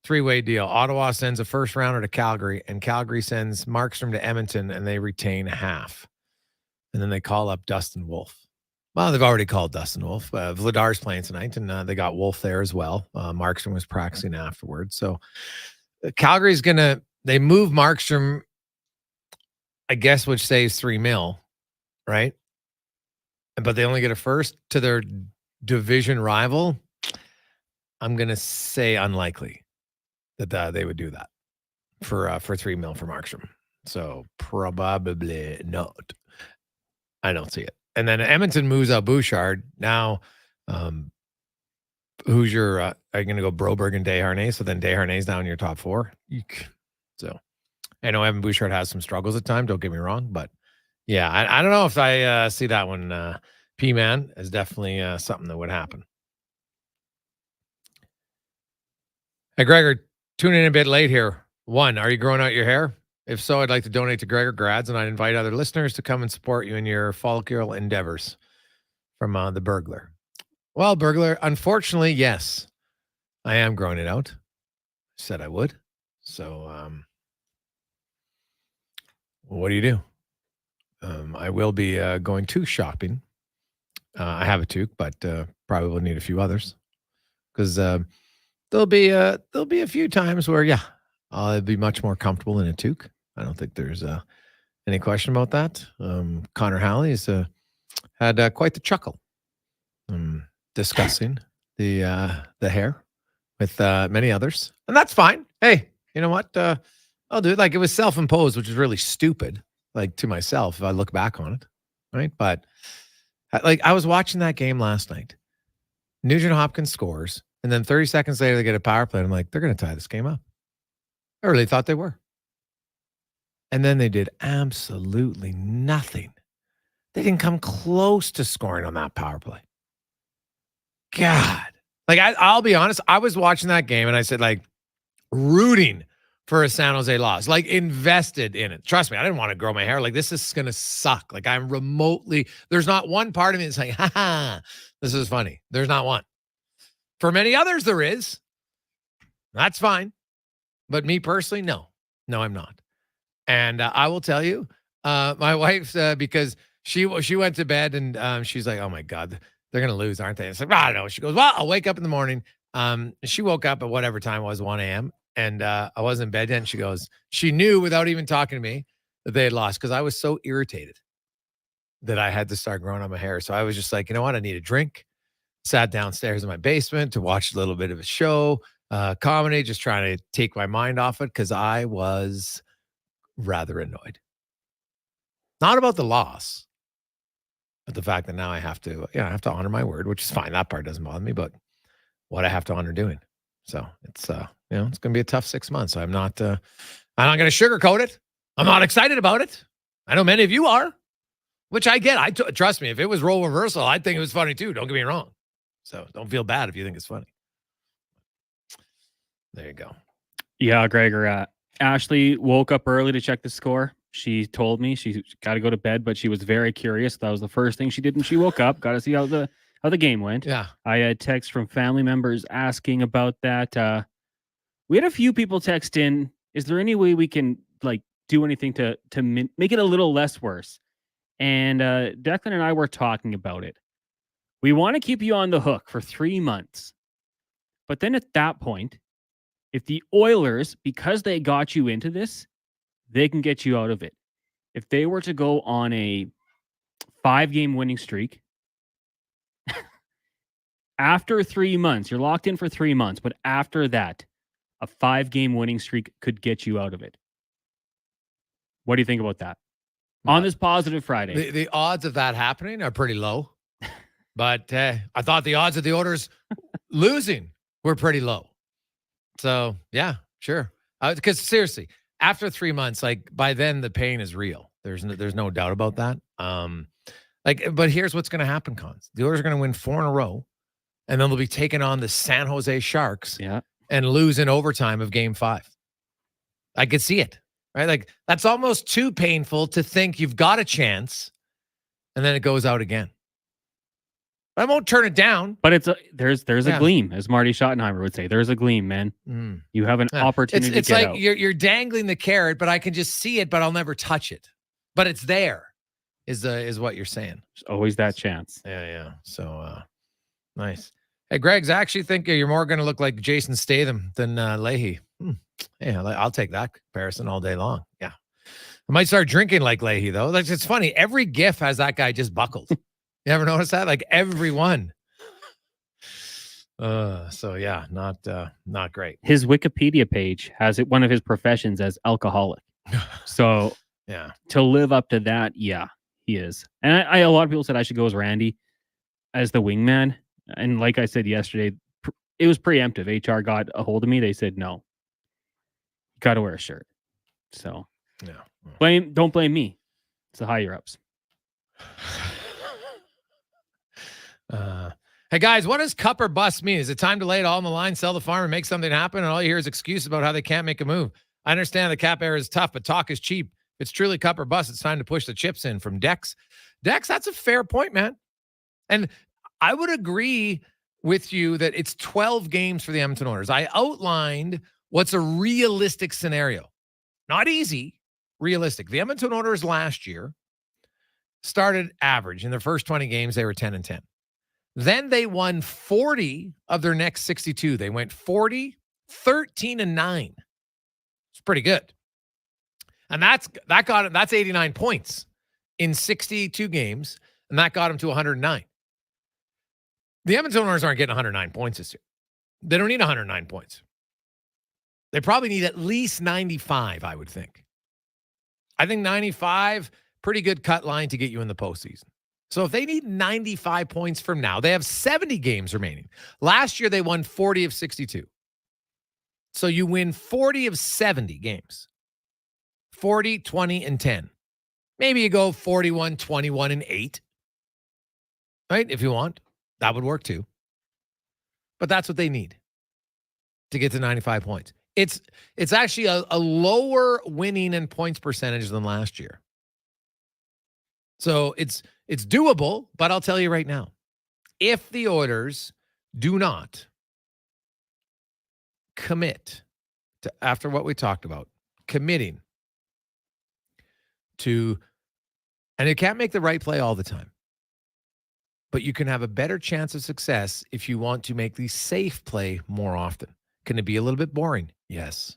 3-way deal. Ottawa sends a first rounder to Calgary, and Calgary sends Markstrom to Edmonton, and they retain half. And then they call up Dustin Wolf. Well, they've already called Dustin Wolf. Vladar's playing tonight, and they got Wolf there as well. Markstrom was practicing afterwards. So Calgary's they move Markstrom, I guess, which saves $3 million, right? But they only get a first to their division rival. I'm going to say unlikely that they would do that for $3 million for Markstrom. So probably not. I don't see it. And then Edmonton moves out Bouchard. Now, who's your? Are you going to go Broberg and Desharnais? So then Desharnais down in your top 4. Eek. So I know Evan Bouchard has some struggles at times. Don't get me wrong, but yeah, I don't know if I see that one. P-Man is definitely something that would happen. Hey, Gregor, tuning in a bit late here. 1, are you growing out your hair? If so, I'd like to donate to Gregor Grads, and I'd invite other listeners to come and support you in your follicular endeavors. From the Burglar. Well, Burglar, unfortunately, yes, I am growing it out. Said I would. So, what do you do? I will be going to shopping. I have a toque, but probably will need a few others because there'll be a few times where, yeah, I'll be much more comfortable in a toque. I don't think there's any question about that. Connor Halley has had quite the chuckle discussing the hair with many others, and that's fine. Hey, you know what? I'll do it. Like, it was self-imposed, which is really stupid. Like, to myself, if I look back on it, right? But like, I was watching that game last night. Nugent Hopkins scores, and then 30 seconds later they get a power play. I'm like, they're going to tie this game up. I really thought they were. And then they did absolutely nothing. They didn't come close to scoring on that power play. God. Like, I'll be honest, I was watching that game and I said, like, rooting for a San Jose loss, like, invested in it. Trust me, I didn't want to grow my hair. Like, this is going to suck. Like, there's not one part of me that's like, this is funny. There's not one. For many others, there is. That's fine. But me personally, no, I'm not. And I will tell you, my wife's because she went to bed and she's like, oh my God, they're going to lose, aren't they? It's like, I don't know. She goes, well, I'll wake up in the morning. She woke up at whatever time it was, 1 a.m. And I wasn't in bed yet. And she goes, she knew without even talking to me that they had lost because I was so irritated that I had to start growing on my hair. So I was just like, you know what? I need a drink. Sat downstairs in my basement to watch a little bit of a show, comedy, just trying to take my mind off it because I was rather annoyed. Not about the loss. But the fact that now I have to honor my word, which is fine. That part doesn't bother me, but what I have to honor doing. So it's it's going to be a tough 6 months. So I'm not going to sugarcoat it. I'm not excited about it. I know many of you are, which I get. Trust me, if it was role reversal, I'd think it was funny too. Don't get me wrong. So don't feel bad if you think it's funny. There you go. Yeah, Gregor. Ashley woke up early to check the score. She told me she got to go to bed, but she was very curious. That was the first thing she did when she woke up. Got to see how the game went. Yeah. I had texts from family members asking about that. We had a few people text in. Is there any way we can do anything to make it a little less worse? And Declan and I were talking about it. We want to keep you on the hook for 3 months. But then at that point, if the Oilers, because they got you into this, they can get you out of it. If they were to go on a 5-game winning streak, after 3 months, you're locked in for 3 months, but after that, a 5-game winning streak could get you out of it. What do you think about that? On this positive Friday. The odds of that happening are pretty low. But I thought the odds of the Oilers losing were pretty low. So, yeah, sure. Because seriously, after 3 months, by then the pain is real. There's no doubt about that. But here's what's going to happen, Cons. The Oilers are going to win 4 in a row, and then they'll be taking on the San Jose Sharks and lose in overtime of Game 5. I could see it, right? That's almost too painful to think you've got a chance, and then it goes out again. I won't turn it down. But there's a gleam, as Marty Schottenheimer would say. There's a gleam, man. You have an opportunity it's to get like out. You're dangling the carrot, but I can just see it, but I'll never touch it. But it's there, is what you're saying. There's always that chance. Yeah. So nice. Hey, Greg's, I actually think you're more going to look like Jason Statham than Leahy. Yeah, I'll take that comparison all day long. Yeah. I might start drinking like Leahy, though. It's funny. Every GIF has that guy just buckled. You ever notice that? Everyone. So yeah, not great. His Wikipedia page has one of his professions as alcoholic. So yeah, to live up to that, yeah, he is. And a lot of people said I should go as Randy as the wingman. And like I said yesterday, it was preemptive. HR got a hold of me. They said no, you got to wear a shirt. So yeah, don't blame me. It's the higher ups. Hey guys, what does cup or bust mean? Is it time to lay it all on the line, sell the farm, and make something happen? And all you hear is excuses about how they can't make a move. I understand the cap era is tough, but talk is cheap. If it's truly cup or bust, it's time to push the chips in. From Dex, that's a fair point, man. And I would agree with you that it's 12 games for the Edmonton Oilers. I outlined what's a realistic scenario. Not easy, realistic. The Edmonton Oilers last year started average. In their first 20 games, they were 10-10. Then they won 40 of their next 62. They went 40, 13-9. It's pretty good. And that's 89 points in 62 games, and that got them to 109. The Edmonton Oilers aren't getting 109 points this year. They don't need 109 points. They probably need at least 95, I would think. I think 95, pretty good cut line to get you in the postseason. So if they need 95 points from now, they have 70 games remaining. Last year, they won 40 of 62. So you win 40 of 70 games. 40, 20, and 10. Maybe you go 41, 21, and 8. Right? If you want. That would work too. But that's what they need to get to 95 points. It's actually a lower winning and points percentage than last year. So it's doable, but I'll tell you right now, if the Oilers do not commit to, after what we talked about, committing to, and you can't make the right play all the time, but you can have a better chance of success if you want to make the safe play more often. Can it be a little bit boring? Yes.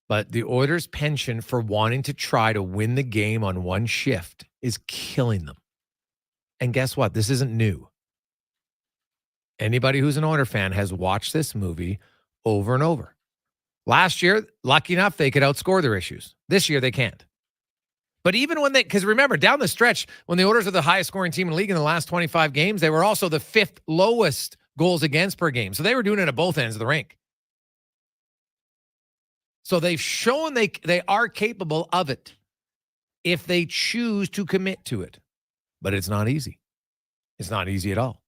But the Oilers' penchant for wanting to try to win the game on one shift is killing them. And guess what? This isn't new. Anybody who's an Oilers fan has watched this movie over and over. Last year, lucky enough, they could outscore their issues. This year, they can't. But even when because remember, down the stretch, when the Oilers are the highest scoring team in the league in the last 25 games, they were also the 5th lowest goals against per game. So they were doing it at both ends of the rink. So they've shown they are capable of it if they choose to commit to it. But it's not easy. It's not easy at all.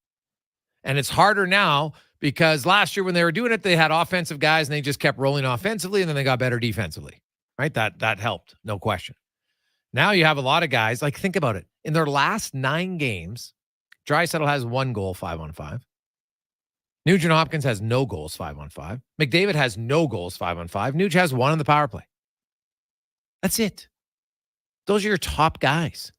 And it's harder now because last year when they were doing it, they had offensive guys and they just kept rolling offensively and then they got better defensively. Right? That helped, no question. Now you have a lot of guys, like think about it. In their last 9 games, Draisaitl has 1 goal, 5-on-5. Nugent-Hopkins has no goals, 5-on-5. McDavid has no goals, 5-on-5. Nuge has 1 on the power play. That's it. Those are your top guys.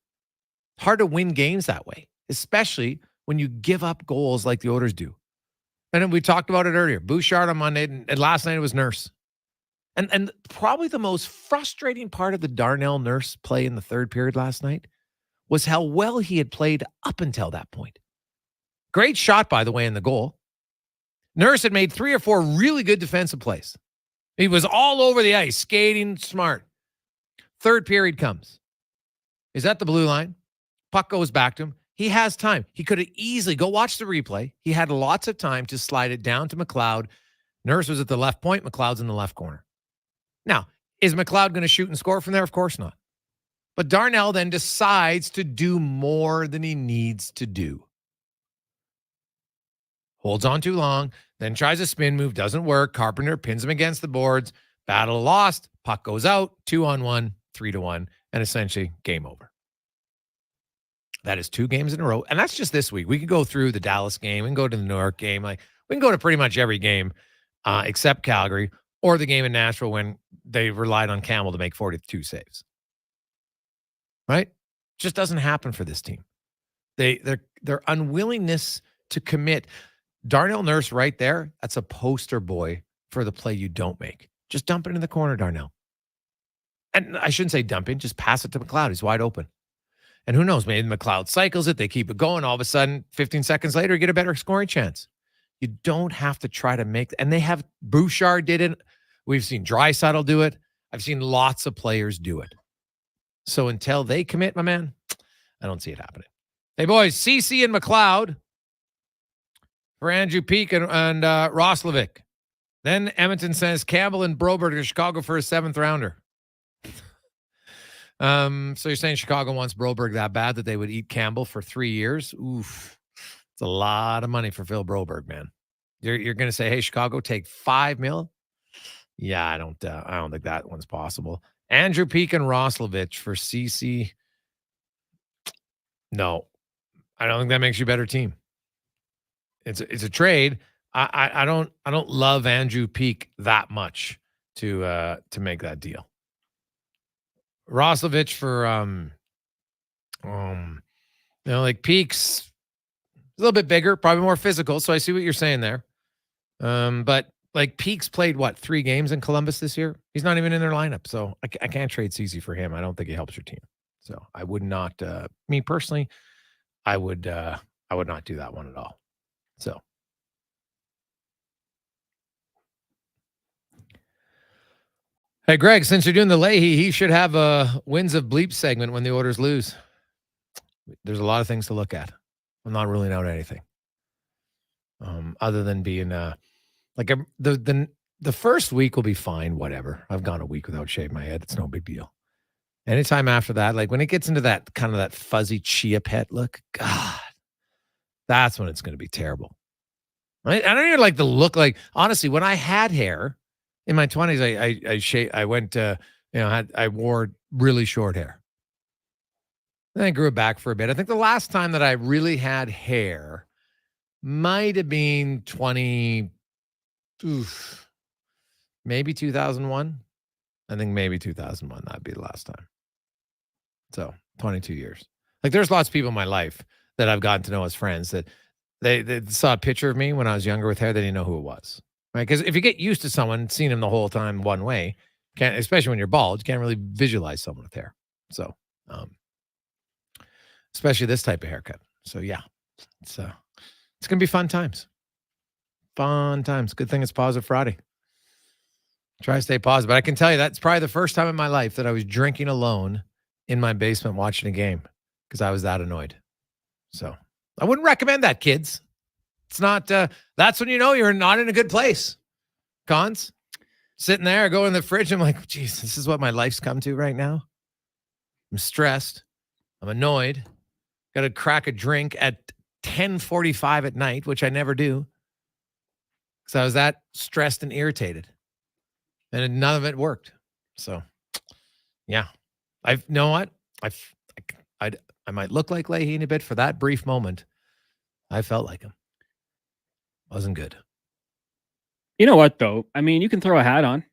Hard to win games that way, especially when you give up goals like the Oilers do. And we talked about it earlier. Bouchard on Monday, and last night it was Nurse. And probably the most frustrating part of the Darnell Nurse play in the third period last night was how well he had played up until that point. Great shot, by the way, in the goal. Nurse had made 3 or 4 really good defensive plays. He was all over the ice, skating smart. Third period comes. He's at the blue line. Puck goes back to him. He has time. He could have easily, go watch the replay. He had lots of time to slide it down to McLeod. Nurse was at the left point. McLeod's in the left corner. Now, is McLeod going to shoot and score from there? Of course not. But Darnell then decides to do more than he needs to do. Holds on too long, then tries a spin move, doesn't work. Carpenter pins him against the boards. Battle lost. Puck goes out. 2-on-1, 3-1, and essentially game over. That is 2 games in a row. And that's just this week. We could go through the Dallas game and go to the New York game. Like we can go to pretty much every game except Calgary or the game in Nashville when they relied on Campbell to make 42 saves. Right? Just doesn't happen for this team. Their unwillingness to commit. Darnell Nurse right there, that's a poster boy for the play you don't make. Just dump it in the corner, Darnell. And I shouldn't say dump it, just pass it to McLeod. He's wide open. And who knows, maybe McLeod cycles it, they keep it going. All of a sudden, 15 seconds later, you get a better scoring chance. You don't have to try to make, and they have, Bouchard did it. We've seen Draisaitl do it. I've seen lots of players do it. So until they commit, my man, I don't see it happening. Hey, boys, CC and McLeod for Andrew Peeke and Roslovic. Then Edmonton says Campbell and Broberg to Chicago for a 7th rounder. So you're saying Chicago wants Broberg that bad that they would eat Campbell for 3 years? Oof. It's a lot of money for Phil Broberg, man. You're going to say, hey, Chicago, take $5 million? Yeah, I don't think that one's possible. Andrew Peeke and Roslovic for CC. No, I don't think that makes you a better team. It's a trade. I don't love Andrew Peeke that much to make that deal. Roslovic for like Peake's a little bit bigger, probably more physical. So I see what you're saying there. But like Peake's played 3 games in Columbus this year. He's not even in their lineup. So I can't trade CC for him. I don't think he helps your team. So I would not, me personally, I would not do that one at all. So. Hey, Greg, since you're doing the Leahy, he should have a Wins of Bleep segment when the Oilers lose. There's a lot of things to look at. I'm not ruling out anything. Other than being the first week will be fine, whatever. I've gone a week without shaving my head. It's no big deal. Anytime after that, like when it gets into that kind of that fuzzy chia pet look, God, that's when it's going to be terrible. I don't even like the look. Like, honestly, when I had hair in my 20s, I went to, I wore really short hair. Then I grew it back for a bit. I think the last time that I really had hair might have been maybe 2001. I think maybe 2001. That'd be the last time. So 22 years. Like there's lots of people in my life that I've gotten to know as friends that they saw a picture of me when I was younger with hair. They didn't know who it was. Right? Because if you get used to someone seeing him the whole time one way, especially when you're bald, you can't really visualize someone with hair. So, especially this type of haircut. So yeah, it's going to be fun times. Fun times. Good thing it's Positive Friday. Try to stay positive. But I can tell you that's probably the first time in my life that I was drinking alone in my basement watching a game because I was that annoyed. So I wouldn't recommend that, kids. It's not, that's when you know you're not in a good place. Cons, sitting there, go in the fridge. I'm like, geez, this is what my life's come to right now. I'm stressed. I'm annoyed. Got to crack a drink at 10:45 at night, which I never do. Because I was that stressed and irritated. And none of it worked. So, yeah. You know what? I might look like Leahy a bit for that brief moment. I felt like him. Wasn't good. You know what, though? I mean, you can throw a hat on.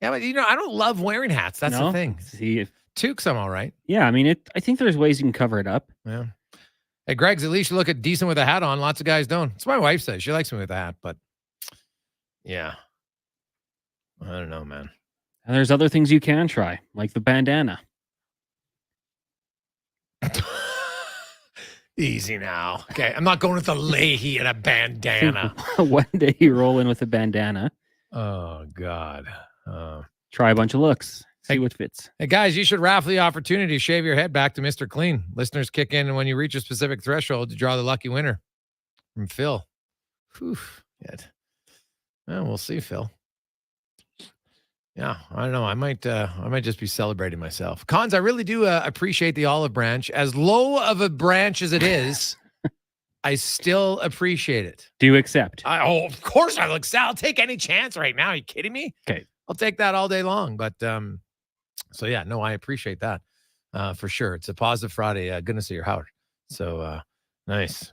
Yeah, but, I don't love wearing hats. That's the thing. See, Toques, I'm all right. Yeah, I mean, I think there's ways you can cover it up. Yeah. Hey, Greg's, at least you look at decent with a hat on. Lots of guys don't. That's what my wife says. She likes me with a hat, but yeah. I don't know, man. And there's other things you can try, like the bandana. Easy now. Okay, I'm not going with the Leahy and a bandana. One day you roll in with a bandana. Oh, God. Try a bunch of looks. See what fits. Hey, guys, you should raffle the opportunity to shave your head back to Mr. Clean. Listeners kick in when you reach a specific threshold to draw the lucky winner. From Phil. Whew. Yet. Well, we'll see, Phil. Yeah, I don't know. I might just be celebrating myself. Cons, I really do appreciate the olive branch. As low of a branch as it is, I still appreciate it. Do you accept? Of course I'll accept. I'll take any chance right now. Are you kidding me? Okay. I'll take that all day long. But so yeah, no, I appreciate that for sure. It's a positive Friday. Good to see your Howard. So nice.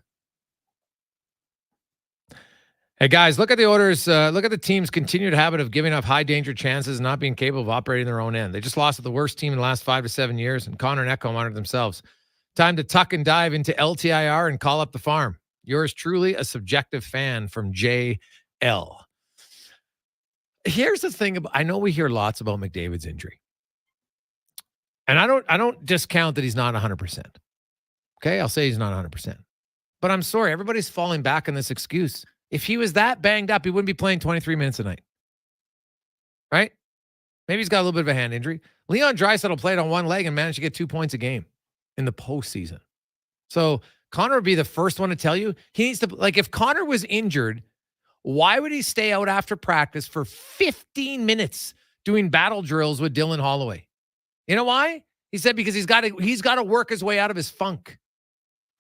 Hey guys, look at the Oilers. Look at the team's continued habit of giving up high danger chances and not being capable of operating their own end. They just lost to the worst team in the last 5 to 7 years, and Connor and Echo honored themselves. Time to tuck and dive into LTIR and call up the farm. Yours truly, a subjective fan from JL. Here's the thing. I know we hear lots about McDavid's injury. And I don't discount that he's not 100%. Okay, I'll say he's not 100%. But I'm sorry, everybody's falling back on this excuse. If he was that banged up, he wouldn't be playing 23 minutes a night. Right? Maybe he's got a little bit of a hand injury. Leon Draisaitl played on one leg and managed to get 2 points a game in the postseason. So Connor would be the first one to tell you he needs to, like, if Connor was injured, why would he stay out after practice for 15 minutes doing battle drills with Dylan Holloway? You know why? He said because he's got to work his way out of his funk.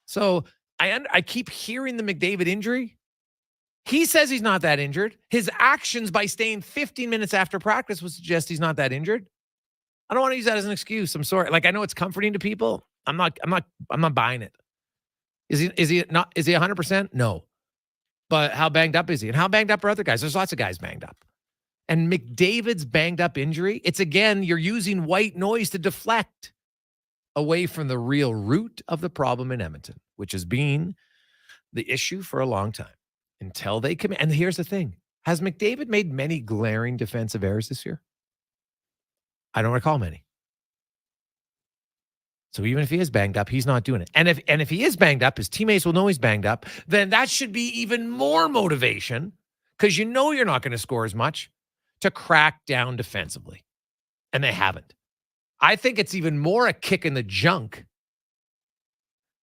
So I keep hearing the McDavid injury. He says he's not that injured. His actions by staying 15 minutes after practice would suggest he's not that injured. I don't want to use that as an excuse. I'm sorry. Like, I know it's comforting to people. I'm not buying it. Is he 100%? No. But how banged up is he? And how banged up are other guys? There's lots of guys banged up. And McDavid's banged up injury, it's again, you're using white noise to deflect away from the real root of the problem in Edmonton, which has been the issue for a long time. Until they come, and here's the thing. Has McDavid made many glaring defensive errors this year? I don't recall many. So even if he is banged up, he's not doing it. And if he is banged up, his teammates will know he's banged up, then that should be even more motivation, because you know you're not going to score as much, to crack down defensively. And they haven't. I think it's even more a kick in the junk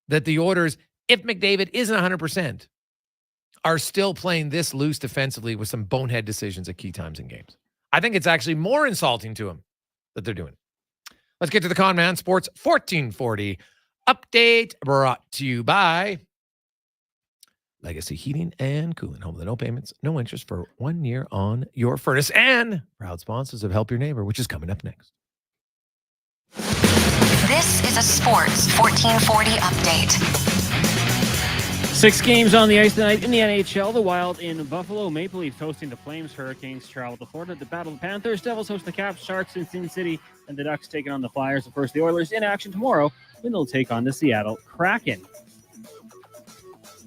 that the Oilers, if McDavid isn't 100%, are still playing this loose defensively with some bonehead decisions at key times in games. I think it's actually more insulting to him that they're doing it. Let's get to the Con Man Sports 1440 update, brought to you by Legacy Heating and Cooling. Home with no payments, no interest for 1 year on your furnace, and proud sponsors of Help Your Neighbor, which is coming up next. This is a Sports 1440 update. 6 games on the ice tonight in the NHL. The Wild in Buffalo. Maple Leafs hosting the Flames. Hurricanes travel to Florida to battle the Panthers. Devils host the Caps. Sharks in Sin City. And the Ducks taking on the Flyers. Of course, the Oilers in action tomorrow when they'll take on the Seattle Kraken.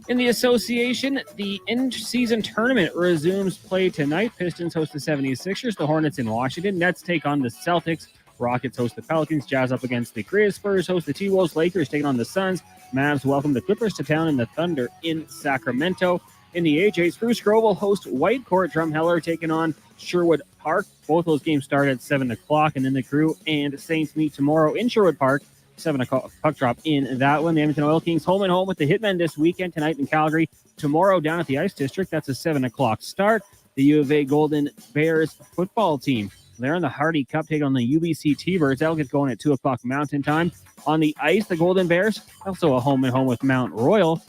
In the association, the in-season tournament resumes play tonight. Pistons host the 76ers. The Hornets in Washington. Nets take on the Celtics. Rockets host the Pelicans. Jazz up against the Grizz. Spurs host the T-Wolves. Lakers taking on the Suns. Mavs welcome the Clippers to town, and the Thunder in Sacramento. In the AJ, Spruce Grove will host Whitecourt. Drumheller taking on Sherwood Park. Both those games start at 7 o'clock, and then the Crew and Saints meet tomorrow in Sherwood Park. 7 o'clock puck drop in that one. The Edmonton Oil Kings home and home with the Hitmen this weekend, tonight in Calgary. Tomorrow down at the Ice District. That's a 7 o'clock start. The U of A Golden Bears football team, they're in the Hardy Cup, take on the UBC T-Birds. That'll get going at 2 o'clock Mountain Time. On the ice, the Golden Bears, also a home and home with Mount Royal.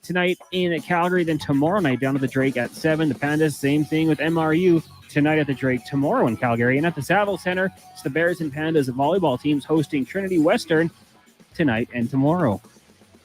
Tonight in Calgary, then tomorrow night down at the Drake at 7. The Pandas, same thing with MRU. Tonight at the Drake, tomorrow in Calgary. And at the Saville Center, it's the Bears and Pandas volleyball teams hosting Trinity Western tonight and tomorrow.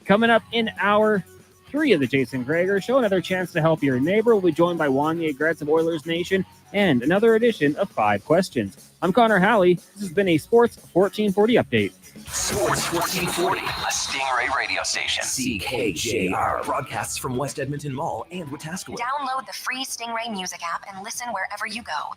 Coming up in hour 3 of the Jason Gregor Show, another chance to help your neighbor. We'll be joined by Wanye Gretz of Oilers Nation and another edition of 5 Questions. I'm Connor Halley. This has been a Sports 1440 update. Sports 1440, a Stingray radio station. CKJR broadcasts from West Edmonton Mall and Wetaskiwin. Download the free Stingray music app and listen wherever you go.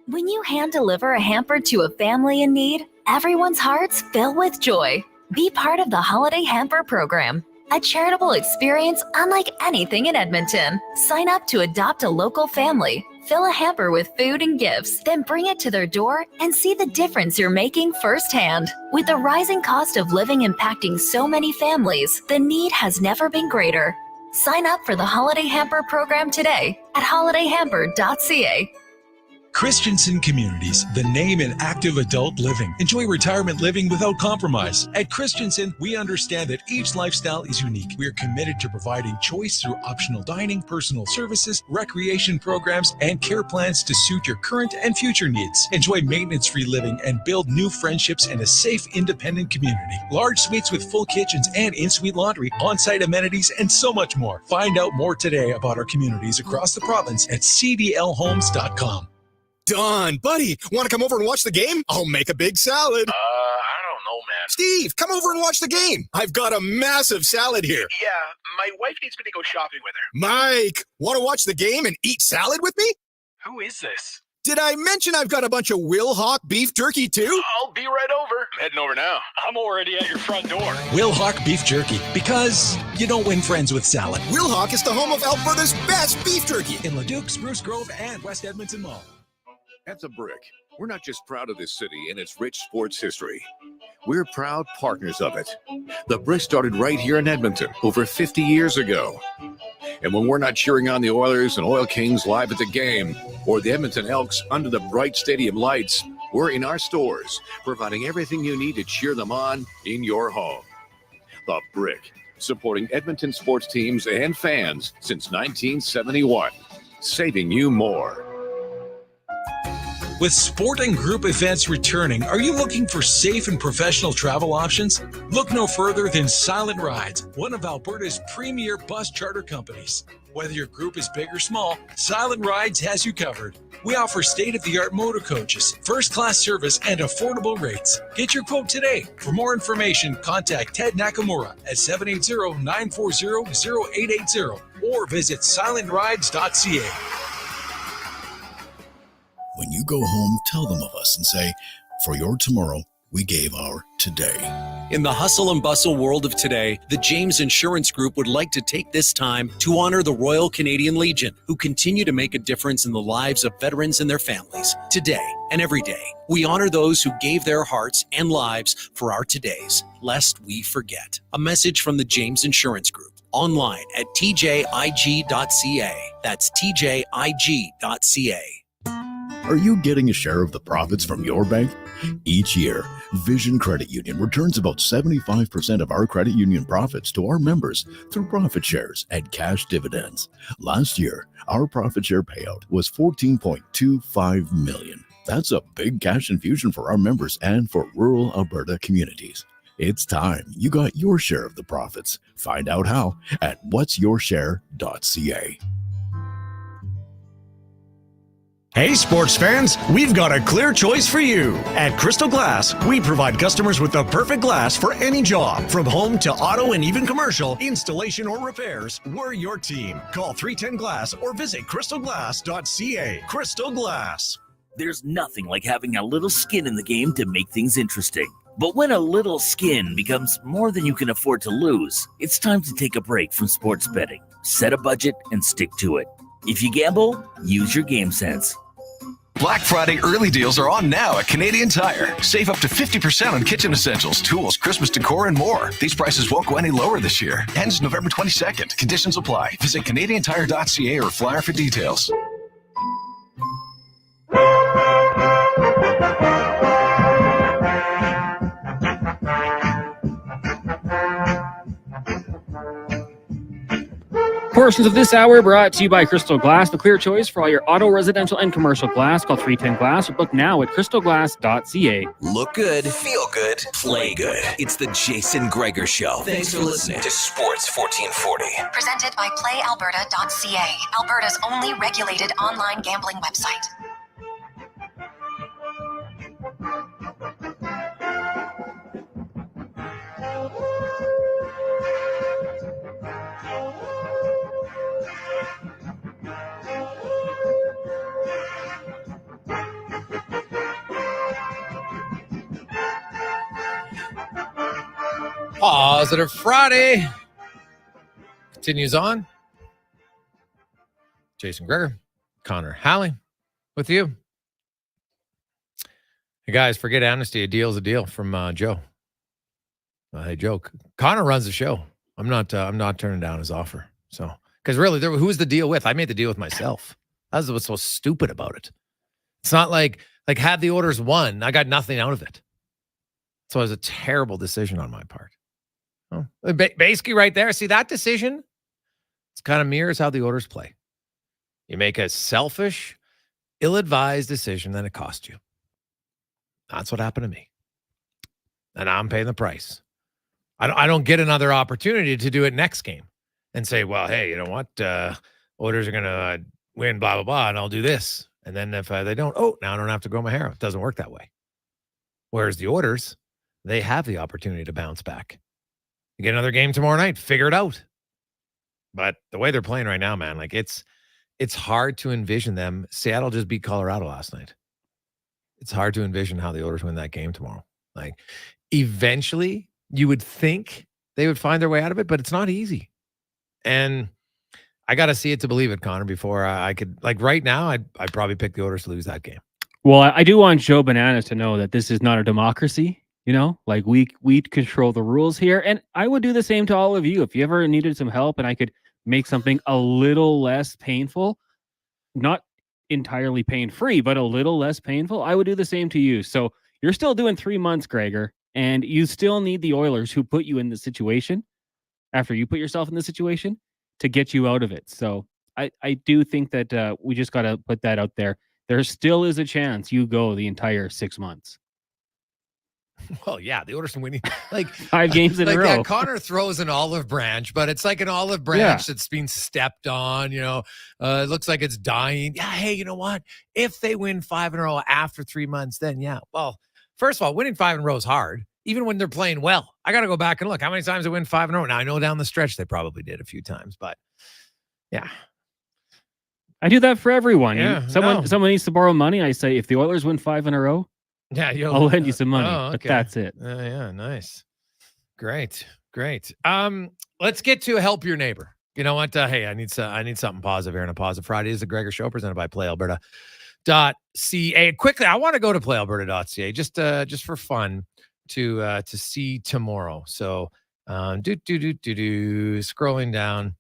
When you hand deliver a hamper to a family in need, everyone's hearts fill with joy. Be part of the Holiday Hamper Program, a charitable experience unlike anything in Edmonton. Sign up to adopt a local family. Fill a hamper with food and gifts, then bring it to their door and see the difference you're making firsthand. With the rising cost of living impacting so many families, the need has never been greater. Sign up for the Holiday Hamper Program today at holidayhamper.ca. Christensen Communities, the name in active adult living. Enjoy retirement living without compromise. At Christensen, we understand that each lifestyle is unique. We are committed to providing choice through optional dining, personal services, recreation programs, and care plans to suit your current and future needs. Enjoy maintenance-free living and build new friendships in a safe, independent community. Large suites with full kitchens and in-suite laundry, on-site amenities, and so much more. Find out more today about our communities across the province at cdlhomes.com. Don, buddy, want to come over and watch the game? I'll make a big salad. I don't know, man. Steve, come over and watch the game. I've got a massive salad here. Yeah, my wife needs me to go shopping with her. Mike, want to watch the game and eat salad with me? Who is this? Did I mention I've got a bunch of Will Hawk beef jerky too? I'll be right over. I'm heading over now. I'm already at your front door. Will Hawk Beef Jerky, because you don't win friends with salad. Will Hawk is the home of Alberta's best beef jerky. In Leduc, Spruce Grove, and West Edmonton Mall. At The Brick, we're not just proud of this city and its rich sports history. We're proud partners of it. The Brick started right here in Edmonton over 50 years ago. And when we're not cheering on the Oilers and Oil Kings live at the game, or the Edmonton Elks under the bright stadium lights, we're in our stores, providing everything you need to cheer them on in your home. The Brick, supporting Edmonton sports teams and fans since 1971, saving you more. With sport and group events returning, are you looking for safe and professional travel options? Look no further than Silent Rides, one of Alberta's premier bus charter companies. Whether your group is big or small, Silent Rides has you covered. We offer state-of-the-art motor coaches, first-class service, and affordable rates. Get your quote today. For more information, contact Ted Nakamura at 780-940-0880 or visit silentrides.ca. When you go home, tell them of us and say, for your tomorrow, we gave our today. In the hustle and bustle world of today, the James Insurance Group would like to take this time to honor the Royal Canadian Legion, who continue to make a difference in the lives of veterans and their families. Today and every day, we honor those who gave their hearts and lives for our todays, lest we forget. A message from the James Insurance Group. Online at tjig.ca. That's tjig.ca. Are you getting a share of the profits from your bank? Each year, Vision Credit Union returns about 75% of our credit union profits to our members through profit shares and cash dividends. Last year, our profit share payout was $14.25 million. That's a big cash infusion for our members and for rural Alberta communities. It's time you got your share of the profits. Find out how at whatsyourshare.ca. Hey sports fans, we've got a clear choice for you. At Crystal Glass, we provide customers with the perfect glass for any job. From home to auto and even commercial, installation or repairs, we're your team. Call 310-GLASS or visit crystalglass.ca. Crystal Glass. There's nothing like having a little skin in the game to make things interesting. But when a little skin becomes more than you can afford to lose, it's time to take a break from sports betting. Set a budget and stick to it. If you gamble, use your game sense. Black Friday early deals are on now at Canadian Tire. Save up to 50% on kitchen essentials, tools, Christmas decor, and more. These prices won't go any lower this year. Ends November 22nd. Conditions apply. Visit CanadianTire.ca or flyer for details. Portions of this hour brought to you by Crystal Glass, the clear choice for all your auto, residential, and commercial glass. Call 310 Glass or book now at crystalglass.ca. Look good, feel good, play good. It's the Jason Gregor Show. Thanks for listening to Sports 1440. Presented by PlayAlberta.ca, Alberta's only regulated online gambling website. Positive Friday continues on. Jason Gregor, Connor Halley with you. Hey guys, forget amnesty. A deal's a deal from Joe. Hey Joe, Connor runs the show. I'm not turning down his offer. So, because really, who's the deal with? I made the deal with myself. That's what's so stupid about it. It's not like had the orders won, I got nothing out of it. So it was a terrible decision on my part. Oh, basically right there. See that decision? It's kind of mirrors how the orders play. You make a selfish, ill-advised decision, then it costs you. That's what happened to me. And I'm paying the price. I don't get another opportunity to do it next game and say, well, hey, you know what? Orders are going to win, blah, blah, blah, and I'll do this. And then if they don't, now I don't have to grow my hair. It doesn't work that way. Whereas the orders, they have the opportunity to bounce back. You get another game tomorrow night, figure it out. But the way they're playing right now, man, like it's hard to envision them. Seattle just beat Colorado last night. It's hard to envision how the Oilers win that game tomorrow. Like eventually you would think they would find their way out of it, but it's not easy. And I got to see it to believe it, Connor, before I could, like right now, I'd probably pick the Oilers to lose that game. Well, I do want Joe Bananas to know that this is not a democracy. You know, like we control the rules here. And I would do the same to all of you. If you ever needed some help and I could make something a little less painful, not entirely pain-free, but a little less painful, I would do the same to you. So you're still doing 3 months, Gregor, and you still need the Oilers who put you in the situation after you put yourself in the situation to get you out of it. So I do think that we just got to put that out there. There still is a chance you go the entire 6 months. Well, yeah, the Oilers are winning like 5 games in a row. Yeah, Connor throws an olive branch, but it's like an olive branch that's being stepped on. You know, it looks like it's dying. Yeah, hey, you know what? If they win 5 in a row after 3 months, then yeah. Well, first of all, winning 5 in a row is hard, even when they're playing well. I got to go back and look how many times they win 5 in a row. Now I know down the stretch they probably did a few times, but yeah. I do that for everyone. Yeah, someone needs to borrow money. I say, if the Oilers win 5 in a row, yeah, I'll lend you some money. Oh, okay. But that's it. Yeah, nice. Great. Let's get to help your neighbor. You know what? Hey, I need something positive here on a Positive Friday. This is the Gregor Show presented by PlayAlberta.ca. Quickly, I want to go to PlayAlberta.ca just for fun to see tomorrow. So scrolling down.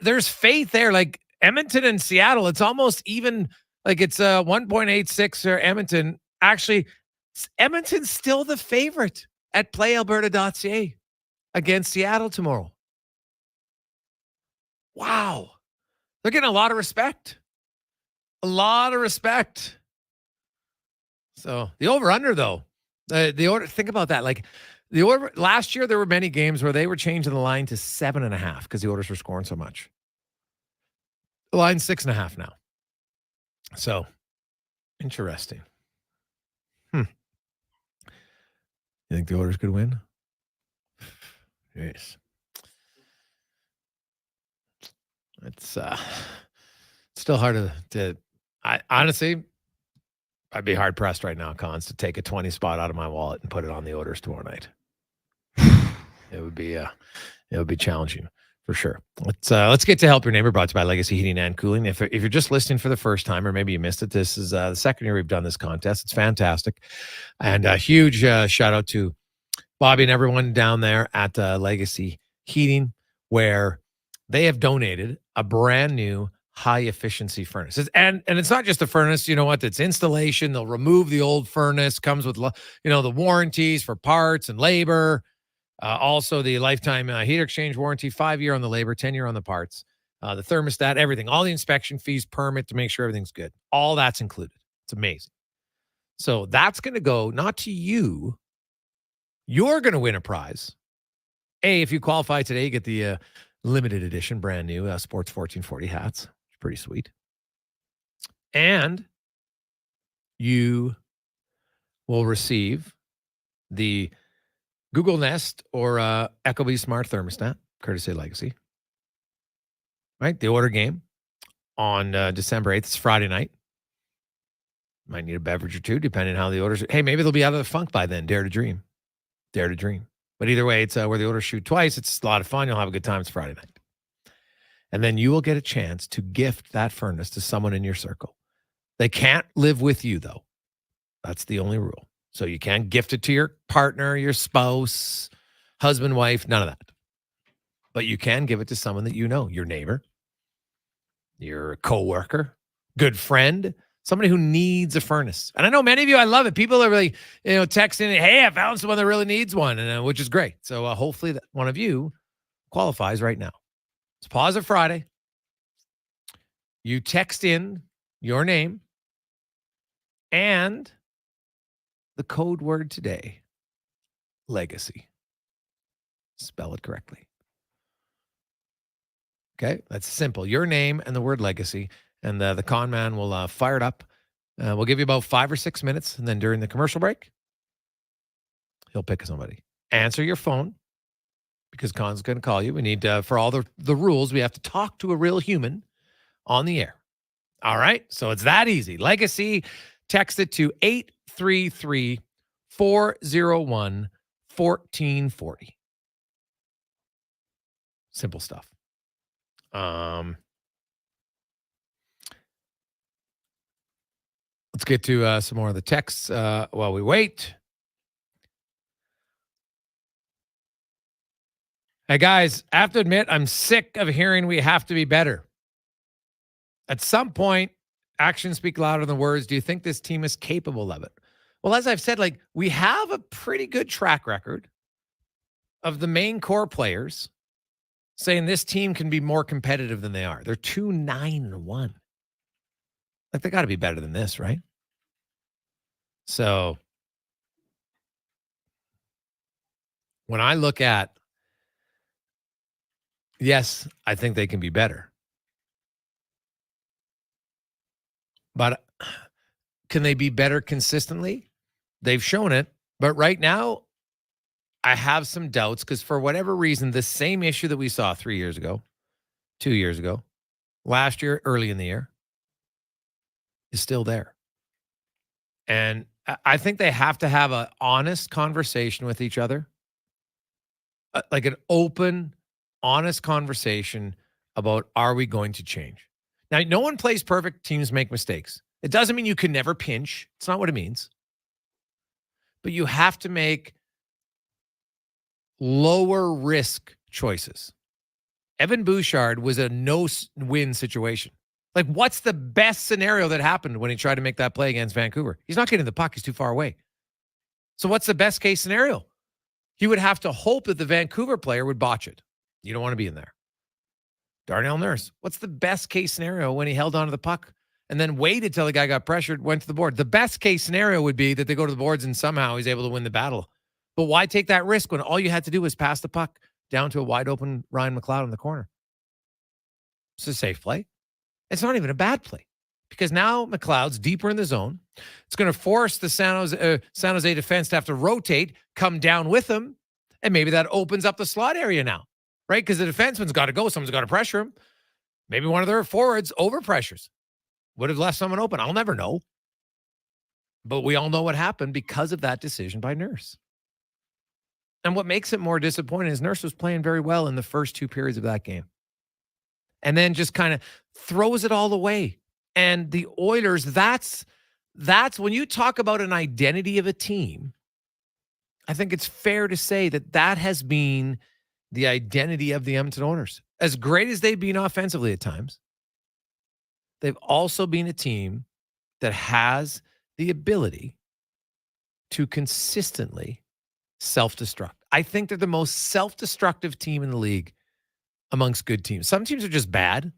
There's faith there. Like Edmonton and Seattle, it's almost even. Like it's 1.86 for Edmonton. Actually, Edmonton's still the favorite at PlayAlberta.ca against Seattle tomorrow. Wow. They're getting a lot of respect. A lot of respect. So the over-under, though. The order. Think about that. Like the order last year, there were many games where they were changing the line to 7.5 because the Oilers were scoring so much. The line's 6.5 now. So, interesting. You think the Oilers could win? Yes. It's still hard to honestly, I'd be hard pressed right now, Cons, to take a 20 spot out of my wallet and put it on the Oilers tomorrow night. It would be It'll be challenging for sure. Let's get to Help Your Neighbor, brought to you by Legacy Heating and Cooling. If you're just listening for the first time, or maybe you missed it, this is the second year we've done this contest. It's fantastic. And a huge shout out to Bobby and everyone down there at Legacy Heating, where they have donated a brand new high efficiency furnace. And it's not just a furnace, you know what? It's installation. They'll remove the old furnace, comes with, the warranties for parts and labor. Also, the lifetime heater exchange warranty, 5-year on the labor, 10-year on the parts, the thermostat, everything, all the inspection fees, permit to make sure everything's good. All that's included. It's amazing. So that's going to go not to you. You're going to win a prize. If you qualify today, you get the limited edition, brand new Sports 1440 hats. It's pretty sweet. And you will receive the Google Nest or Ecobee Smart Thermostat, courtesy of Legacy. Right? The order game on December 8th. It's Friday night. Might need a beverage or two, depending on how the orders. Hey, maybe they'll be out of the funk by then. Dare to dream. Dare to dream. But either way, it's where the orders shoot twice. It's a lot of fun. You'll have a good time. It's Friday night. And then you will get a chance to gift that furnace to someone in your circle. They can't live with you, though. That's the only rule. So you can't gift it to your partner, your spouse, husband, wife, none of that. But you can give it to someone that you know, your neighbor, your coworker, good friend, somebody who needs a furnace. And I know many of you, I love it. People are really, texting, hey, I found someone that really needs one, and which is great. So hopefully that one of you qualifies right now. It's Pause It Friday. You text in your name and the code word today, legacy. Spell it correctly. Okay, that's simple. Your name and the word legacy, and the con man will fire it up. We'll give you about 5 or 6 minutes, and then during the commercial break, he'll pick somebody. Answer your phone, because Con's going to call you. We need, for all the rules, we have to talk to a real human on the air. All right, so it's that easy. Legacy, text it to 833-401-1440. Simple stuff. Let's get to some more of the texts while we wait. Hey, guys, I have to admit, I'm sick of hearing we have to be better. At some point, actions speak louder than words. Do you think this team is capable of it? Well, as I've said, we have a pretty good track record of the main core players saying this team can be more competitive than they are. They're 2-9-1. They got to be better than this, right? So when I look at, yes, I think they can be better. But can they be better consistently? They've shown it. But right now, I have some doubts because for whatever reason, the same issue that we saw 3 years ago, 2 years ago, last year, early in the year, is still there. And I think they have to have an honest conversation with each other, like an open, honest conversation about, are we going to change? Now, no one plays perfect. Teams make mistakes. It doesn't mean you can never pinch. It's not what it means. But you have to make lower risk choices. Evan Bouchard was a no-win situation. What's the best scenario that happened when he tried to make that play against Vancouver? He's not getting the puck. He's too far away. So what's the best case scenario? He would have to hope that the Vancouver player would botch it. You don't want to be in there. Darnell Nurse, what's the best case scenario when he held onto the puck and then waited till the guy got pressured, went to the board? The best case scenario would be that they go to the boards and somehow he's able to win the battle. But why take that risk when all you had to do was pass the puck down to a wide open Ryan McLeod in the corner? It's a safe play. It's not even a bad play because now McLeod's deeper in the zone. It's going to force the San Jose defense to have to rotate, come down with him, and maybe that opens up the slot area now, right? Because the defenseman's got to go. Someone's got to pressure him. Maybe one of their forwards overpressures. Would have left someone open. I'll never know. But we all know what happened because of that decision by Nurse. And what makes it more disappointing is Nurse was playing very well in the first 2 periods of that game. And then just kind of throws it all away. And the Oilers, that's when you talk about an identity of a team, I think it's fair to say that has been the identity of the Edmonton Oilers. As great as they've been offensively at times, they've also been a team that has the ability to consistently self-destruct. I think they're the most self-destructive team in the league amongst good teams. Some teams are just bad.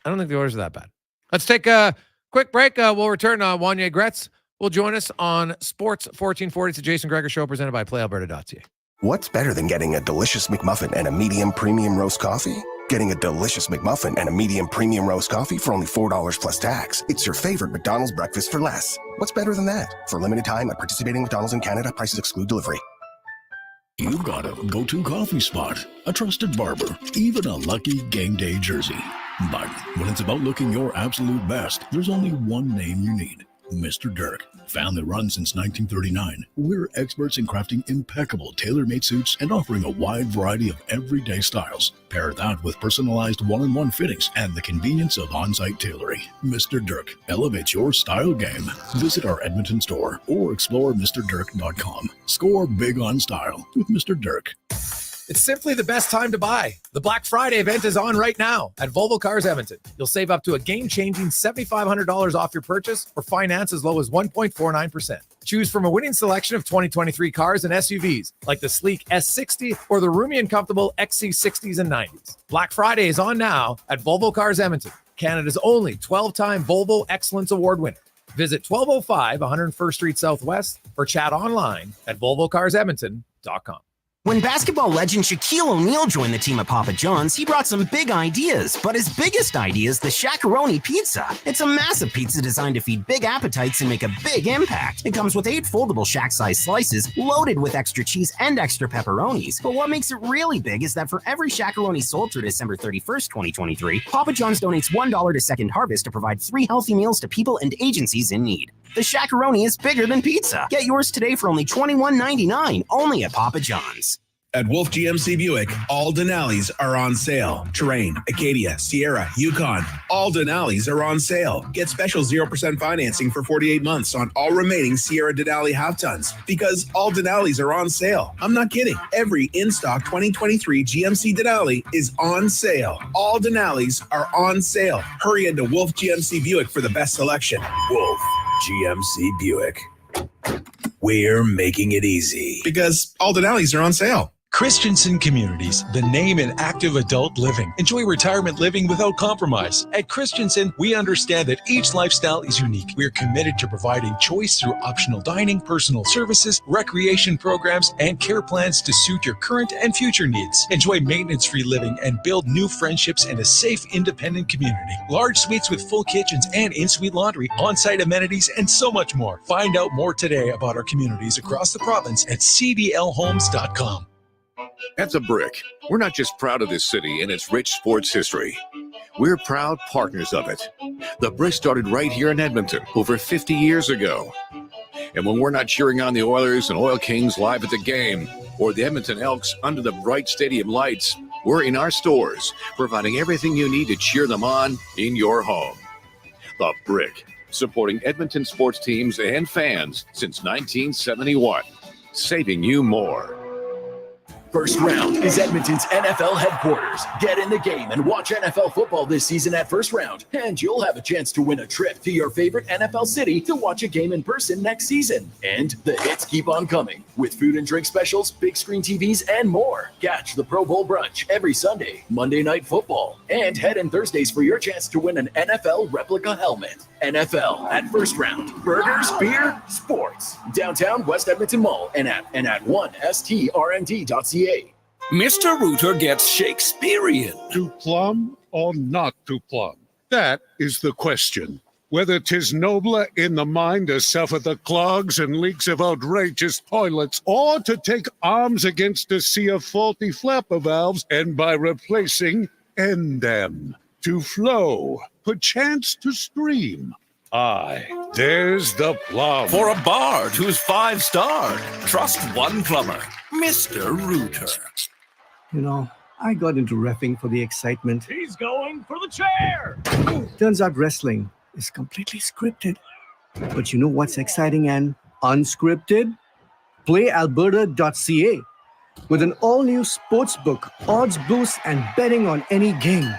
I don't think the Oilers are that bad. Let's take a quick break. We'll return. Wanye Gretz will join us on Sports 1440. It's the Jason Gregor Show presented by PlayAlberta.ca. What's better than getting a delicious McMuffin and a medium premium roast coffee? Getting a delicious McMuffin and a medium premium roast coffee for only $4 plus tax. It's your favorite McDonald's breakfast for less. What's better than that? For a limited time at participating McDonald's in Canada, prices exclude delivery. You've got a go-to coffee spot, a trusted barber, even a lucky game day jersey. But when it's about looking your absolute best, there's only one name you need. Mr. Dirk. Family run since 1939. We're experts in crafting impeccable tailor-made suits and offering a wide variety of everyday styles. Pair that with personalized one-on-one fittings and the convenience of on-site tailoring. Mr. Dirk elevates your style game. Visit our Edmonton store or explore MrDirk.com. Score big on style with Mr. Dirk. It's simply the best time to buy. The Black Friday event is on right now at Volvo Cars Edmonton. You'll save up to a game-changing $7,500 off your purchase or finance as low as 1.49%. Choose from a winning selection of 2023 cars and SUVs like the sleek S60 or the roomy and comfortable XC60s and 90s. Black Friday is on now at Volvo Cars Edmonton, Canada's only 12-time Volvo Excellence Award winner. Visit 1205 101st Street Southwest or chat online at volvocarsedmonton.com. When basketball legend Shaquille O'Neal joined the team at Papa John's, he brought some big ideas, but his biggest idea is the Shaq-a-Roni pizza. It's a massive pizza designed to feed big appetites and make a big impact. It comes with 8 foldable Shaq-sized slices, loaded with extra cheese and extra pepperonis. But what makes it really big is that for every Shaq-a-Roni sold through December 31st, 2023, Papa John's donates $1 to Second Harvest to provide 3 healthy meals to people and agencies in need. The Shaq-a-Roni is bigger than pizza. Get yours today for only $21.99, only at Papa John's. At Wolf GMC Buick, all Denali's are on sale. Terrain, Acadia, Sierra, Yukon, all Denali's are on sale. Get special 0% financing for 48 months on all remaining Sierra Denali half-tons because all Denali's are on sale. I'm not kidding. Every in-stock 2023 GMC Denali is on sale. All Denali's are on sale. Hurry into Wolf GMC Buick for the best selection. Wolf GMC Buick. We're making it easy because all Denali's are on sale. Christensen Communities, the name in active adult living. Enjoy retirement living without compromise. At Christensen, we understand that each lifestyle is unique. We are committed to providing choice through optional dining, personal services, recreation programs, and care plans to suit your current and future needs. Enjoy maintenance-free living and build new friendships in a safe, independent community. Large suites with full kitchens and in-suite laundry, on-site amenities, and so much more. Find out more today about our communities across the province at cdlhomes.com. At The Brick, we're not just proud of this city and its rich sports history. We're proud partners of it. The Brick started right here in Edmonton over 50 years ago. And when we're not cheering on the Oilers and Oil Kings live at the game, or the Edmonton Elks under the bright stadium lights, we're in our stores, providing everything you need to cheer them on in your home. The Brick, supporting Edmonton sports teams and fans since 1971, saving you more. First Round is Edmonton's NFL headquarters. Get in the game and watch NFL football this season at First Round. And you'll have a chance to win a trip to your favorite NFL city to watch a game in person next season. And the hits keep on coming with food and drink specials, big screen TVs, and more. Catch the Pro Bowl brunch every Sunday, Monday Night Football, and head in Thursdays for your chance to win an NFL replica helmet. NFL at First Round. Burgers, beer, sports. Downtown West Edmonton Mall and at 1strmd.ca. Mr. Rooter gets Shakespearean. To plumb or not to plumb? That is the question. Whether 'tis nobler in the mind to suffer the clogs and leaks of outrageous toilets, or to take arms against a sea of faulty flapper valves, and by replacing, end them. To flow, perchance to stream. Aye, there's the plum. For a bard who's 5-starred, trust one plumber. Mr. Rooter. You know, I got into reffing for the excitement. He's going for the chair. Turns out wrestling is completely scripted. But you know what's exciting and unscripted? PlayAlberta.ca. With an all-new sportsbook, odds boosts, and betting on any game.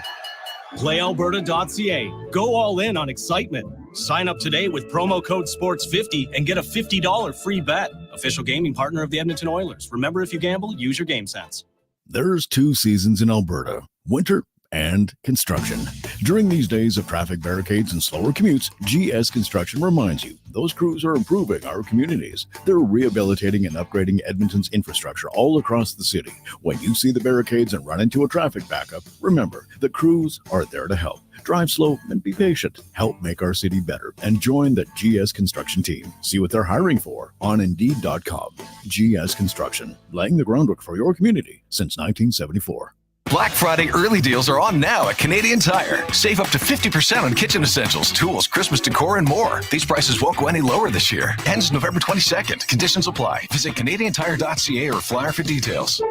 PlayAlberta.ca. Go all in on excitement. Sign up today with promo code SPORTS50 and get a $50 free bet. Official gaming partner of the Edmonton Oilers. Remember, if you gamble, use your game sense. There's 2 seasons in Alberta, winter and construction. During these days of traffic barricades and slower commutes, GS Construction reminds you those crews are improving our communities. They're rehabilitating and upgrading Edmonton's infrastructure all across the city. When you see the barricades and run into a traffic backup, remember, the crews are there to help. Drive slow and be patient. Help make our city better and join the GS Construction team. See what they're hiring for on Indeed.com. GS Construction, laying the groundwork for your community since 1974. Black Friday early deals are on now at Canadian Tire. Save up to 50% on kitchen essentials, tools, Christmas decor, and more. These prices won't go any lower this year. Ends November 22nd. Conditions apply. Visit CanadianTire.ca or flyer for details.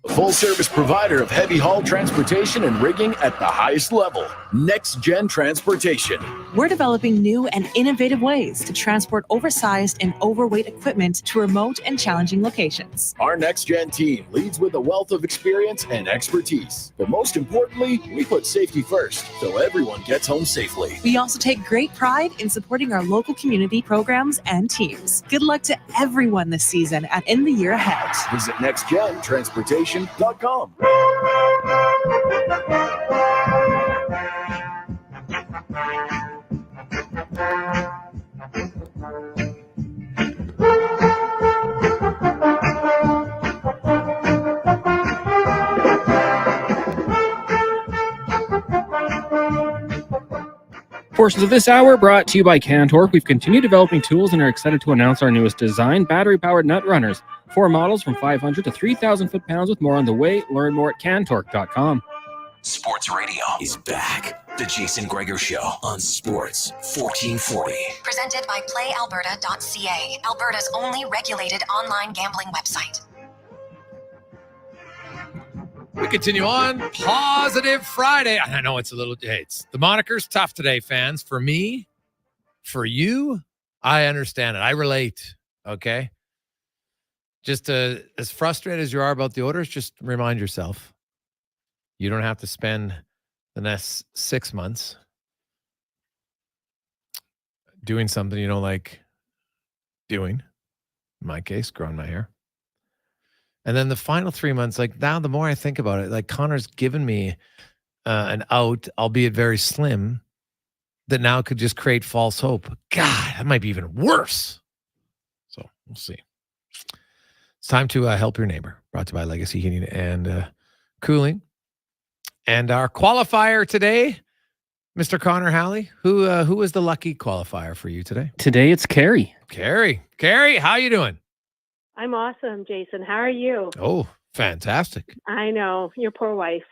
Full-service provider of heavy haul transportation and rigging at the highest level. Next Gen Transportation. We're developing new and innovative ways to transport oversized and overweight equipment to remote and challenging locations. Our Next Gen team leads with a wealth of experience and expertise. But most importantly, we put safety first, so everyone gets home safely. We also take great pride in supporting our local community programs and teams. Good luck to everyone this season and in the year ahead. Visit nextgentransportation.com. Portions of this hour brought to you by Cantork. We've continued developing tools and are excited to announce our newest design, battery-powered nut runners. 4 models from 500 to 3,000 foot-pounds with more on the way. Learn more at Cantork.com. Sports Radio is back. The Jason Gregor Show on Sports 1440. Presented by PlayAlberta.ca, Alberta's only regulated online gambling website. We continue on. Positive Friday. I know it's a little, it's the moniker's tough today, fans. For me, for you, I understand it. I relate. Okay. Just as frustrated as you are about the orders, just remind yourself you don't have to spend the next 6 months doing something you don't like doing. In my case, growing my hair. And then the final 3 months, like now, the more I think about it, like Connor's given me an out, albeit very slim, that now could just create false hope. God, that might be even worse. So we'll see. It's time to help your neighbor. Brought to you by Legacy Heating and Cooling. And our qualifier today, Mr. Connor Halley. Who was the lucky qualifier for you today? Today it's Carrie. Carrie, how you doing? I'm awesome, Jason. How are you? Oh, fantastic. I know. Your poor wife.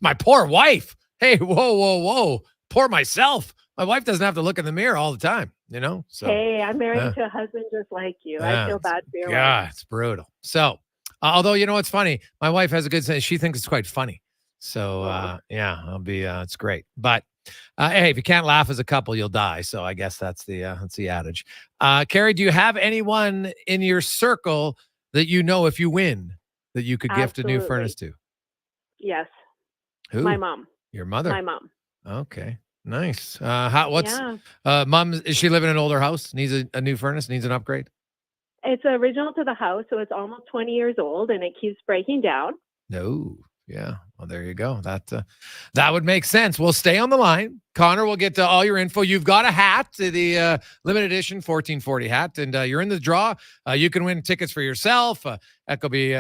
My poor wife. Hey, whoa. Poor myself. My wife doesn't have to look in the mirror all the time, you know? So, hey, I'm married to a husband just like you. I feel bad for your wife. Yeah, it's brutal. So, although, you know what's funny? My wife has a good sense. She thinks it's quite funny. So, yeah, it's great. But, hey, if you can't laugh as a couple, you'll die. So I guess that's the adage. Carrie, do you have anyone in your circle that you know if you win that you could gift a new furnace to? Yes. Who? My mom. Your mother? My mom. Okay. Nice. Mom, is she living in an older house? Needs a new furnace? Needs an upgrade? It's original to the house, so it's almost 20 years old, and it keeps breaking down. No. Yeah. Well, there you go. That would make sense. We'll stay on the line. Connor will get to all your info. You've got a hat, the limited edition 1440 hat, and you're in the draw. You can win tickets for yourself. That could be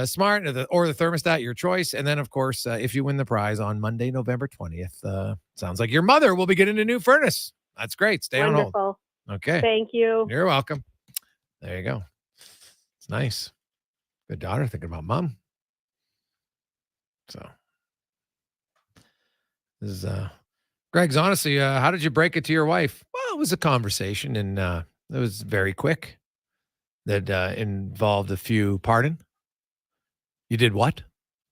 Smart or the thermostat, your choice. And then, of course, if you win the prize on Monday, November 20th, sounds like your mother will be getting a new furnace. That's great. Stay Wonderful. on hold. Okay. Thank you. You're welcome. There you go. It's nice. Good daughter thinking about mom. So this is Greg's. Honestly, how did you break it to your wife? Well, it was a conversation, and it was very quick. that involved a few. Pardon? You did what?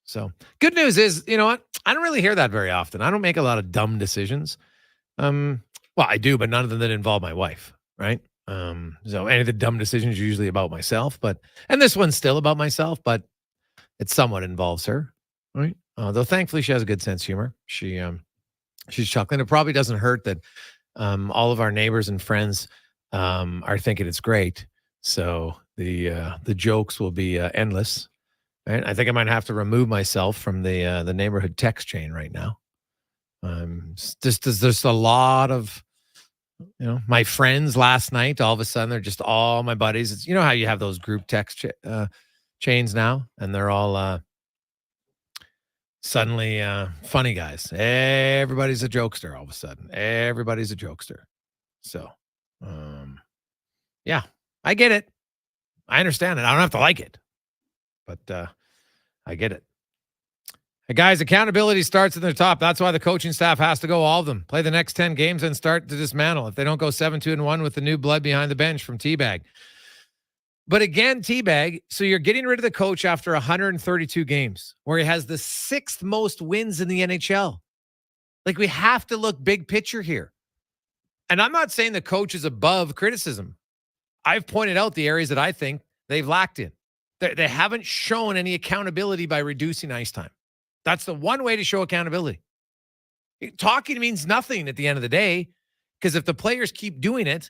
So good news is, you know what? I don't really hear that very often. I don't make a lot of dumb decisions. Well, I do, but none of them that involve my wife, right? So any of the dumb decisions are usually about myself, and this one's still about myself, but it somewhat involves her, right? Though thankfully she has a good sense of humor. She's chuckling. It probably doesn't hurt that all of our neighbors and friends are thinking it's great. So the jokes will be endless. Right? I think I might have to remove myself from the neighborhood text chain right now. There's a lot of, my friends last night. All of a sudden, they're just all my buddies. It's, how you have those group text chains now, and they're all suddenly funny guys. Everybody's a jokester. All of a sudden, everybody's a jokester. So, yeah, I get it. I understand it. I don't have to like it. But I get it. Hey guys, accountability starts at the top. That's why the coaching staff has to go all of them. Play the next 10 games and start to dismantle. If they don't go 7-2-1 with the new blood behind the bench from Teabag. But again, Teabag, so you're getting rid of the coach after 132 games, where he has the 6th most wins in the NHL. Like, we have to look big picture here. And I'm not saying the coach is above criticism. I've pointed out the areas that I think they've lacked in. They haven't shown any accountability by reducing ice time. That's the one way to show accountability. Talking means nothing at the end of the day, because if the players keep doing it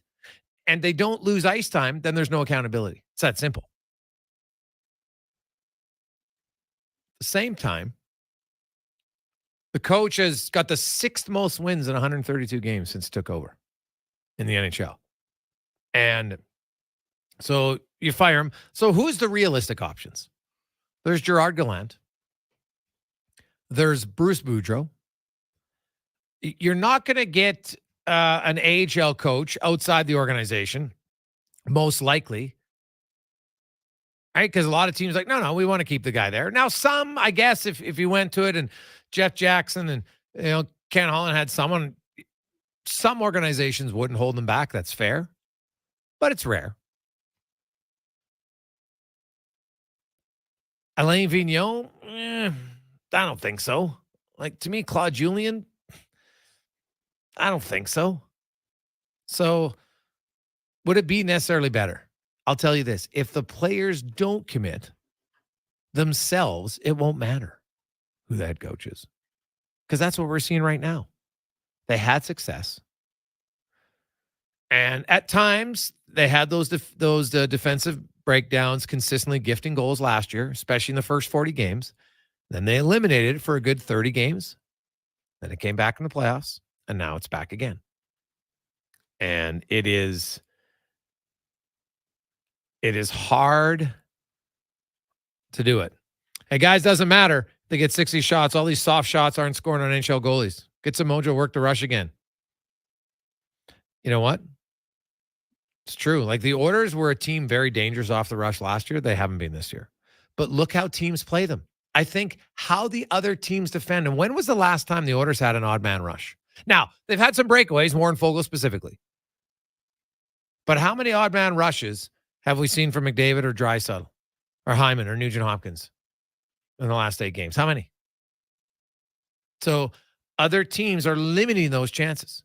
and they don't lose ice time, then there's no accountability. It's that simple. At the same time, the coach has got the 6th most wins in 132 games since he took over in the NHL. And so you fire him. So who's the realistic options? There's Gerard Gallant. There's Bruce Boudreau. You're not going to get an AHL coach outside the organization, most likely. Right? Because a lot of teams are like, no, we want to keep the guy there. Now, some, I guess, if you went to it and Jeff Jackson and Ken Holland had someone, some organizations wouldn't hold them back. That's fair. But it's rare. Alain Vigneault, I don't think so. Like, to me, Claude Julien, I don't think so. So, would it be necessarily better? I'll tell you this. If the players don't commit themselves, it won't matter who the head coach is. Because that's what we're seeing right now. They had success. And at times, they had those defensive breakdowns, consistently gifting goals last year, especially in the first 40 games. Then they eliminated it for a good 30 games. Then it came back in the playoffs, and now it's back again. And it is hard to do it. Hey, guys, doesn't matter. They get 60 shots. All these soft shots aren't scoring on NHL goalies. Get some mojo, work the rush again. You know what? It's true. Like, the Oilers were a team very dangerous off the rush last year. They haven't been this year. But look how teams play them. I think how the other teams defend. And when was the last time the Oilers had an odd man rush? Now, they've had some breakaways, Warren Fogle specifically. But how many odd man rushes have we seen from McDavid or Draisaitl or Hyman or Nugent Hopkins in the last 8 games? How many? So other teams are limiting those chances.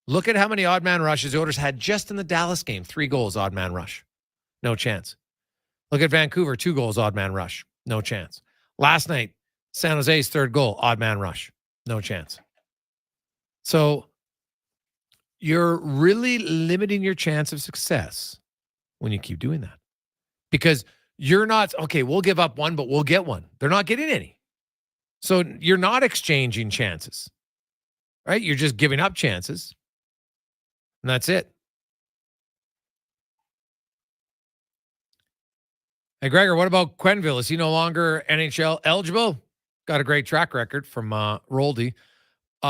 Look at how many odd man rushes the Oilers had just in the Dallas game. 3 goals, odd man rush. No chance. Look at Vancouver, 2 goals, odd man rush. No chance. Last night, San Jose's 3rd goal, odd man rush. No chance. So you're really limiting your chance of success when you keep doing that. Because you're not, okay, we'll give up 1, but we'll get 1. They're not getting any. So you're not exchanging chances, right? You're just giving up chances. And that's it. Hey, Gregor, what about Quenneville? Is he no longer NHL eligible? Got a great track record from Roldy.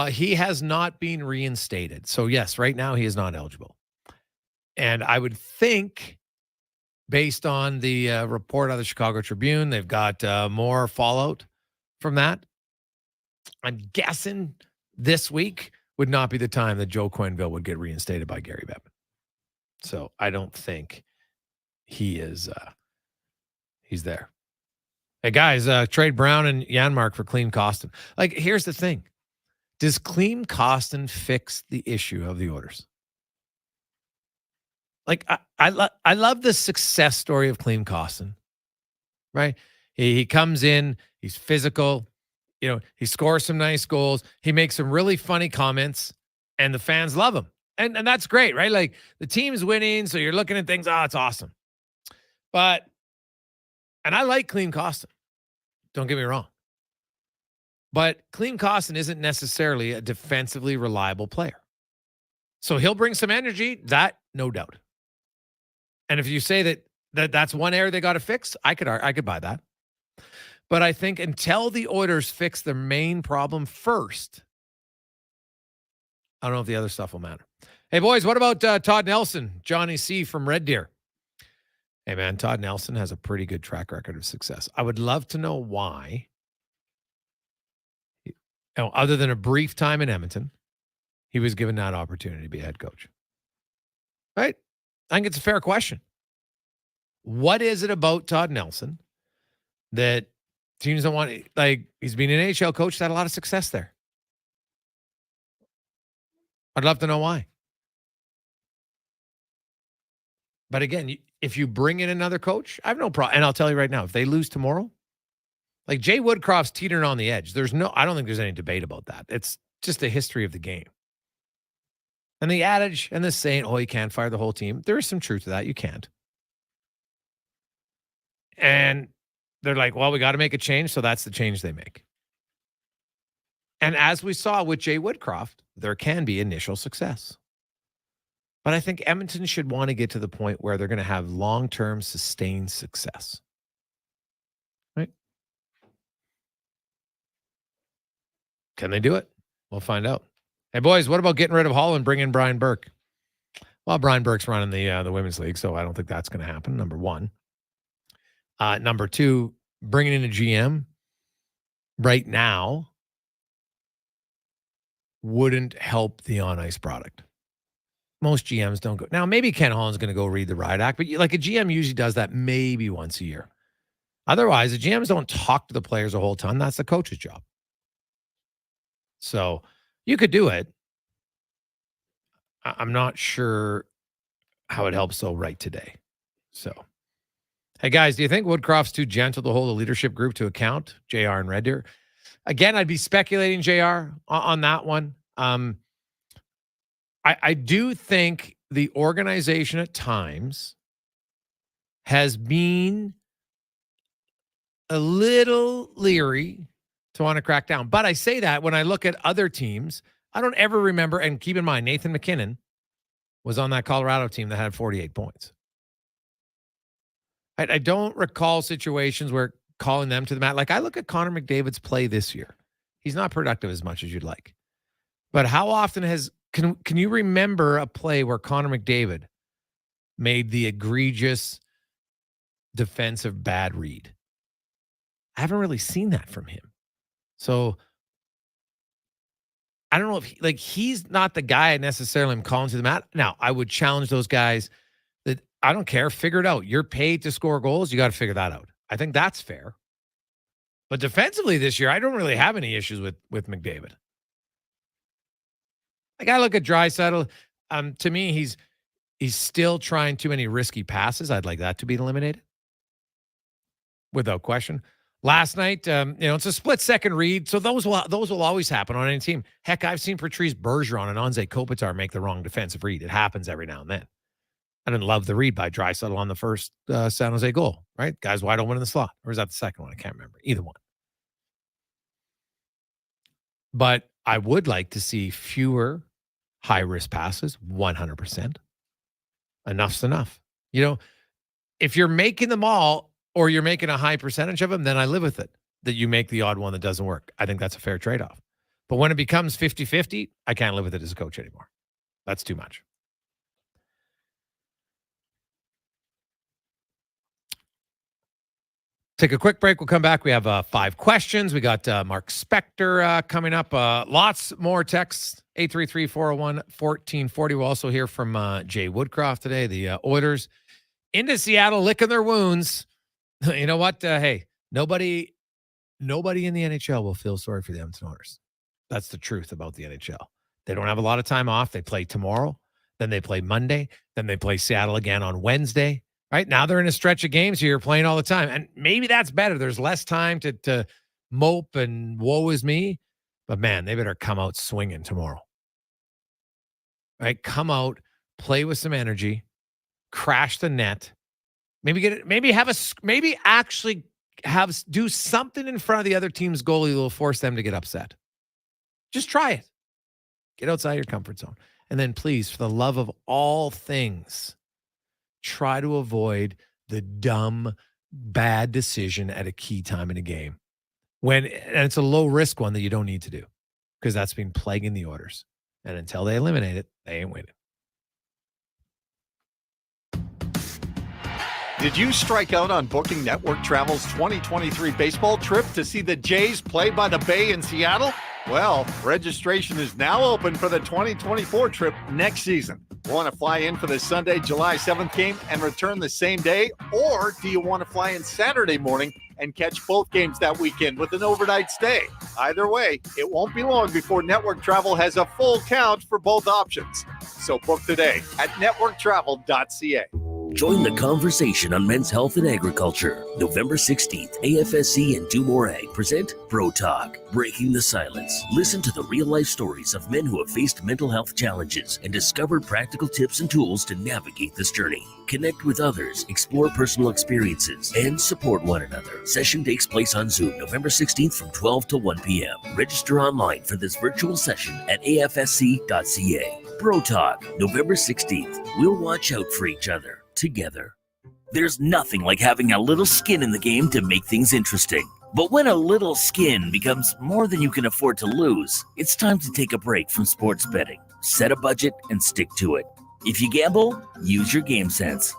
He has not been reinstated. So, yes, right now he is not eligible. And I would think, based on the report of the Chicago Tribune, they've got more fallout from that. I'm guessing this week would not be the time that Joe Quenneville would get reinstated by Gary Bettman. So I don't think he's there. Hey, guys, trade Brown and Janmark for Clean Costin. Like, here's the thing. Does Clean Costin fix the issue of the Oilers? Like, I love the success story of Clean Costin, right? He comes in, he's physical, he scores some nice goals. He makes some really funny comments, and the fans love him. And that's great, right? Like, the team's winning, so you're looking at things, it's awesome. And I like Clean Costin. Don't get me wrong. But Clean Costin isn't necessarily a defensively reliable player. So he'll bring some energy, that no doubt. And if you say that's one area they got to fix, I could buy that. But I think until the Oilers fix their main problem first, I don't know if the other stuff will matter. Hey, boys, what about Todd Nelson, Johnny C. from Red Deer? Hey, man, Todd Nelson has a pretty good track record of success. I would love to know why, other than a brief time in Edmonton, he was given that opportunity to be head coach. Right? I think it's a fair question. What is it about Todd Nelson that teams don't want? Like, he's been an NHL coach, had a lot of success there. I'd love to know why. But again, if you bring in another coach, I have no problem. And I'll tell you right now, if they lose tomorrow, like Jay Woodcroft's teetering on the edge. I don't think there's any debate about that. It's just the history of the game. And the adage and the saying, you can't fire the whole team. There is some truth to that. You can't. And they're like, well, we got to make a change. So that's the change they make. And as we saw with Jay Woodcroft, there can be initial success. But I think Edmonton should want to get to the point where they're going to have long-term sustained success. Right? Can they do it? We'll find out. Hey, boys, what about getting rid of Hall and bringing in Brian Burke? Well, Brian Burke's running the Women's League, so I don't think that's going to happen, number one. Number two, bringing in a GM right now wouldn't help the on-ice product. Most GMs don't go. Now, maybe Ken Holland's going to go read the riot act, but like a GM usually does that maybe once a year. Otherwise, the GMs don't talk to the players a whole ton. That's the coach's job. So you could do it. I'm not sure how it helps though right today. So, hey guys, do you think Woodcroft's too gentle to hold the leadership group to account? JR and Red Deer. Again, I'd be speculating JR on that one. I do think the organization at times has been a little leery to want to crack down. But I say that when I look at other teams, I don't ever remember, and keep in mind, Nathan McKinnon was on that Colorado team that had 48 points. I don't recall situations where calling them to the mat. Like, I look at Connor McDavid's play this year. He's not productive as much as you'd like. But how often can you remember a play where Connor McDavid made the egregious defensive bad read? I haven't really seen that from him. So I don't know if he's not the guy I necessarily am calling to the mat. Now, I would challenge those guys that I don't care. Figure it out. You're paid to score goals. You got to figure that out. I think that's fair. But defensively this year, I don't really have any issues with McDavid. Like, I look at Draisaitl. To me, he's still trying too many risky passes. I'd like that to be eliminated, without question. Last night, it's a split-second read, so those will always happen on any team. Heck, I've seen Patrice Bergeron and Anze Kopitar make the wrong defensive read. It happens every now and then. I didn't love the read by Draisaitl on the first San Jose goal, right? Guys wide open in the slot. Or is that the second one? I can't remember. Either one. But I would like to see fewer high-risk passes, 100%. Enough's enough. If you're making them all or you're making a high percentage of them, then I live with it, that you make the odd one that doesn't work. I think that's a fair trade-off. But when it becomes 50-50, I can't live with it as a coach anymore. That's too much. Take a quick break. We'll come back. We have 5 questions. We got Mark Spector coming up. Lots more texts. 833-401-1440. We'll also hear from Jay Woodcroft today, the Oilers into Seattle, licking their wounds. You know what? Hey, nobody in the NHL will feel sorry for the Edmonton Oilers. That's the truth about the NHL. They don't have a lot of time off. They play tomorrow, then they play Monday, then they play Seattle again on Wednesday. Right now, they're in a stretch of games here, playing all the time, and maybe that's better. There's less time to mope and woe is me. But man, they better come out swinging tomorrow. Right? Come out, play with some energy, crash the net. Maybe actually do something in front of the other team's goalie that will force them to get upset. Just try it. Get outside your comfort zone. And then please, for the love of all things, try to avoid the dumb, bad decision at a key time in a game. And it's a low risk one that you don't need to do, because that's been plaguing the Oilers. And until they eliminate it, they ain't winning. Did you strike out on booking Network Travel's 2023 baseball trip to see the Jays play by the Bay in Seattle? Well, registration is now open for the 2024 trip next season. Want to fly in for the Sunday, July 7th game and return the same day? Or do you want to fly in Saturday morning and catch both games that weekend with an overnight stay? Either way, it won't be long before Network Travel has a full count for both options. So book today at networktravel.ca. Join the conversation on men's health and agriculture. November 16th, AFSC and Do More Ag present Bro Talk, Breaking the Silence. Listen to the real-life stories of men who have faced mental health challenges and discovered practical tips and tools to navigate this journey. Connect with others, explore personal experiences, and support one another. Session takes place on Zoom November 16th from 12 to 1 p.m. Register online for this virtual session at afsc.ca. Bro Talk, November 16th. We'll watch out for each other together. There's nothing like having a little skin in the game to make things interesting. But when a little skin becomes more than you can afford to lose, it's time to take a break from sports betting. Set a budget and stick to it. If you gamble, use your game sense.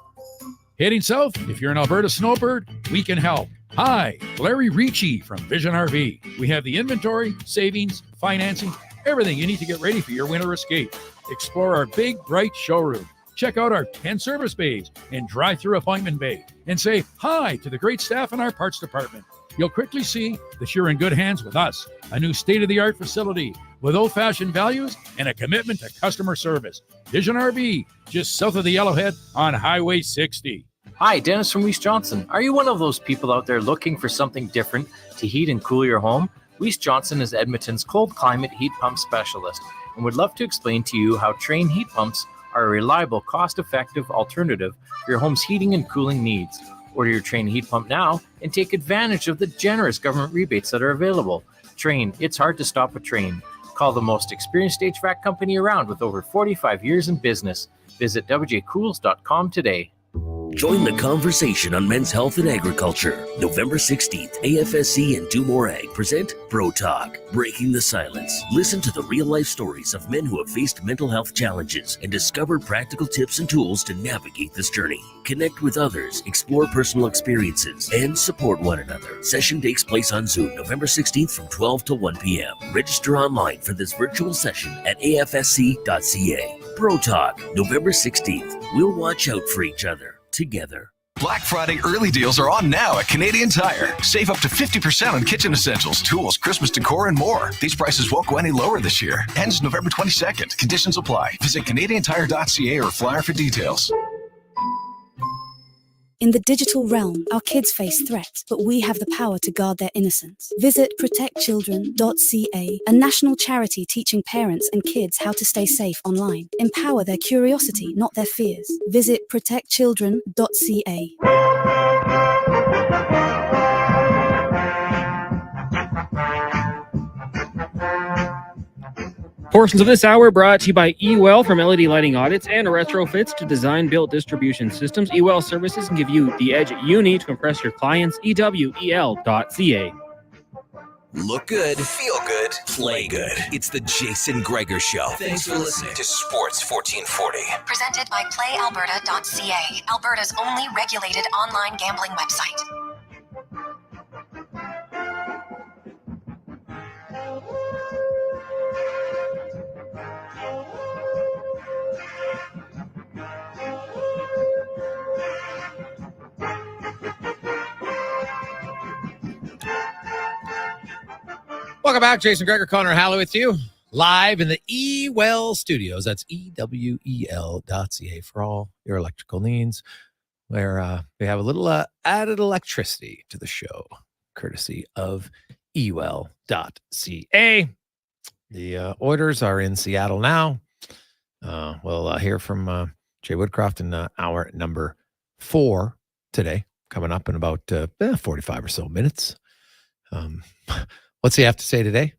Heading south? If you're an Alberta snowbird, we can help. Hi, Larry Ricci from Vision RV. We have the inventory, savings, financing, everything you need to get ready for your winter escape. Explore our big, bright showroom. Check out our 10 service bays and drive-through appointment bay, and say hi to the great staff in our parts department. You'll quickly see that you're in good hands with us, a new state-of-the-art facility with old-fashioned values and a commitment to customer service. Vision RV, just south of the Yellowhead on Highway 60. Hi, Dennis from Weiss Johnson. Are you one of those people out there looking for something different to heat and cool your home? Weiss Johnson is Edmonton's cold climate heat pump specialist and would love to explain to you how Trane heat pumps are a reliable, cost-effective alternative for your home's heating and cooling needs. Order your Trane heat pump now and take advantage of the generous government rebates that are available. Trane, it's hard to stop a Trane. Call the most experienced HVAC company around with over 45 years in business. Visit wjcools.com today. Join the conversation on men's health and agriculture. November 16th, AFSC and Do More Ag present Bro Talk, Breaking the Silence. Listen to the real-life stories of men who have faced mental health challenges and discovered practical tips and tools to navigate this journey. Connect with others, explore personal experiences, and support one another. Session takes place on Zoom November 16th from 12 to 1 p.m. Register online for this virtual session at afsc.ca. Bro Talk, November 16th. We'll watch out for each other together. Black Friday early deals are on now at Canadian Tire. Save up to 50% on kitchen essentials, tools, Christmas decor, and more. These prices won't go any lower this year. Ends November 22nd. Conditions apply. Visit CanadianTire.ca or flyer for details. In the digital realm, our kids face threats, but we have the power to guard their innocence. Visit protectchildren.ca, a national charity teaching parents and kids how to stay safe online. Empower their curiosity, not their fears. Visit protectchildren.ca. Portions of this hour brought to you by eWell, from LED lighting audits and retrofits to design-built distribution systems. eWell services can give you the edge you need to impress your clients. EWEL.ca. Look good, feel good, play good. It's the Jason Gregor Show. Thanks for listening to Sports 1440. Presented by PlayAlberta.ca, Alberta's only regulated online gambling website. Welcome back. Jason Gregor, Connor Halley with you. Live in the eWell studios. That's EWEL.ca for all your electrical needs, where we have a little added electricity to the show, courtesy of EWEL.ca. The Oilers are in Seattle now. We'll hear from Jay Woodcroft in hour number 4 today, coming up in about 45 or so minutes. What's he have to say today?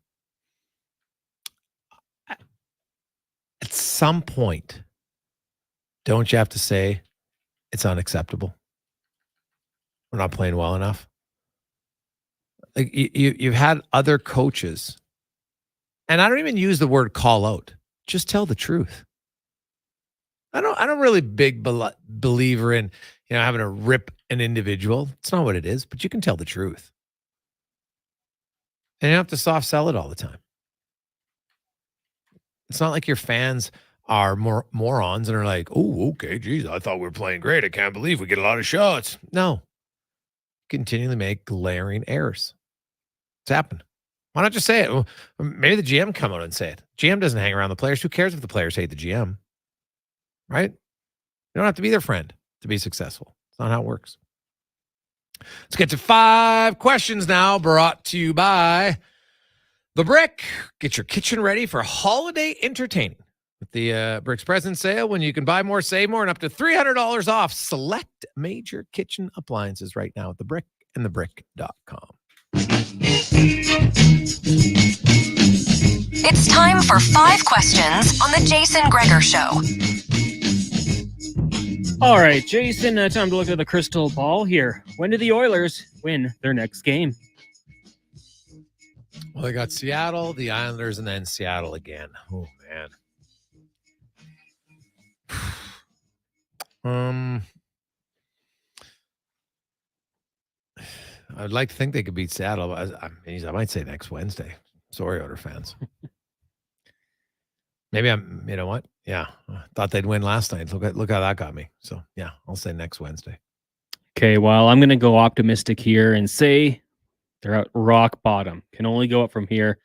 At some point, don't you have to say it's unacceptable? We're not playing well enough. Like you've had other coaches, and I don't even use the word call out. Just tell the truth. I don't really big believer in having to rip an individual. It's not what it is, but you can tell the truth. And you don't have to soft sell it all the time. It's not like your fans are morons and are like, oh, okay, geez, I thought we were playing great. I can't believe we get a lot of shots. No. Continually make glaring errors. It's happened. Why not just say it? Well, maybe the GM come out and say it. GM doesn't hang around the players. Who cares if the players hate the GM? Right? You don't have to be their friend to be successful. It's not how it works. Let's get to 5 questions now, brought to you by The Brick. Get your kitchen ready for holiday entertaining with the Brick's Present Sale, when you can buy more, save more, and up to $300 off select major kitchen appliances right now at The Brick and thebrick.com. It's time for 5 questions on the Jason Gregor Show. All right, Jason, time to look at the crystal ball here. When do the Oilers win their next game? Well, they got Seattle, the Islanders, and then Seattle again. Oh, man. I'd like to think they could beat Seattle. I might say next Wednesday. Sorry, Oilers fans. Maybe you know what? Yeah. I thought they'd win last night. Look how that got me. So, yeah, I'll say next Wednesday. Okay, well, I'm going to go optimistic here and say they're at rock bottom. Can only go up from here.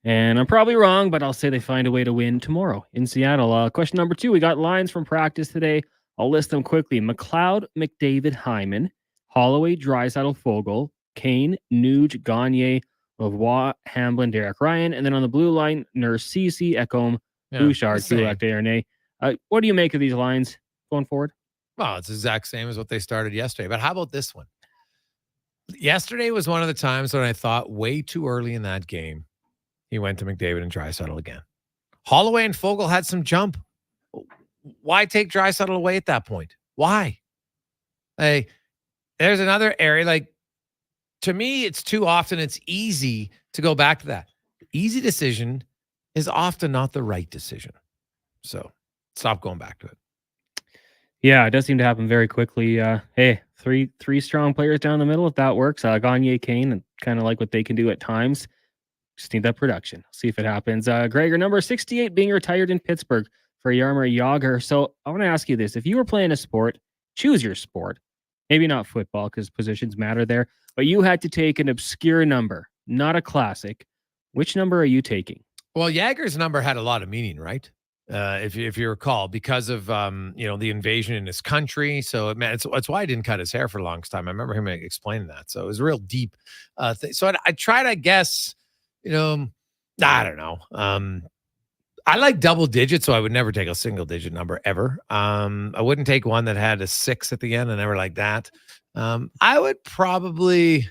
And I'm probably wrong, but I'll say they find a way to win tomorrow in Seattle. Question number 2, we got lines from practice today. I'll list them quickly. McLeod, McDavid, Hyman, Holloway, Draisaitl, Fogle, Kane, Nuge, Gagne, Lavoie, Hamblin, Derek Ryan, and then on the blue line, Nurse, Ceci, Ekholm, Bouchard, Kulak, Desharnais. What do you make of these lines going forward? Well, it's the exact same as what they started yesterday. But how about this one? Yesterday was one of the times when I thought way too early in that game, he went to McDavid and Draisaitl again. Holloway and Fogle had some jump. Why take Draisaitl away at that point? Why? Hey, there's another area. Like, to me, it's too often it's easy to go back to that. The easy decision is often not the right decision. So stop going back to it. Yeah, it does seem to happen very quickly. Hey, three strong players down the middle. If that works, Gagne, Kane, and kind of like what they can do at times. Just need that production. See if it happens. Gregor, number 68, being retired in Pittsburgh for Jaromir Jagr. So I want to ask you this. If you were playing a sport, choose your sport. Maybe not football because positions matter there, but you had to take an obscure number, not a classic. Which number are you taking? Well, Jagr's number had a lot of meaning, right? If you recall, because of the invasion in his country. So it's why I didn't cut his hair for the longest time. I remember him explaining that. So it was a real deep thing. So I try to guess, I don't know. I like double digits, so I would never take a single digit number ever. I wouldn't take one that had a 6 at the end. I never like that. I would probably,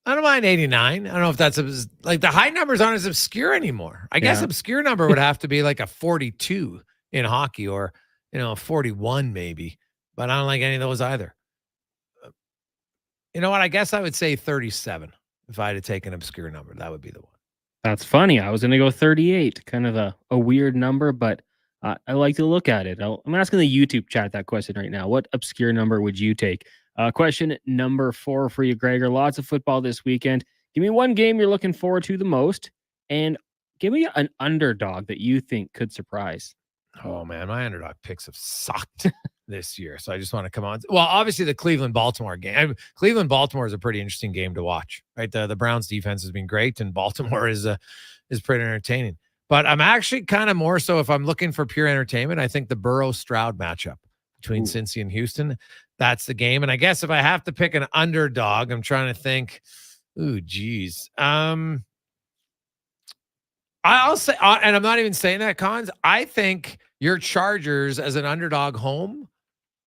I don't mind 89. I don't know if that's like the high numbers aren't as obscure anymore. I guess obscure number would have to be like a 42 in hockey or, a 41 maybe, but I don't like any of those either. You know what? I guess I would say 37 if I had to take an obscure number. That would be the one. That's funny. I was going to go 38, kind of a weird number, but I like to look at it. I'm asking the YouTube chat that question right now. What obscure number would you take? Question number 4 for you, Gregor. Lots of football this weekend. Give me one game you're looking forward to the most, and give me an underdog that you think could surprise. Oh, man, my underdog picks have sucked. this year. So I just want to come on. Well, obviously the Cleveland-Baltimore game. Cleveland-Baltimore is a pretty interesting game to watch, right? The Browns defense has been great, and Baltimore is pretty entertaining. But I'm actually kind of more so, if I'm looking for pure entertainment, I think the Burrow-Stroud matchup between Cincy and Houston, that's the game. And I guess if I have to pick an underdog, I'm trying to think, ooh, geez. I'll say, and I'm not even saying that, Cons, I think your Chargers as an underdog home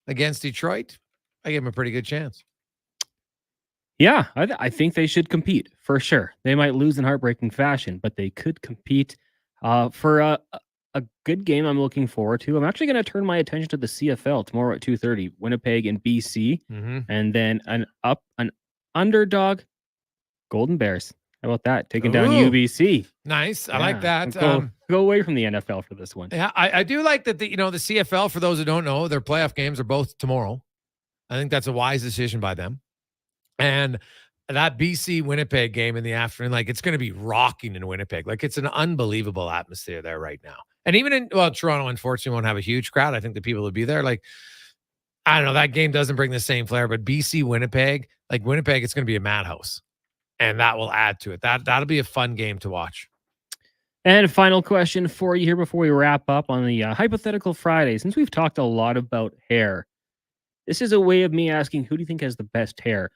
against Detroit, I give them a pretty good chance. Yeah, I think they should compete for sure. They might lose in heartbreaking fashion, but they could compete for a good game I'm looking forward to. I'm actually going to turn my attention to the CFL tomorrow at 2:30, Winnipeg and BC, and then an underdog, Golden Bears. How about that? Taking down UBC. Nice. I like that. Go away from the NFL for this one. Yeah, I do like that the CFL, for those who don't know, their playoff games are both tomorrow. I think that's a wise decision by them. And that BC Winnipeg game in the afternoon, like, it's going to be rocking in Winnipeg. Like, it's an unbelievable atmosphere there right now. And even in Toronto, unfortunately, won't have a huge crowd. I think the people will be there. Like, I don't know, that game doesn't bring the same flair, but BC Winnipeg, like Winnipeg, it's going to be a madhouse. And that will add to it. That'll be a fun game to watch. And final question for you here before we wrap up on the Hypothetical Friday. Since we've talked a lot about hair, this is a way of me asking, who do you think has the best hair?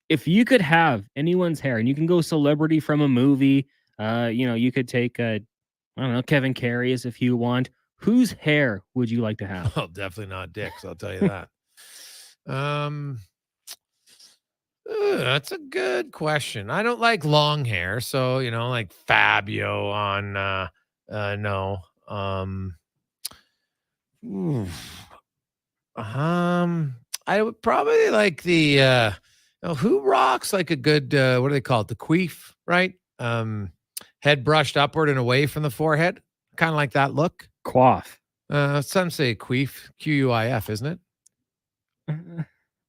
If you could have anyone's hair, and you can go celebrity from a movie, you could take, Kevin Carey's if you want. Whose hair would you like to have? Well, definitely not Dick's, I'll tell you that. That's a good question. I don't like long hair, so like Fabio on no. I would probably like the who rocks like a good what do they call it? The queef, right? Head brushed upward and away from the forehead. Kind of like that look. Quaff. Some say queef, Q-U-I-F, isn't it?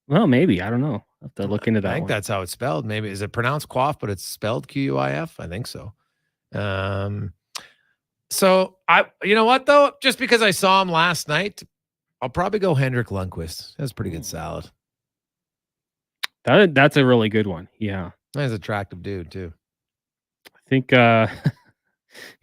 Well, maybe. I don't know. I'll have to look into that. I think that's how it's spelled. Maybe is it pronounced quaff, but it's spelled Q-U-I-F? I think so. So you know what though? Just because I saw him last night, I'll probably go Hendrik Lundqvist. That's pretty good salad. That's a really good one. Yeah. He's an attractive dude too. I think get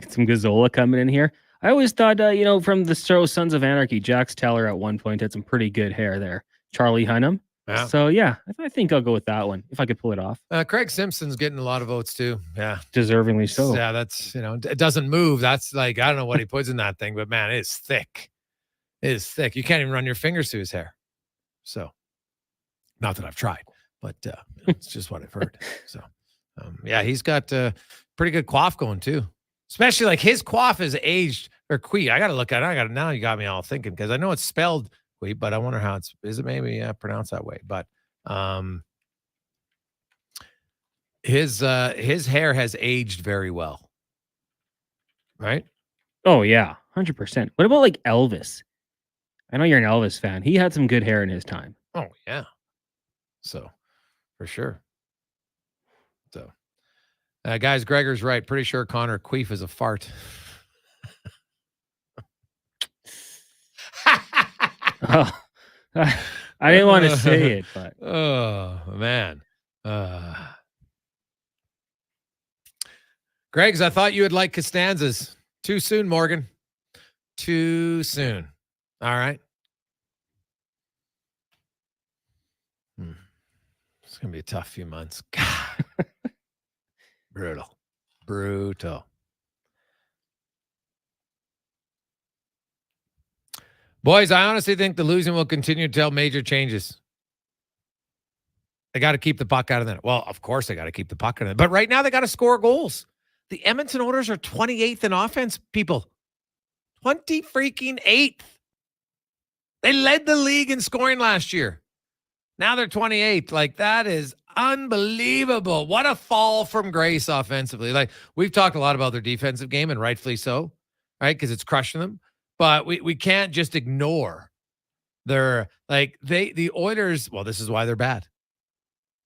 some Gazzola coming in here. I always thought, from the show Sons of Anarchy, Jax Teller at one point had some pretty good hair there. Charlie Hunnam. Yeah. So, yeah, I think I'll go with that one, if I could pull it off. Craig Simpson's getting a lot of votes, too. Yeah. Deservingly so. Yeah, that's, it doesn't move. That's like, I don't know what he puts in that thing, but, man, it's thick. It is thick. You can't even run your fingers through his hair. So, not that I've tried, but it's just what I've heard. So, yeah, he's got pretty good quaff going, too. Especially, like, his quaff is aged, or queef. I got to look at it. Now you got me all thinking, because I know it's spelled but I wonder how is it maybe pronounced that way. But his hair has aged very well. Right? Oh yeah, 100%. What about like Elvis? I know you're an Elvis fan. He had some good hair in his time. Oh yeah. So for sure. So guys, Gregor's right. Pretty sure Connor queef is a fart. Oh, I didn't want to say it, but oh man, Greg's. I thought you would like Costanza's. Too soon, Morgan. Too soon. All right. It's gonna be a tough few months. Brutal. Boys, I honestly think the losing will continue until major changes. They got to keep the puck out of the net. Well, of course they got to keep the puck out of the net. But right now they got to score goals. The Edmonton Oilers are 28th in offense, people. 20 freaking 8th. They led the league in scoring last year. Now they're 28th. Like, that is unbelievable. What a fall from grace offensively. Like, we've talked a lot about their defensive game, and rightfully so, right? Because it's crushing them. But we can't just ignore their, the Oilers, well, this is why they're bad.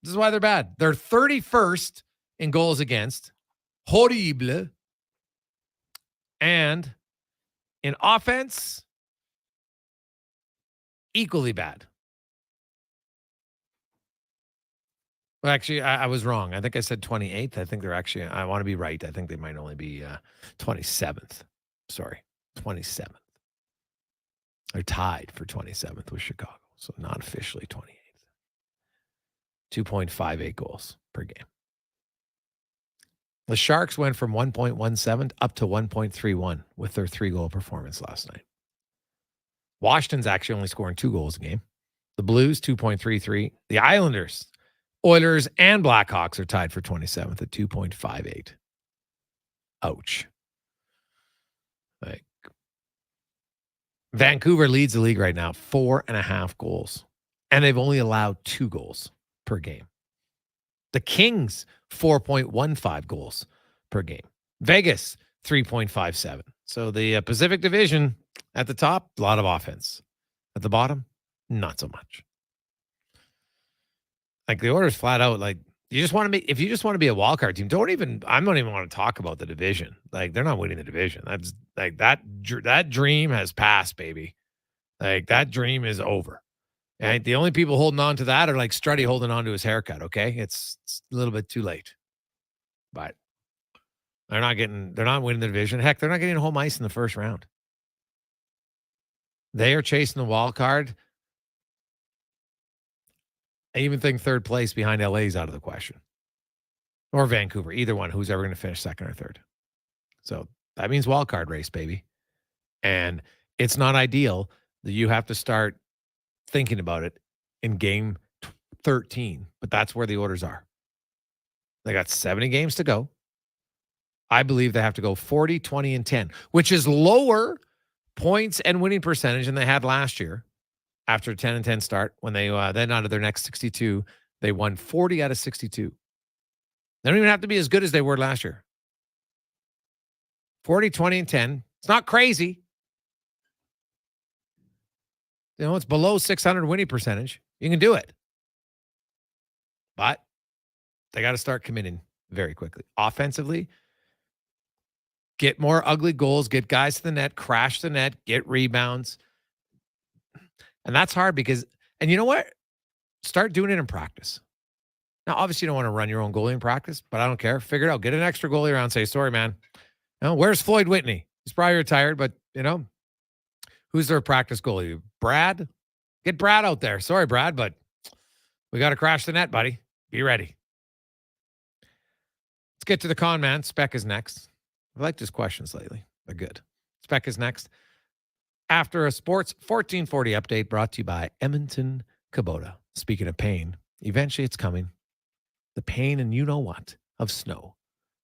This is why they're bad. They're 31st in goals against. Horrible. And in offense, equally bad. Well, actually, I was wrong. I think I said 28th. I think they're actually, I want to be right. I think they might only be 27th. Sorry, 27th. They're tied for 27th with Chicago, so not officially 28th. 2.58 goals per game. The Sharks went from 1.17 up to 1.31 with their 3-goal performance last night. Washington's actually only scoring 2 goals a game. The Blues, 2.33. The Islanders, Oilers, and Blackhawks are tied for 27th at 2.58. Ouch. Like, Vancouver leads the league right now, 4.5 goals. And they've only allowed 2 goals per game. The Kings, 4.15 goals per game. Vegas, 3.57. So the Pacific Division at the top, a lot of offense. At the bottom, not so much. Like the Oilers flat out, like you just want to be, if you just want to be a wildcard team, I don't even want to talk about the division. Like they're not winning the division. That's like that dream has passed, baby. Like that dream is over. And the only people holding on to that are like Struddy holding on to his haircut. Okay. It's a little bit too late, but they're not winning the division. Heck, they're not getting home ice in the first round. They are chasing the wild card. I even think third place behind LA is out of the question. Or Vancouver, either one, who's ever going to finish second or third. So that means wild card race, baby. And it's not ideal that you have to start thinking about it in game 13, but that's where the orders are. They got 70 games to go. I believe they have to go 40, 20, and 10, which is lower points and winning percentage than they had last year. After a 10-10 start, when they then out of their next 62, they won 40 out of 62. They don't even have to be as good as they were last year. 40, 20, and 10. It's not crazy. You know, it's below 600 winning percentage. You can do it. But they got to start committing very quickly. Offensively, get more ugly goals, get guys to the net, crash the net, get rebounds. And that's hard because, and you know what? Start doing it in practice. Now, obviously, you don't want to run your own goalie in practice, but I don't care. Figure it out. Get an extra goalie around. Say, sorry, man. You know, where's Floyd Whitney? He's probably retired, but, you know, who's their practice goalie? Brad? Get Brad out there. Sorry, Brad, but we got to crash the net, buddy. Be ready. Let's get to the con man. Spec is next. I liked his questions lately. They're good. Spec is next. After a Sports 1440 update brought to you by Edmonton Kubota. Speaking of pain, eventually it's coming. The pain and you know what of snow.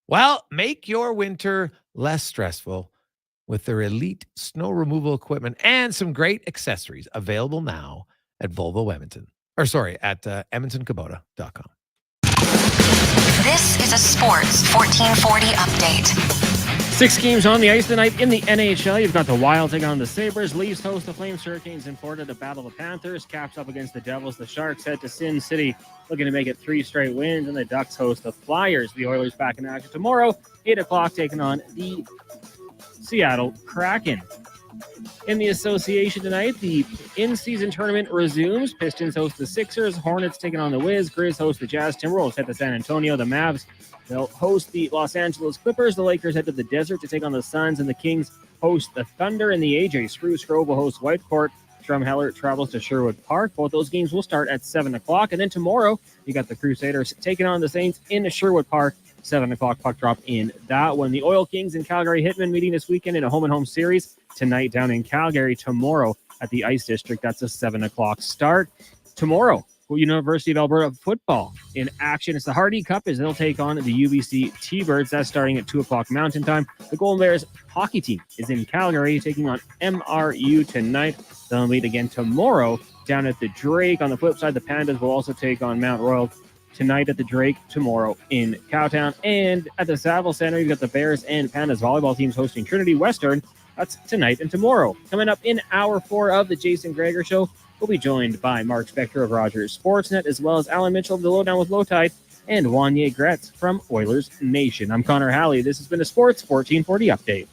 Well, make your winter less stressful with their elite snow removal equipment and some great accessories available now at Volvo Edmonton. Or sorry, at EdmontonKubota.com. This is a Sports 1440 update. 6 games on the ice tonight in the NHL. You've got the Wild taking on the Sabres. Leafs host the Flames. Hurricanes in Florida to battle the Panthers. Caps up against the Devils. The Sharks head to Sin City, looking to make it 3 straight wins. And the Ducks host the Flyers. The Oilers back in action tomorrow, 8 o'clock, taking on the Seattle Kraken. In the association tonight, the in-season tournament resumes. Pistons host the Sixers. Hornets taking on the Wiz. Grizz host the Jazz. Timberwolves head to San Antonio. The Mavs, they'll host the Los Angeles Clippers. The Lakers head to the Desert to take on the Suns. And the Kings host the Thunder. And the AJ Screwsgrove will host Whitecourt. Drumheller travels to Sherwood Park. Both those games will start at 7 o'clock. And then tomorrow, you got the Crusaders taking on the Saints in Sherwood Park. 7 o'clock puck drop in that one. The Oil Kings and Calgary Hitmen meeting this weekend in a home-and-home series. Tonight down in Calgary. Tomorrow at the Ice District. That's a 7 o'clock start. Tomorrow, University of Alberta football in action. It's the Hardy Cup as they'll take on the UBC T-Birds. That's starting at 2 o'clock Mountain Time. The Golden Bears hockey team is in Calgary taking on MRU tonight. They'll meet again tomorrow down at the Drake. On the flip side, the Pandas will also take on Mount Royal tonight at the Drake, tomorrow in Cowtown. And at the Saville Center, you've got the Bears and Pandas volleyball teams hosting Trinity Western. That's tonight and tomorrow. Coming up in hour 4 of the Jason Gregor Show, we'll be joined by Mark Spector of Rogers Sportsnet, as well as Alan Mitchell of the Lowdown with Low Tide, and Wanye Gretz from Oilers Nation. I'm Connor Halley. This has been a Sports 1440 update.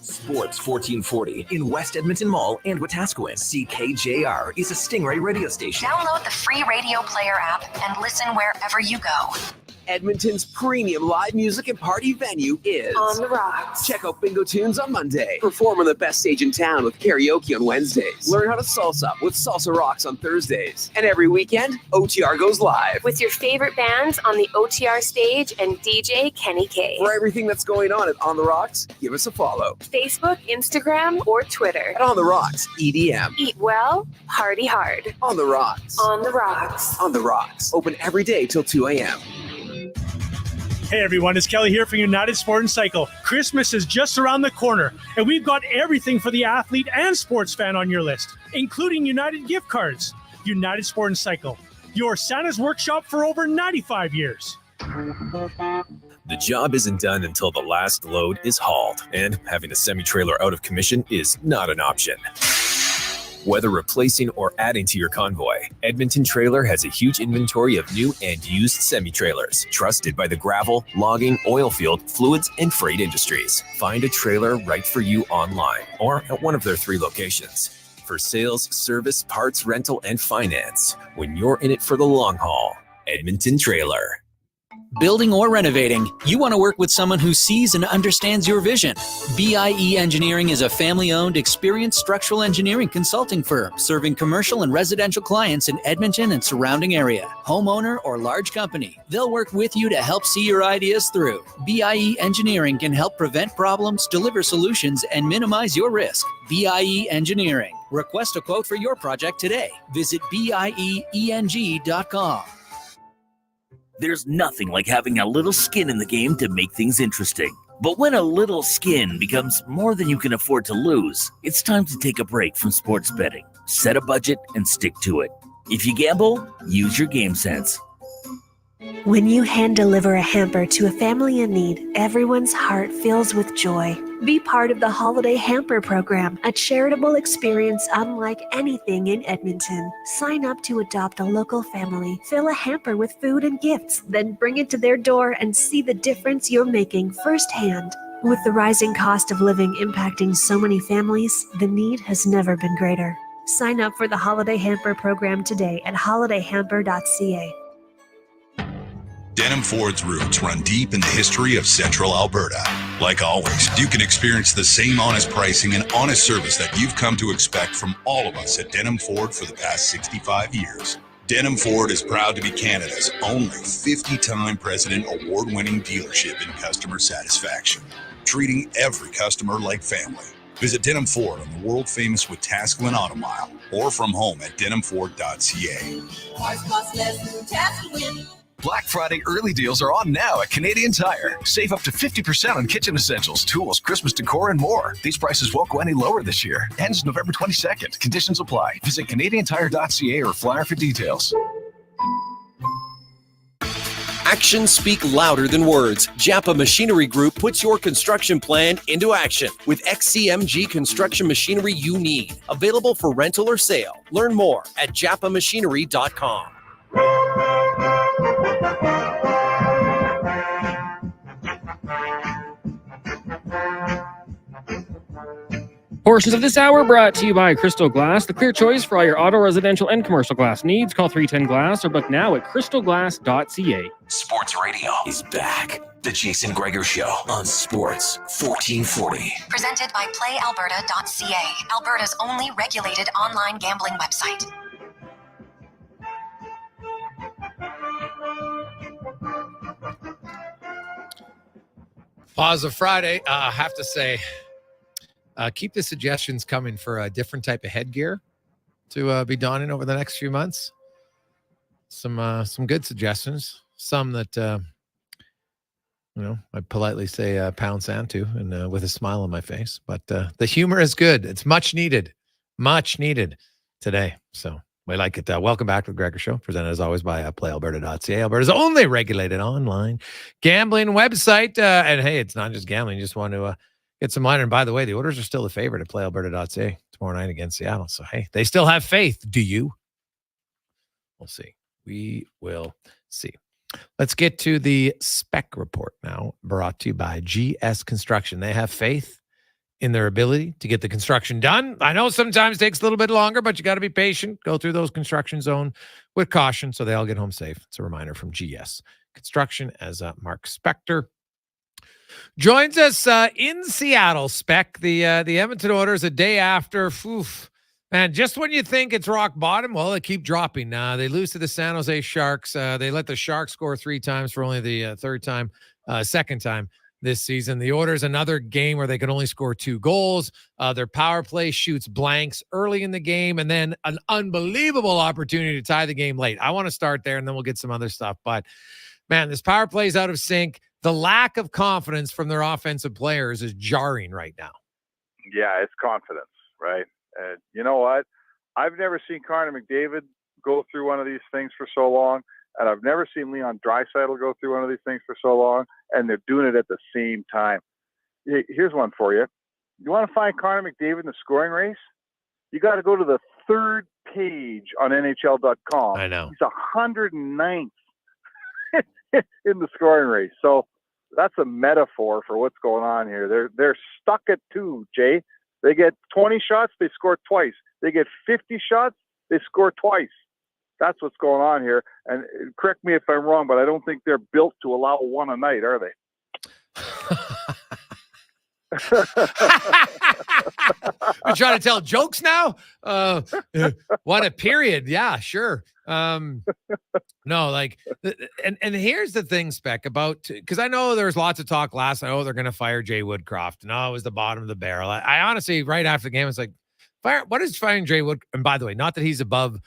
Sports 1440 in West Edmonton Mall and Wetaskiwin. CKJR is a Stingray radio station. Download the free radio player app and listen wherever you go. Edmonton's premium live music and party venue is On the Rocks. Check out Bingo Tunes on Monday. Perform on the best stage in town with karaoke on Wednesdays. Learn how to salsa with Salsa Rocks on Thursdays. And every weekend, OTR goes live. With your favorite bands on the OTR stage and DJ Kenny K. For everything that's going on at On the Rocks, give us a follow. Facebook, Instagram, or Twitter. At On the Rocks, EDM. Eat well, party hard. On the Rocks. On the Rocks. On the Rocks. Open every day till 2 a.m. Hey everyone, it's Kelly here from United Sport and Cycle. Christmas is just around the corner, and we've got everything for the athlete and sports fan on your list, including United gift cards. United Sport and Cycle, your Santa's workshop for over 95 years. The job isn't done until the last load is hauled, and having a semi-trailer out of commission is not an option. Whether replacing or adding to your convoy, Edmonton Trailer has a huge inventory of new and used semi-trailers, trusted by the gravel, logging, oil field, fluids, and freight industries. Find a trailer right for you online or at one of their 3 locations. For sales, service, parts, rental, and finance, when you're in it for the long haul, Edmonton Trailer. Building or renovating, you want to work with someone who sees and understands your vision. BIE Engineering is a family-owned, experienced structural engineering consulting firm serving commercial and residential clients in Edmonton and surrounding area. Homeowner or large company, they'll work with you to help see your ideas through. BIE Engineering can help prevent problems, deliver solutions, and minimize your risk. BIE Engineering. Request a quote for your project today. Visit bieeng.com. There's nothing like having a little skin in the game to make things interesting. But when a little skin becomes more than you can afford to lose, it's time to take a break from sports betting. Set a budget and stick to it. If you gamble, use your game sense. When you hand deliver a hamper to a family in need, everyone's heart fills with joy. Be part of the Holiday Hamper Program, a charitable experience unlike anything in Edmonton. Sign up to adopt a local family, fill a hamper with food and gifts, then bring it to their door and see the difference you're making firsthand. With the rising cost of living impacting so many families, the need has never been greater. Sign up for the Holiday Hamper Program today at holidayhamper.ca. Denim Ford's roots run deep in the history of Central Alberta. Like always, you can experience the same honest pricing and honest service that you've come to expect from all of us at Denim Ford for the past 65 years. Denim Ford is proud to be Canada's only 50-time President Award-winning dealership in customer satisfaction, treating every customer like family. Visit Denim Ford on the world-famous Wetaskiwin Auto Mile or from home at denimford.ca. Black Friday early deals are on now at Canadian Tire. Save up to 50% on kitchen essentials, tools, Christmas decor, and more. These prices won't go any lower this year. Ends November 22nd. Conditions apply. Visit CanadianTire.ca or flyer for details. Actions speak louder than words. Japa Machinery Group puts your construction plan into action with XCMG construction machinery you need. Available for rental or sale. Learn more at japamachinery.com. Portions of this hour brought to you by Crystal Glass, the clear choice for all your auto, residential, and commercial glass needs. Call 310-GLASS or book now at crystalglass.ca. Sports Radio is back. The Jason Gregor Show on Sports 1440. Presented by PlayAlberta.ca, Alberta's only regulated online gambling website. Pause of Friday. I have to say, keep the suggestions coming for a different type of headgear to be donning over the next few months. Some good suggestions. Some that I'd politely say pound sand to, and with a smile on my face. But the humor is good. It's much needed today. So we like it. Welcome back to the Gregor Show, presented as always by PlayAlberta.ca, Alberta's only regulated online gambling website. And hey, it's not just gambling. You just want to get some line. And by the way, the Oilers are still the favorite at PlayAlberta.ca tomorrow night against Seattle. So hey, they still have faith. Do you? We'll see. We will see. Let's get to the spec report now, brought to you by GS Construction. They have faith in their ability to get the construction done. I know sometimes it takes a little bit longer, but you got to be patient. Go through those construction zone with caution so they all get home safe. It's a reminder from GS Construction as Mark Spector joins us in Seattle. Spec, the Edmonton Oilers a day after. Man, just when you think it's rock bottom, well, they keep dropping. They lose to the San Jose Sharks. They let the Sharks score 3 times for only the second time this season. The Oilers, another game where they can only score 2 goals. Their power play shoots blanks early in the game, and then an unbelievable opportunity to tie the game late. I want to start there, and then we'll get some other stuff. But, man, this power play is out of sync. The lack of confidence from their offensive players is jarring right now. Yeah, it's confidence, right? You know what? I've never seen Connor McDavid go through one of these things for so long, and I've never seen Leon Draisaitl go through one of these things for so long, and they're doing it at the same time. Here's one for you. You want to find Connor McDavid in the scoring race? You got to go to the 3rd page on NHL.com. I know. He's 109th in the scoring race. So that's a metaphor for what's going on here. They're stuck at 2, Jay. They get 20 shots, they score twice. They get 50 shots, they score twice. That's what's going on here. And correct me if I'm wrong, but I don't think they're built to allow 1 a night, are they? You're trying to tell jokes now? What a period. Yeah, sure. No, like, and here's the thing, Spec, about, because I know there's lots of talk last night. Oh, they're going to fire Jay Woodcroft. No, it was the bottom of the barrel. I honestly, right after the game, was like, what is firing Jay Wood? And by the way, not that he's above,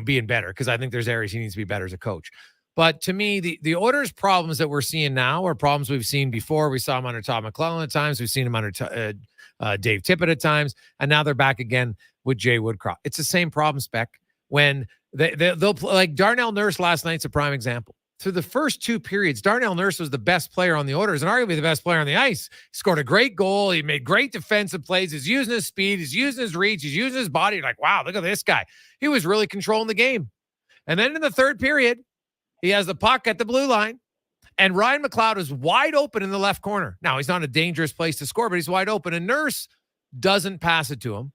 being better, because I think there's areas he needs to be better as a coach. But to me, the Oilers' problems that we're seeing now are problems we've seen before. We saw them under Todd McClellan at times. We've seen them under Dave Tippett at times. And now they're back again with Jay Woodcroft. It's the same problem, Spec. When they'll play, like Darnell Nurse last night's a prime example. Through the first 2 periods, Darnell Nurse was the best player on the Oilers and arguably the best player on the ice. He scored a great goal. He made great defensive plays. He's using his speed. He's using his reach. He's using his body. You're like, wow, look at this guy. He was really controlling the game. And then in the 3rd period, he has the puck at the blue line, and Ryan McLeod is wide open in the left corner. Now, he's not a dangerous place to score, but he's wide open, and Nurse doesn't pass it to him.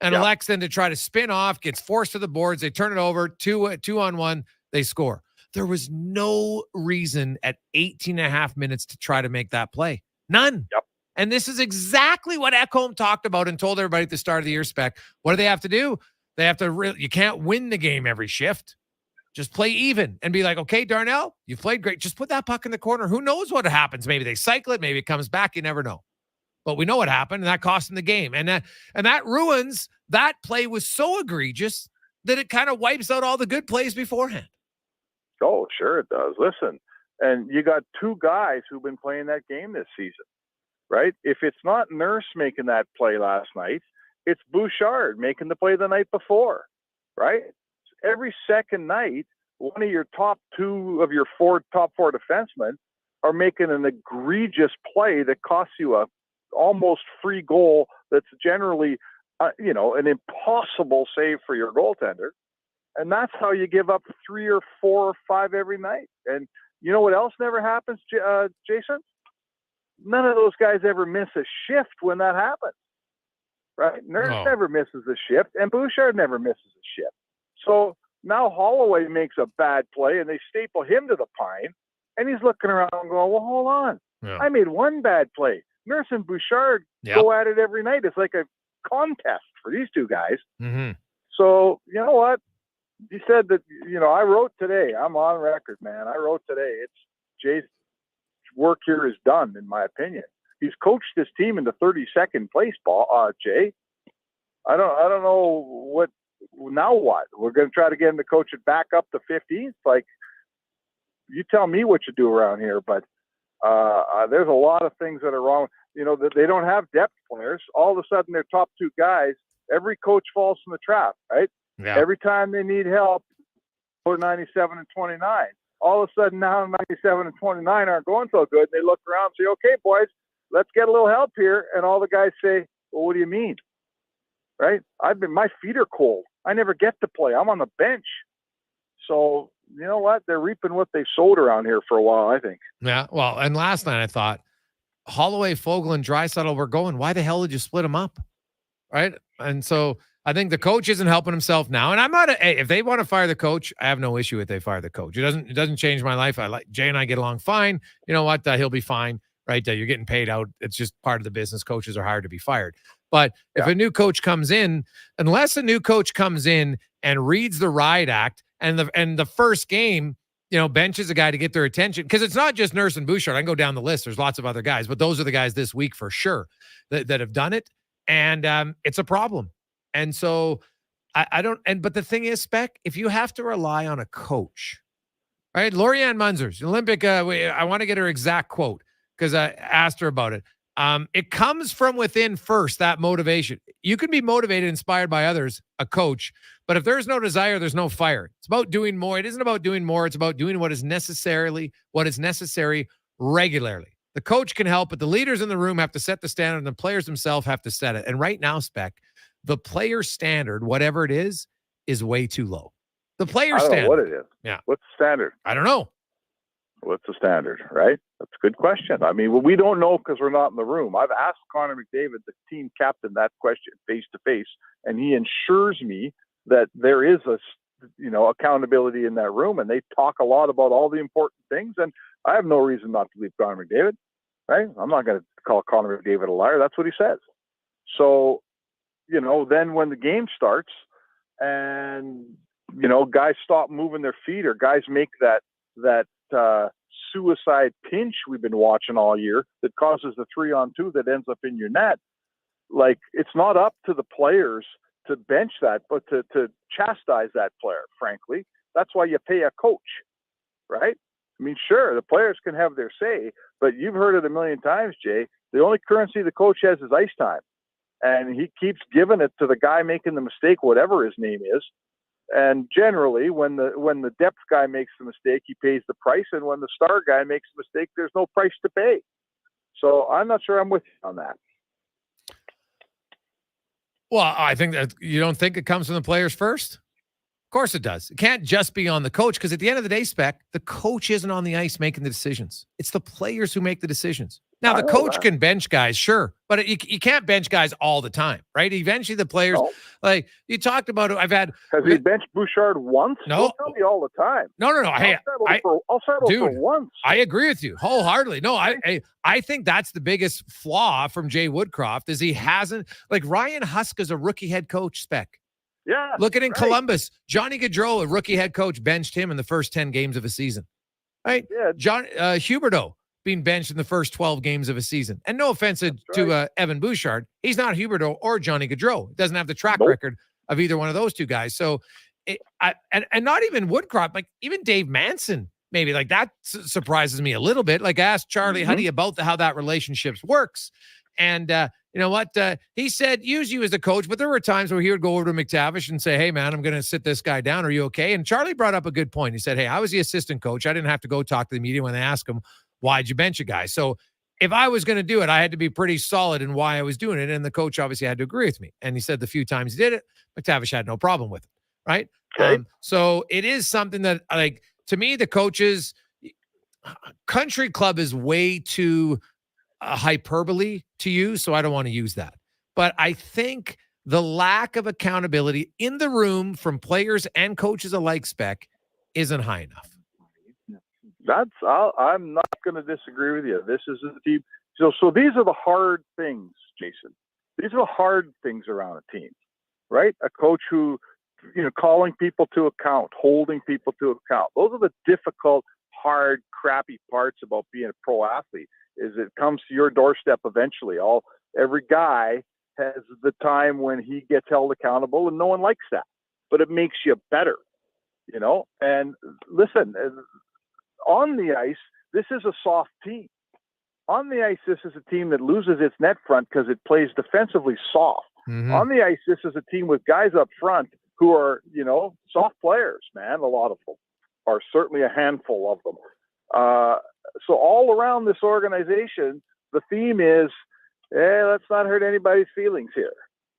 And elects then to try to spin off, gets forced to the boards. They turn it over, 2-on-1, they score. There was no reason at 18.5 minutes to try to make that play. None. Yep. And this is exactly what Ekholm talked about and told everybody at the start of the year, Spec. What do they have to do? They have to you can't win the game every shift. Just play even and be like, okay, Darnell, you've played great. Just put that puck in the corner. Who knows what happens? Maybe they cycle it. Maybe it comes back. You never know. But we know what happened, and that cost them the game. And that ruins, that play was so egregious that it kind of wipes out all the good plays beforehand. Oh, sure it does. Listen, and you got 2 guys who've been playing that game this season, right? If it's not Nurse making that play last night, it's Bouchard making the play the night before, right? Every second night, one of your top 2 of your top 4 defensemen are making an egregious play that costs you a almost free goal that's generally, an impossible save for your goaltender. And that's how you give up 3 or 4 or 5 every night. And you know what else never happens, Jason? None of those guys ever miss a shift when that happens, right? Nurse never misses a shift, and Bouchard never misses a shift. So now Holloway makes a bad play, and they staple him to the pine, and he's looking around going, well, hold on. Yeah. I made one bad play. Nurse and Bouchard go at it every night. It's like a contest for these 2 guys. Mm-hmm. So, you know what? You said that, I wrote today. I'm on record, man. I wrote today. It's Jay's work here is done, in my opinion. He's coached this team into 32nd place, Jay. I don't know what. Now what? We're going to try to get him to coach it back up to 15th. Like, you tell me what you do around here, but there's a lot of things that are wrong. That they don't have depth players. All of a sudden, their top 2 guys. Every coach falls in the trap, right? Yeah. Every time they need help, for 97 and 29. All of a sudden, now 97 and 29 aren't going so good. They look around and say, "Okay, boys, let's get a little help here." And all the guys say, "Well, what do you mean?" Right? My feet are cold. I never get to play. I'm on the bench. So, you know what? They're reaping what they sowed around here for a while, I think. Yeah. Well, and last night I thought Holloway, Fogle, and Draisaitl were going, why the hell did you split them up? Right? And so I think the coach isn't helping himself now. And I'm not if they want to fire the coach, I have no issue if they fire the coach. It doesn't change my life. I like Jay and I get along fine. You know what? He'll be fine. Right? You're getting paid out. It's just part of the business. Coaches are hired to be fired. But if a new coach comes in, unless a new coach comes in and reads the riot act and the first game, benches a guy to get their attention, because it's not just Nurse and Bouchard. I can go down the list. There's lots of other guys, but those are the guys this week for sure that have done it. And it's a problem. And so but the thing is, Spec, if you have to rely on a coach, right? Laurian Munzer, Olympic, I want to get her exact quote because I asked her about it. It comes from within first, that motivation. You can be motivated, inspired by others, a coach, but if there's no desire, there's no fire. It's about doing more. It isn't about doing more. It's about doing what is necessary regularly. The coach can help, but the leaders in the room have to set the standard, and the players themselves have to set it. And right now, Spec, the player standard, whatever it is way too low. The player standard. I don't know what it is. Yeah. What's the standard? I don't know. What's the standard, right? That's a good question. I mean, we don't know because we're not in the room. I've asked Connor McDavid, the team captain, that question face to face, and he assures me that there is accountability in that room, and they talk a lot about all the important things. And I have no reason not to believe Connor McDavid, right? I'm not going to call Connor McDavid a liar. That's what he says. So, then when the game starts and, guys stop moving their feet or guys make that suicide pinch we've been watching all year that causes the 3-on-2 that ends up in your net. Like, it's not up to the players to bench that, but to chastise that player, frankly. That's why you pay a coach, right? I mean, sure, the players can have their say, but you've heard it a million times, Jay. The only currency the coach has is ice time. And he keeps giving it to the guy making the mistake, whatever his name is. And generally, when the depth guy makes the mistake, he pays the price. And when the star guy makes the mistake, there's no price to pay. So I'm not sure I'm with you on that. Well, I think that you don't think it comes from the players first? Of course it does. It can't just be on the coach, because at the end of the day, Spec, the coach isn't on the ice making the decisions. It's the players who make the decisions. Now, the coach can bench guys, sure, but you can't bench guys all the time, right? Eventually, the players, like you talked about, has he benched Bouchard once? No. Don't tell me all the time. No. Hey, I'll settle dude, for once. I agree with you wholeheartedly. No, I think that's the biggest flaw from Jay Woodcroft is he hasn't, like Ryan Husk is a rookie head coach, Spec. Yeah. Look at in Columbus, Johnny Gaudreau, a rookie head coach, benched him in the first 10 games of a season, right? Yeah. Huberdeau being benched in the first 12 games of a seaon. And no offense to Evan Bouchard, he's not Huberdeau or Johnny Gaudreau. He doesn't have the track record of either one of those two guys. So, and not even Woodcroft, like even Dave Manson, maybe like that surprises me a little bit. Like ask Charlie Huddy about how that relationship works. And you know what? He said, use you as a coach, but there were times where he would go over to McTavish and say, hey, man, I'm going to sit this guy down. Are you okay? And Charlie brought up a good point. He said, hey, I was the assistant coach. I didn't have to go talk to the media when they asked him, why'd you bench a guy? So if I was going to do it, I had to be pretty solid in why I was doing it. And the coach obviously had to agree with me. And he said the few times he did it, McTavish had no problem with it. Right. Okay. So it is something that, like, to me, the coaches, country club is way too hyperbole to use, so I don't want to use that. But I think the lack of accountability in the room from players and coaches alike, Spec, isn't high enough. I'm not going to disagree with you. This is a team. So these are the hard things, Jason. These are the hard things around a team, right? A coach who, calling people to account, holding people to account. Those are the difficult, hard, crappy parts about being a pro athlete. Is it comes to your doorstep eventually. Every guy has the time when he gets held accountable, and no one likes that. But it makes you better, And listen, on the ice, this is a soft team. On the ice, this is a team that loses its net front because it plays defensively soft. Mm-hmm. On the ice, this is a team with guys up front who are, soft players, man. A lot of them are, certainly a handful of them. So all around this organization, the theme is, let's not hurt anybody's feelings here.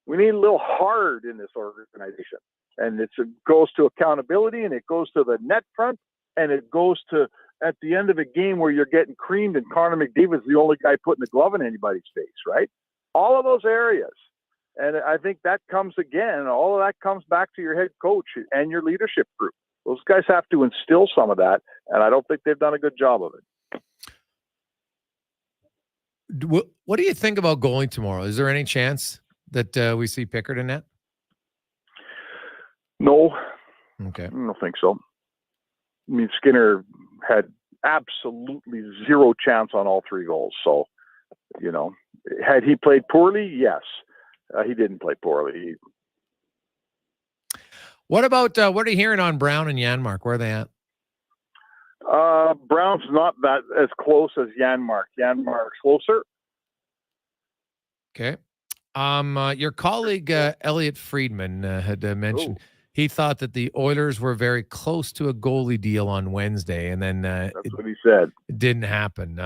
We need a little hard in this organization. And it goes to accountability, and it goes to the net front, and it goes to at the end of a game where you're getting creamed and Connor McDavid's the only guy putting a glove in anybody's face, right? All of those areas. And I think that comes again, all of that comes back to your head coach and your leadership group. Those guys have to instill some of that, and I don't think they've done a good job of it. What do you think about goalie tomorrow? Is there any chance that we see Pickard in net? No. Okay. I don't think so. I mean, Skinner had absolutely zero chance on all 3 goals. So, had he played poorly? Yes. He didn't play poorly. What about, what are you hearing on Brown and Janmark? Where are they at? Brown's not that as close as Janmark. Janmark's closer. Okay. Your colleague, Elliot Friedman, had mentioned he thought that the Oilers were very close to a goalie deal on Wednesday, and then that's what he said. It didn't happen.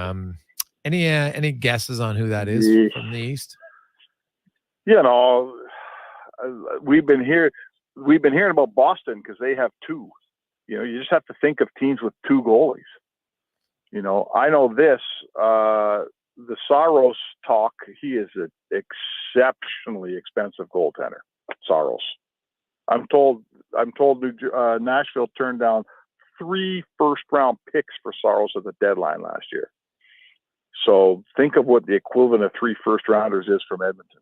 Any guesses on who that is from the East? We've been hearing about Boston because they have 2. You just have to think of teams with 2 goalies. I know this. The Saros talk. He is an exceptionally expensive goaltender. Saros. I'm told Nashville turned down 3 first-round picks for Saros at the deadline last year. So think of what the equivalent of 3 first-rounders is from Edmonton.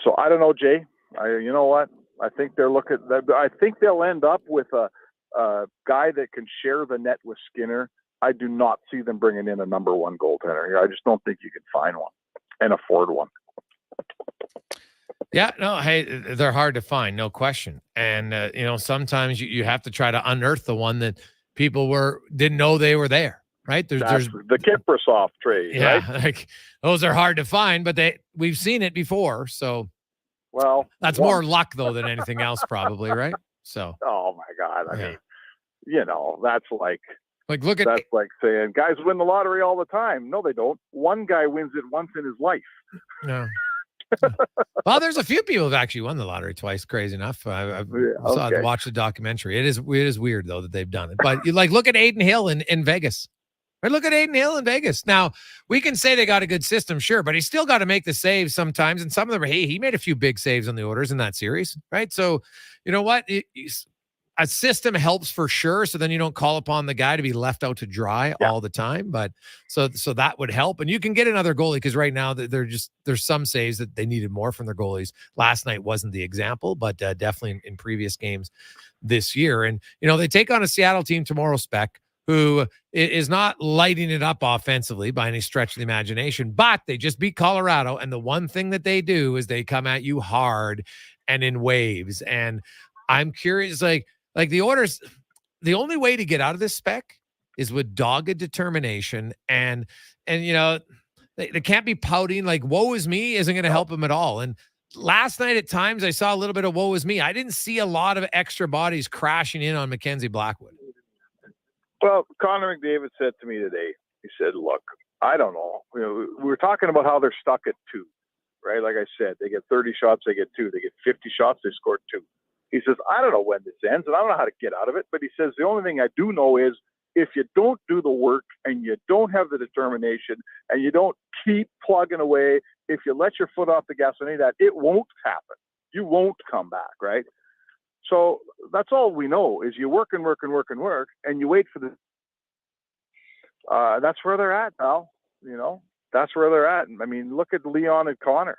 So I don't know, Jay. You know what? I think I think they'll end up with a guy that can share the net with Skinner. I do not see them bringing in a number 1 goaltender here. I just don't think you can find one and afford one. Yeah, no, hey, they're hard to find, no question. And, sometimes you have to try to unearth the one that people didn't know they were there, right? There's the Kiprusoff trade, yeah, right? Like those are hard to find, but we've seen it before. So, well, that's more luck, though, than anything else, probably, right? So, oh, my God. I mean, that's like saying guys win the lottery all the time. No, they don't. One guy wins it once in his life. No. Well, there's a few people who've actually won the lottery twice. Crazy enough. Watched the documentary. It is weird though that they've done it. But look at Aiden Hill in Vegas. Right, look at Aiden Hill in Vegas. Now we can say they got a good system, sure, but he's still got to make the saves sometimes, and some of them are. Hey, he made a few big saves on the Oilers in that series, right? So you know what? A system helps for sure. So then you don't call upon the guy to be left out to dry all the time. But so that would help. And you can get another goalie because right now there's some saves that they needed more from their goalies. Last night wasn't the example, but definitely in previous games this year. And, they take on a Seattle team tomorrow, Spec, who is not lighting it up offensively by any stretch of the imagination, but they just beat Colorado. And the one thing that they do is they come at you hard and in waves. And I'm curious, like the Oilers, the only way to get out of this, Spec, is with dogged determination. And they can't be pouting like woe is me isn't going to help them at all. And last night at times I saw a little bit of woe is me. I didn't see a lot of extra bodies crashing in on Mackenzie Blackwood. Well, Connor McDavid said to me today, he said, look, I don't know. We were talking about how they're stuck at 2, right? Like I said, they get 30 shots, they get 2. They get 50 shots, they score 2. He says, I don't know when this ends, and I don't know how to get out of it. But he says, the only thing I do know is if you don't do the work and you don't have the determination and you don't keep plugging away, if you let your foot off the gas on any of that, it won't happen. You won't come back, right? So that's all we know is you work and work and work and work, and you wait for the that's where they're at, pal. That's where they're at. I mean, look at Leon and Connor.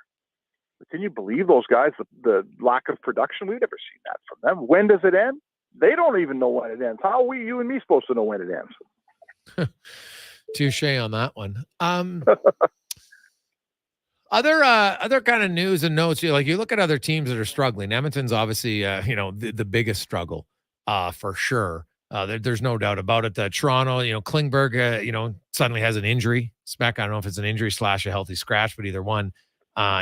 Can you believe those guys, the lack of production? We've never seen that from them. When does it end? They don't even know when it ends. How are you and me supposed to know when it ends? Touche on that one. Other kind of news and notes. You look at other teams that are struggling. Edmonton's obviously, the biggest struggle for sure. There's no doubt about it. Toronto, Klingberg, suddenly has an injury. Spec, I don't know if it's an injury / a healthy scratch, but either one.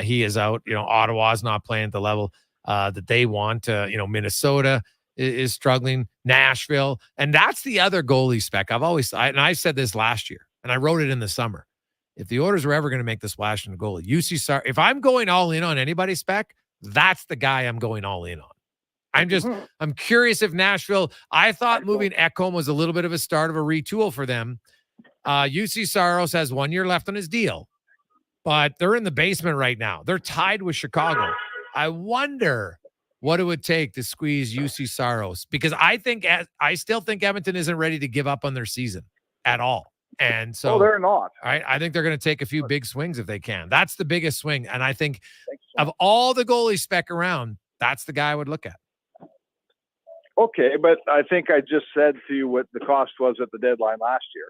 He is out. Ottawa's not playing at the level that they want. Minnesota is struggling. Nashville, and that's the other goalie, Spec. I said this last year, and I wrote it in the summer. If the Oilers were ever going to make the splash in the goalie, if I'm going all in on anybody, Spec, that's the guy I'm going all in on. I'm curious if Nashville, I thought moving Ekholm was a little bit of a start of a retool for them. UC Saros has 1 year left on his deal, but they're in the basement right now. They're tied with Chicago. I wonder what it would take to squeeze UC Saros, because I still think Edmonton isn't ready to give up on their season at all. And so they're not. I think they're going to take a few big swings if they can. That's the biggest swing. And I think of all the goalies spec around, that's the guy I would look at. Okay, but I think I just said to you what the cost was at the deadline last year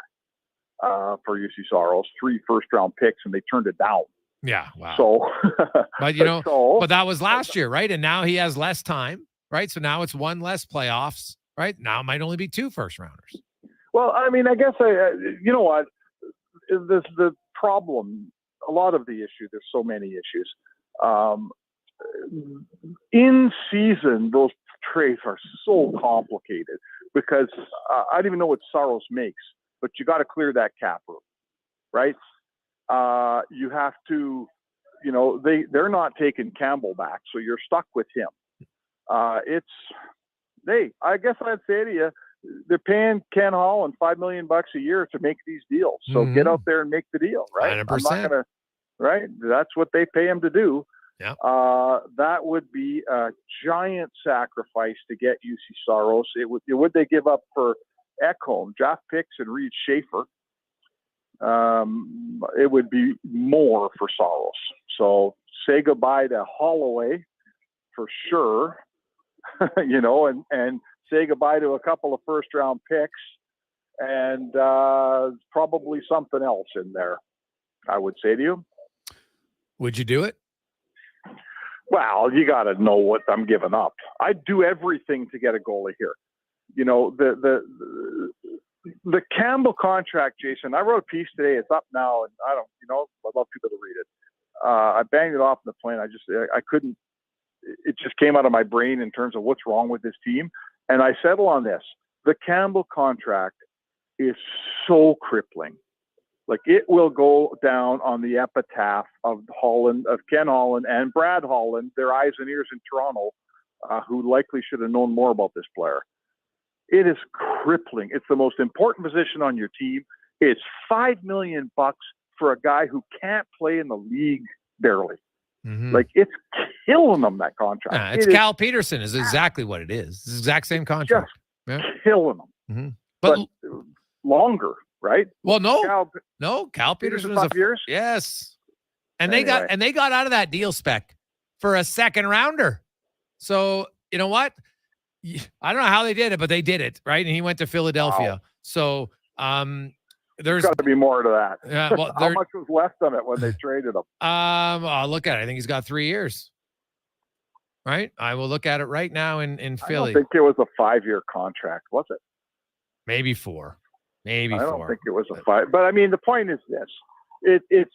for UC Saros, 3 first-round picks, and they turned it down. Yeah, wow. So, but but that was last year, right? And now he has less time, right? So now it's 1 less playoffs, right? Now it might only be 2 first-rounders. Well, I mean, I guess you know what? The problem, a lot of the issue. There's so many issues. In season, those trades are so complicated because I don't even know what Saros makes, but you got to clear that cap room, right? You have to, they're not taking Campbell back, so you're stuck with him. I guess I'd say to you, they're paying Ken Holland $5 million a year to make these deals. So get out there and make the deal, right? 100%. I'm not gonna, right? That's what they pay him to do. Yeah. That would be a giant sacrifice to get UC Saros. Would they give up for Ekholm, draft picks, and Reed Schaefer? It would be more for Saros. So say goodbye to Holloway for sure, and say goodbye to a couple of first-round picks and probably something else in there, I would say to you. Would you do it? Well, you got to know what I'm giving up. I'd do everything to get a goalie here. The Campbell contract, Jason, I wrote a piece today. It's up now, and I'd love people to read it. I banged it off in the plane. I couldn't. It just came out of my brain in terms of what's wrong with this team. And I settle on this. The Campbell contract is so crippling. Like, it will go down on the epitaph of Ken Holland and Brad Holland, their eyes and ears in Toronto, who likely should have known more about this player. It is crippling. It's the most important position on your team. It's $5 million for a guy who can't play in the league barely. Mm-hmm. Like, it's killing them, that contract. It's Cal Peterson is exactly what it is. It's the exact same contract. Just killing them. Mm-hmm. But longer, right? Well, Cal Peterson is 5 years. Yes. And they got out of that deal spec for a second rounder. So, you know what? I don't know how they did it, but they did it, right? And he went to Philadelphia. Wow. So, there's got to be more to that. Yeah, well, how much was left on it when they traded him? I'll look at it. I think he's got 3 years. Right? I will look at it right now in Philly. I don't think it was a 5-year contract, was it? Maybe 4. I don't think it was a 5. But I mean, the point is this: it's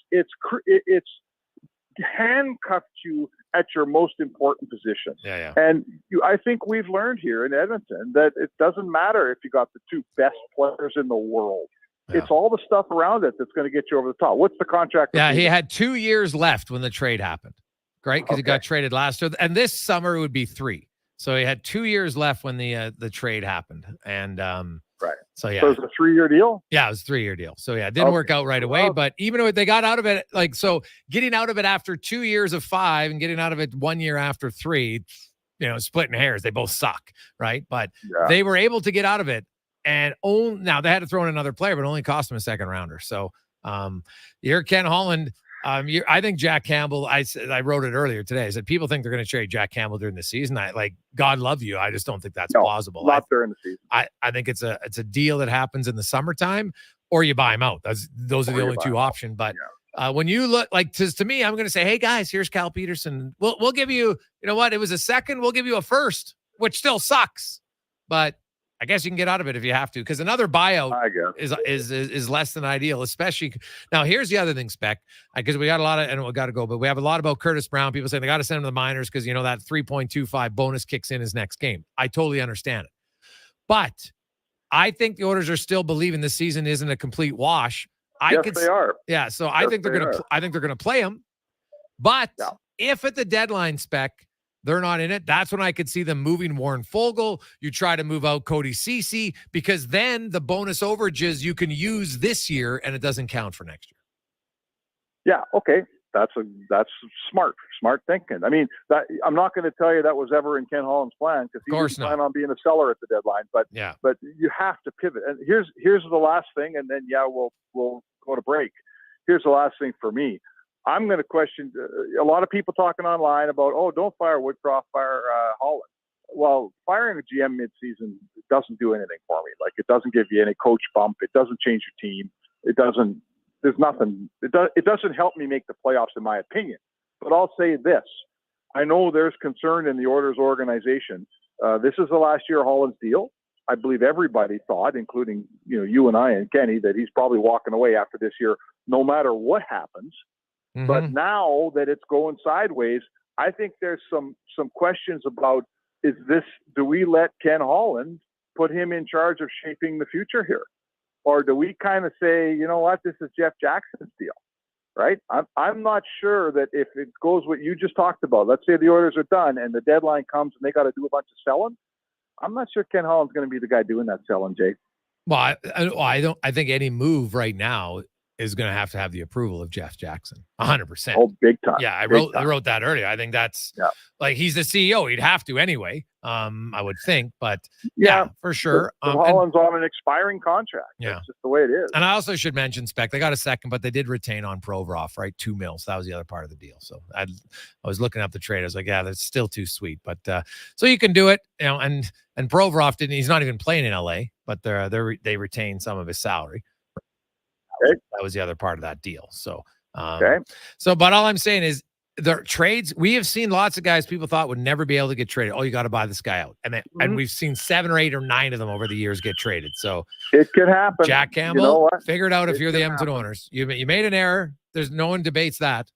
handcuffed you at your most important position. Yeah. And I think we've learned here in Edmonton that it doesn't matter if you got the 2 best players in the world. Yeah. It's all the stuff around it that's going to get you over the top. What's the contract? Yeah, he had 2 years left when the trade happened. Great, because he got traded last year, and this summer it would be 3. So he had 2 years left when the trade happened, and right. So yeah, so it was a 3-year deal. Yeah, it was a 3-year deal. So yeah, it didn't work out right away. But even though they got out of it, getting out of it after 2 years of 5 and getting out of it 1 year after 3, splitting hairs. They both suck, right? But they were able to get out of it, and now they had to throw in another player, but it only cost them a second rounder. So you're Ken Holland. I think Jack Campbell, I wrote it earlier today. I said, people think they're going to trade Jack Campbell during the season. God love you. I just don't think that's plausible. Not during the season. I think it's a deal that happens in the summertime, or you buy him out. Those are the only 2 options. But when you look to me, I'm going to say, hey guys, here's Cal Peterson. We'll give you, it was a second. We'll give you a first, which still sucks, but I guess you can get out of it if you have to, because another buyout is less than ideal, especially now. Here's the other thing, Spec, because we got a lot of, and we got to go, but we have a lot about Curtis Brown. People saying they got to send him to the minors because that 3.25 bonus kicks in his next game. I totally understand it, but I think the Oilers are still believing this season isn't a complete wash. They are. Yeah, so I think they're gonna play him, but if at the deadline, Spec, they're not in it. That's when I could see them moving Warren Fogle. You try to move out Cody Ceci, because then the bonus overages you can use this year and it doesn't count for next year. Yeah, okay. That's smart thinking. I mean, I'm not going to tell you that was ever in Ken Holland's plan, because he didn't plan on being a seller at the deadline. But you have to pivot. And here's the last thing, and then we'll go to break. Here's the last thing for me. I'm going to question a lot of people talking online about, don't fire Woodcroft, fire Holland. Well, firing a GM midseason doesn't do anything for me. Like, it doesn't give you any coach bump. It doesn't change your team. It doesn't. There's nothing. It doesn't help me make the playoffs, in my opinion. But I'll say this: I know there's concern in the Oilers organization. This is the last year of Holland's deal. I believe everybody thought, including you and I and Kenny, that he's probably walking away after this year, no matter what happens. Mm-hmm. But now that it's going sideways, I think there's some questions about, do we let Ken Holland put him in charge of shaping the future here? Or do we kind of say, you know what, this is Jeff Jackson's deal, right? I'm not sure that if it goes what you just talked about, let's say the Oilers are done and the deadline comes and they got to do a bunch of selling, I'm not sure Ken Holland's going to be the guy doing that selling, Jay. Well, I think any move right now is going to have the approval of Jeff Jackson, 100%. Oh, big time. Yeah, I wrote that earlier. I think that's like, he's the CEO. He'd have to anyway, I would think. But yeah, for sure. Holland's on an expiring contract. Yeah. That's just the way it is. And I also should mention, Spec, they got a second, but they did retain on Provorov, right? $2 million. So that was the other part of the deal. So I was looking up the trade. I was like, yeah, that's still too sweet. But so you can do it, and Provorov he's not even playing in LA, but they retain some of his salary. Okay. That was the other part of that deal. So, but all I'm saying is, the trades, we have seen lots of guys people thought would never be able to get traded. Oh, you got to buy this guy out. And we've seen 7 or 8 or 9 of them over the years get traded. So it could happen. Jack Campbell, figure it out if you're the Edmonton Oilers. You made an error. There's no one debates that,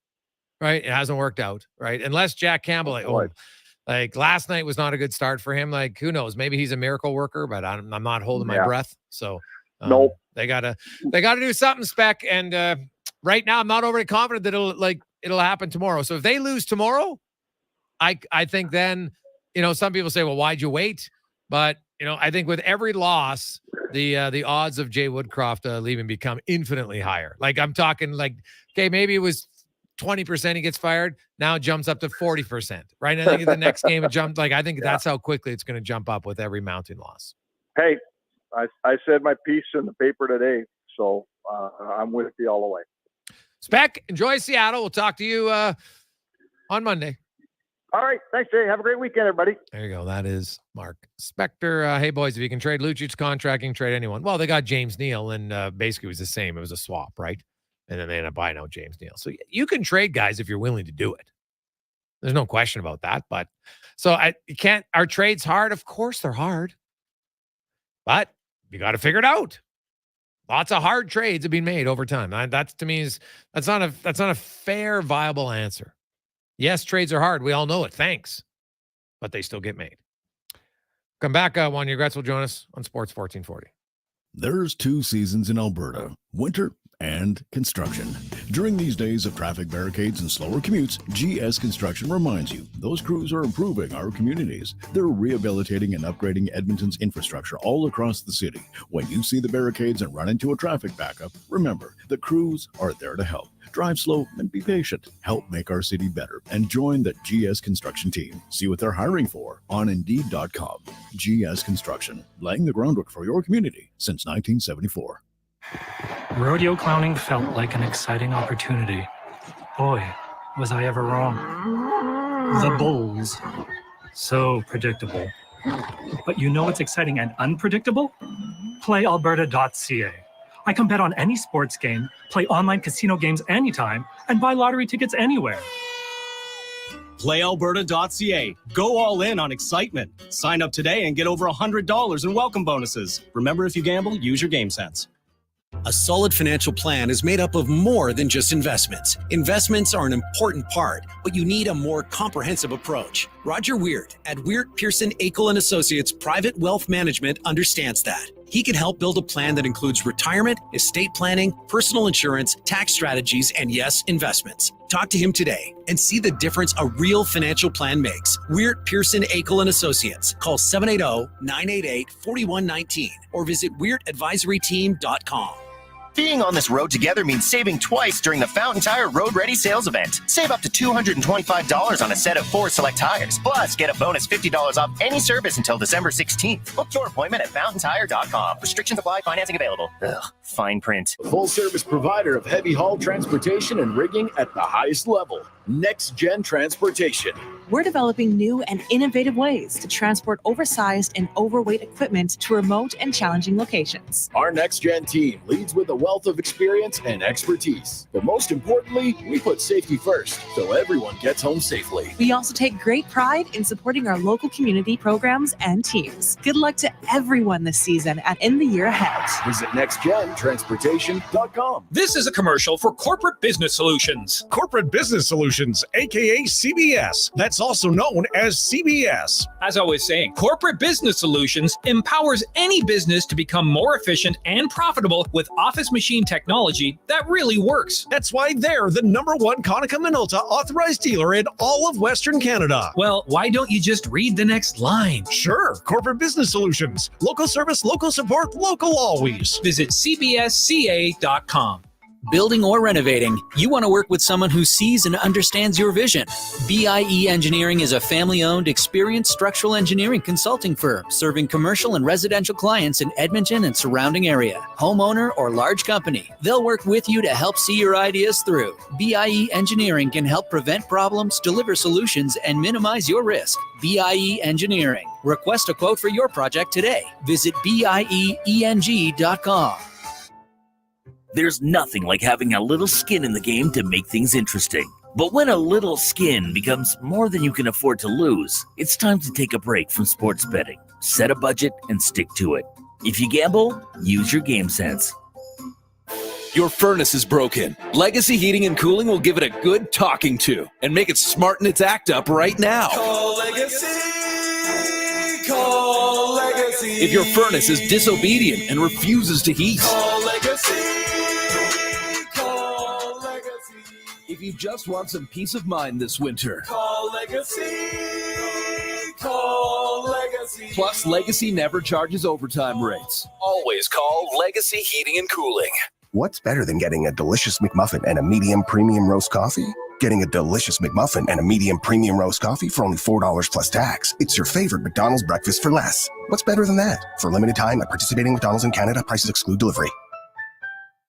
right? It hasn't worked out, right? Unless Jack Campbell, like last night was not a good start for him. Like, who knows? Maybe he's a miracle worker, but I'm not holding my breath. So nope. They gotta do something, Spec. And right now, I'm not overly confident that it'll happen tomorrow. So if they lose tomorrow, I think then, some people say, well, why'd you wait? But I think with every loss, the odds of Jay Woodcroft leaving become infinitely higher. Like, I'm talking okay, maybe it was 20% he gets fired. Now it jumps up to 40%, right? And I think the next game it jumped. I think that's how quickly it's going to jump up with every mounting loss. Hey, I said my piece in the paper today, so I'm with you all the way. Spec, enjoy Seattle. We'll talk to you on Monday. All right. Thanks, Jay. Have a great weekend, everybody. There you go. That is Mark Spector. Hey, boys, if you can trade Lucic's contract, you can trade anyone. Well, they got James Neal, and basically it was the same. It was a swap, right? And then they ended up buying out James Neal. So you can trade guys if you're willing to do it. There's no question about that. But so you can't. Are trades hard? Of course they're hard. But you got to figure it out. Lots of hard trades have been made over time. That's, to me, that's not a fair, viable answer. Yes, trades are hard. We all know it. Thanks. But they still get made. Come back. Wanye Gretz will join us on Sports 1440. There's 2 seasons in Alberta, winter and construction. During these days of traffic barricades and slower commutes, GS Construction reminds you those crews are improving our communities. They're rehabilitating and upgrading Edmonton's infrastructure all across the city. When you see the barricades and run into a traffic backup, remember, the crews are there to help. Drive slow and be patient. Help make our city better and join the GS Construction team. See what they're hiring for on Indeed.com. GS Construction, laying the groundwork for your community since 1974. Rodeo clowning felt like an exciting opportunity. Boy, was I ever wrong. The bulls. So predictable. But you know what's exciting and unpredictable? PlayAlberta.ca. I can bet on any sports game, play online casino games anytime, and buy lottery tickets anywhere. PlayAlberta.ca. Go all in on excitement. Sign up today and get over $100 in welcome bonuses. Remember, if you gamble, use your game sense. A solid financial plan is made up of more than just investments. Investments are an important part, but you need a more comprehensive approach. Roger Weird at Weird Pearson Akel & Associates Private Wealth Management understands that. He can help build a plan that includes retirement, estate planning, personal insurance, tax strategies, and yes, investments. Talk to him today and see the difference a real financial plan makes. Weird Pearson Akel & Associates. Call 780-988-4119 or visit weirdadvisoryteam.com. Being on this road together means saving twice during the Fountain Tire Road Ready sales event. Save up to $225 on a set of 4 select tires. Plus, get a bonus $50 off any service until December 16th. Book your appointment at fountaintire.com. Restrictions apply. Financing available. Ugh, fine print. Full-service provider of heavy haul transportation and rigging at the highest level. Next Gen Transportation. We're developing new and innovative ways to transport oversized and overweight equipment to remote and challenging locations. Our Next Gen team leads with a wealth of experience and expertise. But most importantly, we put safety first, so everyone gets home safely. We also take great pride in supporting our local community programs and teams. Good luck to everyone this season and in the year ahead. Visit nextgentransportation.com. This is a commercial for Corporate Business Solutions. Corporate Business Solutions, aka CBS. That's also known as CBS. As I was saying, Corporate Business Solutions empowers any business to become more efficient and profitable with office machine technology that really works. That's why they're the #1 Konica Minolta authorized dealer in all of Western Canada. Well, why don't you just read the next line? Sure. Corporate Business Solutions. Local service, local support, local always. Visit cbsca.com. Building or renovating, you want to work with someone who sees and understands your vision. BIE Engineering is a family-owned, experienced structural engineering consulting firm serving commercial and residential clients in Edmonton and surrounding area. Homeowner or large company, they'll work with you to help see your ideas through. BIE Engineering can help prevent problems, deliver solutions, and minimize your risk. BIE Engineering. Request a quote for your project today. Visit bieeng.com. There's nothing like having a little skin in the game to make things interesting. But when a little skin becomes more than you can afford to lose, it's time to take a break from sports betting. Set a budget and stick to it. If you gamble, use your game sense. Your furnace is broken. Legacy Heating and Cooling will give it a good talking to and make it smarten its act up right now. Call Legacy. Call Legacy. If your furnace is disobedient and refuses to heat. Call Legacy. If you just want some peace of mind this winter. Call Legacy. Call Legacy. Plus, Legacy never charges overtime rates. Always call Legacy Heating and Cooling. What's better than getting a delicious McMuffin and a medium premium roast coffee? Getting a delicious McMuffin and a medium premium roast coffee for only $4 plus tax. It's your favorite McDonald's breakfast for less. What's better than that? For a limited time at participating McDonald's in Canada, prices exclude delivery.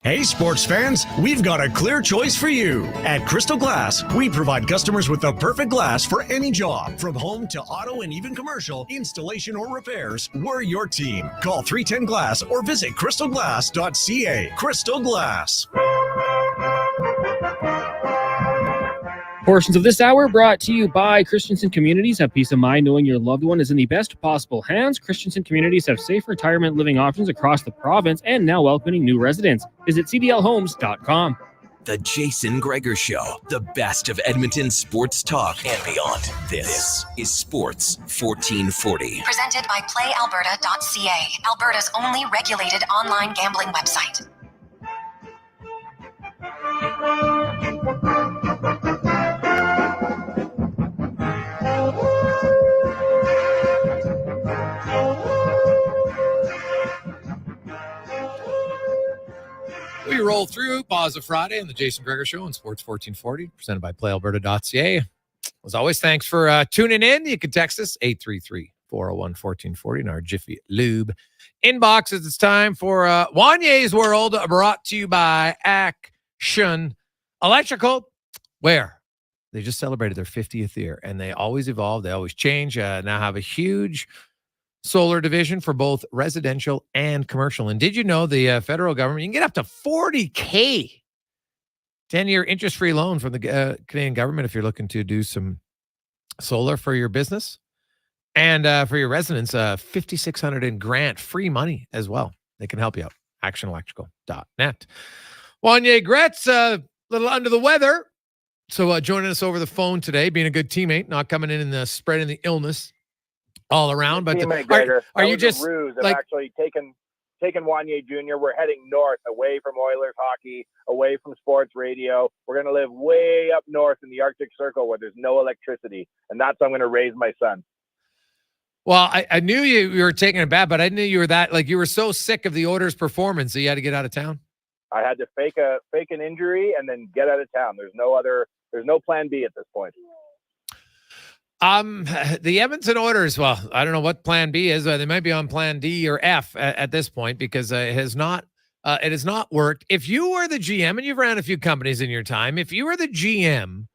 Hey, sports fans, we've got a clear choice for you. At Crystal Glass, we provide customers with the perfect glass for any job. From home to auto and even commercial, installation or repairs, we're your team. Call 310-GLASS or visit crystalglass.ca. Crystal Glass. Portions of this hour brought to you by Christensen Communities. Have peace of mind knowing your loved one is in the best possible hands. Christensen Communities have safe retirement living options across the province and now welcoming new residents. Visit cdlhomes.com. The Jason Gregor Show, the best of Edmonton sports talk and beyond. This is Sports 1440. Presented by PlayAlberta.ca, Alberta's only regulated online gambling website. We roll through Pause of Friday on the Jason Gregor Show on Sports 1440, presented by PlayAlberta.ca. As always, thanks for tuning in. You can text us 833-401-1440 in our Jiffy Lube inbox. It's time for Wanye's World, brought to you by Action Electrical, where they just celebrated their 50th year, and they always evolve. They always change. Now have a huge solar division for both residential and commercial. And did you know the federal government, you can get up to $40,000 10-year interest-free loan from the Canadian government if you're looking to do some solar for your business. And for your residents, $5,600 in grant-free money as well. They can help you out. actionelectrical.net. Wanye Gretz, a little under the weather. So joining us over the phone today, being a good teammate, not coming in and spreading the illness all around. But are you just like actually taken taking Wanye Jr. We're heading north, away from Oilers hockey, away from sports radio. We're going to live way up north in the Arctic Circle where there's no electricity. And that's how I'm going to raise my son. Well, I knew you were taking it bad, but I knew you were that, like, you were so sick of the Oilers' performance that you had to get out of town. I had to fake an injury and then get out of town. There's no plan B at this point. The Edmonton Oilers, well, I don't know what plan B is. They might be on plan D or F at this point because it has not worked. If you were the GM, and you've ran a few companies in your time, if you were the GM,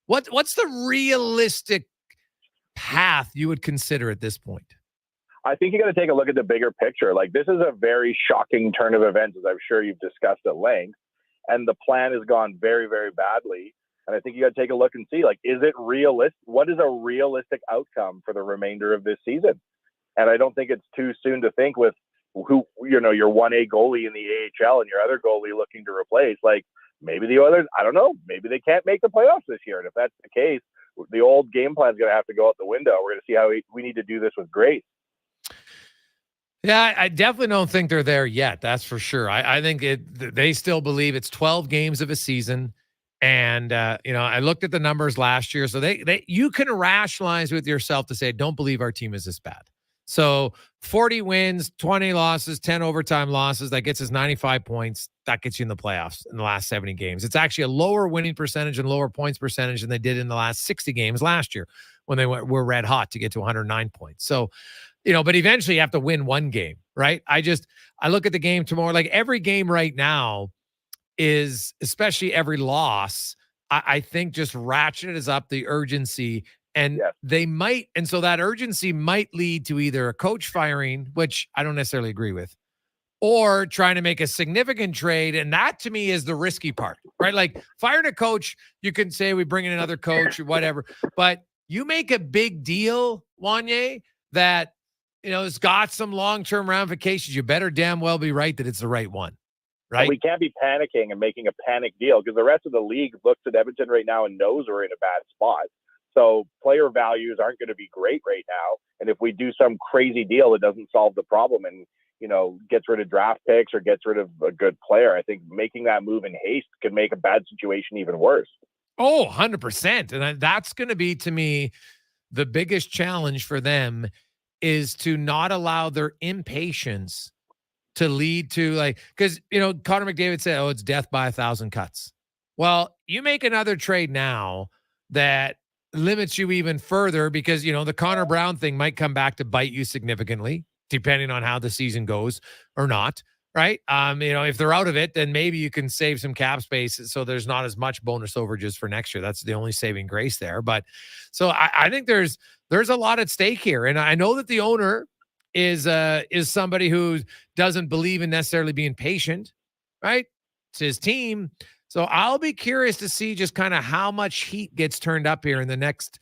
what's the realistic path you would consider at this point? I think you got to take a look at the bigger picture. Like, this is a very shocking turn of events, as I'm sure you've discussed at length, and the plan has gone very, very badly. And I think you got to take a look and see, like, is it realistic? What is a realistic outcome for the remainder of this season? And I don't think it's too soon to think with who, your 1A goalie in the AHL and your other goalie looking to replace. Like, maybe the Oilers, I don't know, maybe they can't make the playoffs this year. And if that's the case, the old game plan is going to have to go out the window. We're going to see how we need to do this with grace. Yeah, I definitely don't think they're there yet. That's for sure. I think they still believe it's 12 games of a season. And, I looked at the numbers last year. So you can rationalize with yourself to say, don't believe our team is this bad. So 40 wins, 20 losses, 10 overtime losses. That gets us 95 points. That gets you in the playoffs in the last 70 games. It's actually a lower winning percentage and lower points percentage than they did in the last 60 games last year when they were red hot to get to 109 points. So, but eventually you have to win one game, right? I look at the game tomorrow, like every game right now is, especially every loss, I think just ratcheted up the urgency. And they might, and so that urgency might lead to either a coach firing, which I don't necessarily agree with, or trying to make a significant trade. And that to me is the risky part, right? Like firing a coach, you can say we bring in another coach or whatever, but you make a big deal, Wanye, that, it's got some long-term ramifications. You better damn well be right that it's the right one, right? And we can't be panicking and making a panic deal because the rest of the league looks at Edmonton right now and knows we're in a bad spot. So player values aren't going to be great right now. And if we do some crazy deal that doesn't solve the problem and, gets rid of draft picks or gets rid of a good player, I think making that move in haste could make a bad situation even worse. Oh, 100%. And that's going to be, to me, the biggest challenge for them is to not allow their impatience to lead to because, Connor McDavid said, it's death by 1,000 cuts. Well, you make another trade now that limits you even further because, the Connor Brown thing might come back to bite you significantly, depending on how the season goes or not, right? If they're out of it, then maybe you can save some cap space so there's not as much bonus overages for next year. That's the only saving grace there. But so I think there's a lot at stake here. And I know that the owner is somebody who doesn't believe in necessarily being patient, right? It's his team. So I'll be curious to see just kind of how much heat gets turned up here in the next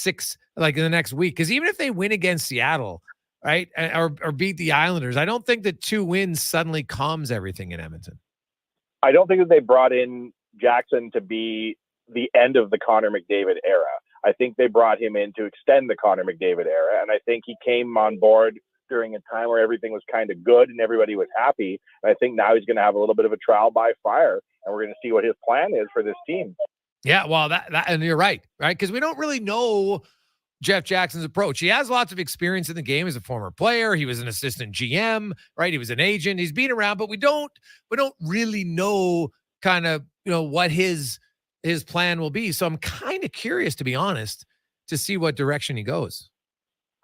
in the next week. Because even if they win against Seattle, right, or beat the Islanders, I don't think that 2 wins suddenly calms everything in Edmonton. I don't think that they brought in Jackson to be the end of the Connor McDavid era. I think they brought him in to extend the Connor McDavid era. And I think he came on board during a time where everything was kind of good and everybody was happy. And I think now he's going to have a little bit of a trial by fire. And we're going to see what his plan is for this team. Yeah, well, that and you're right? Because we don't really know Jeff Jackson's approach. He has lots of experience in the game as a former player. He was an assistant GM, right? He was an agent. He's been around, but we don't really know kind of, what his plan will be. So I'm kind of curious, to be honest, to see what direction he goes.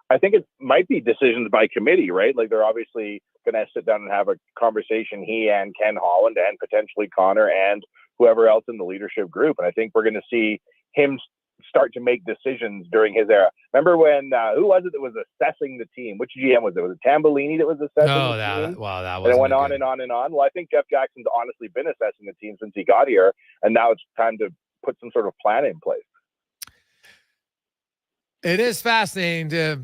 I think it might be decisions by committee, right? Like they're obviously going to sit down and have a conversation, he and Ken Holland and potentially Connor and whoever else in the leadership group. And I think we're going to see him start to make decisions during his era. Remember when, who was it that was assessing the team? Which GM was it? Was it Tambellini that was assessing the team? Wow, that was. And it went on and on and on. Well, I think Jeff Jackson's honestly been assessing the team since he got here. And now it's time to put some sort of plan in place. It is fascinating to,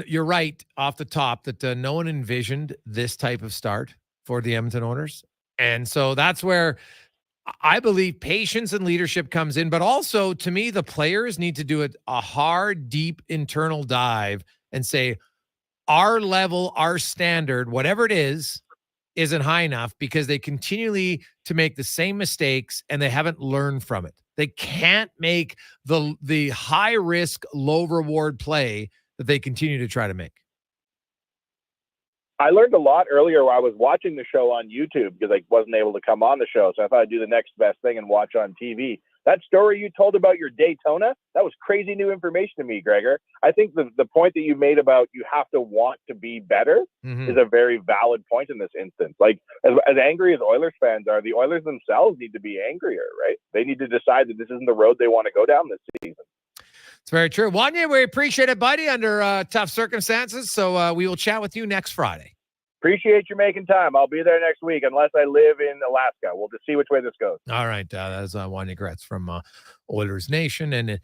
you're right off the top that no one envisioned this type of start for the Edmonton Oilers. And so that's where I believe patience and leadership comes in. But also, to me, the players need to do a hard, deep internal dive and say, our level, our standard, whatever it is, isn't high enough because they continually to make the same mistakes and they haven't learned from it. They can't make the high risk, low reward play that they continue to try to make. I learned a lot earlier while I was watching the show on YouTube because I wasn't able to come on the show. So I thought I'd do the next best thing and watch on TV. That story you told about your Daytona, that was crazy new information to me, Gregor. I think the point that you made about you have to want to be better is a very valid point in this instance. Like, as angry as Oilers fans are, the Oilers themselves need to be angrier, right? They need to decide that this isn't the road they want to go down this season. It's very true. Wanye, we appreciate it, buddy, under tough circumstances. So we will chat with you next Friday. Appreciate you making time. I'll be there next week unless I live in Alaska. We'll just see which way this goes. All right. That's Wanye Gretz from Oilers Nation. And it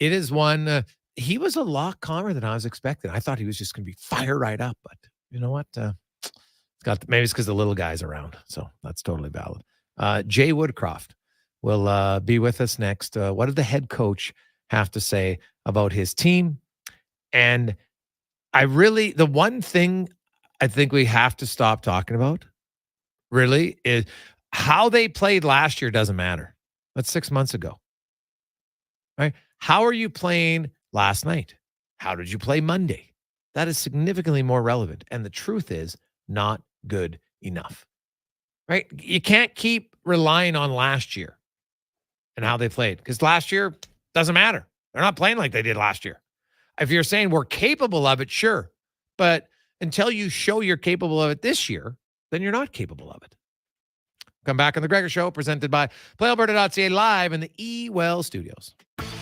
is one, he was a lot calmer than I was expecting. I thought he was just going to be fired right up. But you know what? Maybe it's because the little guy's around. So that's totally valid. Jay Woodcroft will be with us next. What did the head coach have to say about his team? And the one thing I think we have to stop talking about really is how they played last year doesn't matter. That's 6 months ago, right? How are you playing last night? How did you play Monday? That is significantly more relevant. And the truth is not good enough, right? You can't keep relying on last year and how they played because last year doesn't matter. They're not playing like they did last year. If you're saying we're capable of it, sure. But until you show you're capable of it this year, then you're not capable of it. Come back on the Gregor Show, presented by PlayAlberta.ca, live in the eWell studios.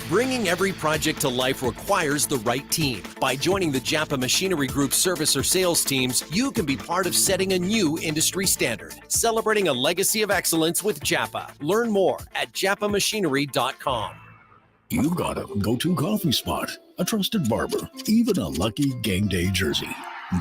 Bringing every project to life requires the right team. By joining the Japa Machinery Group service or sales teams, you can be part of setting a new industry standard. Celebrating a legacy of excellence with Japa. Learn more at japamachinery.com. You've got a go-to coffee spot, a trusted barber, even a lucky game day jersey.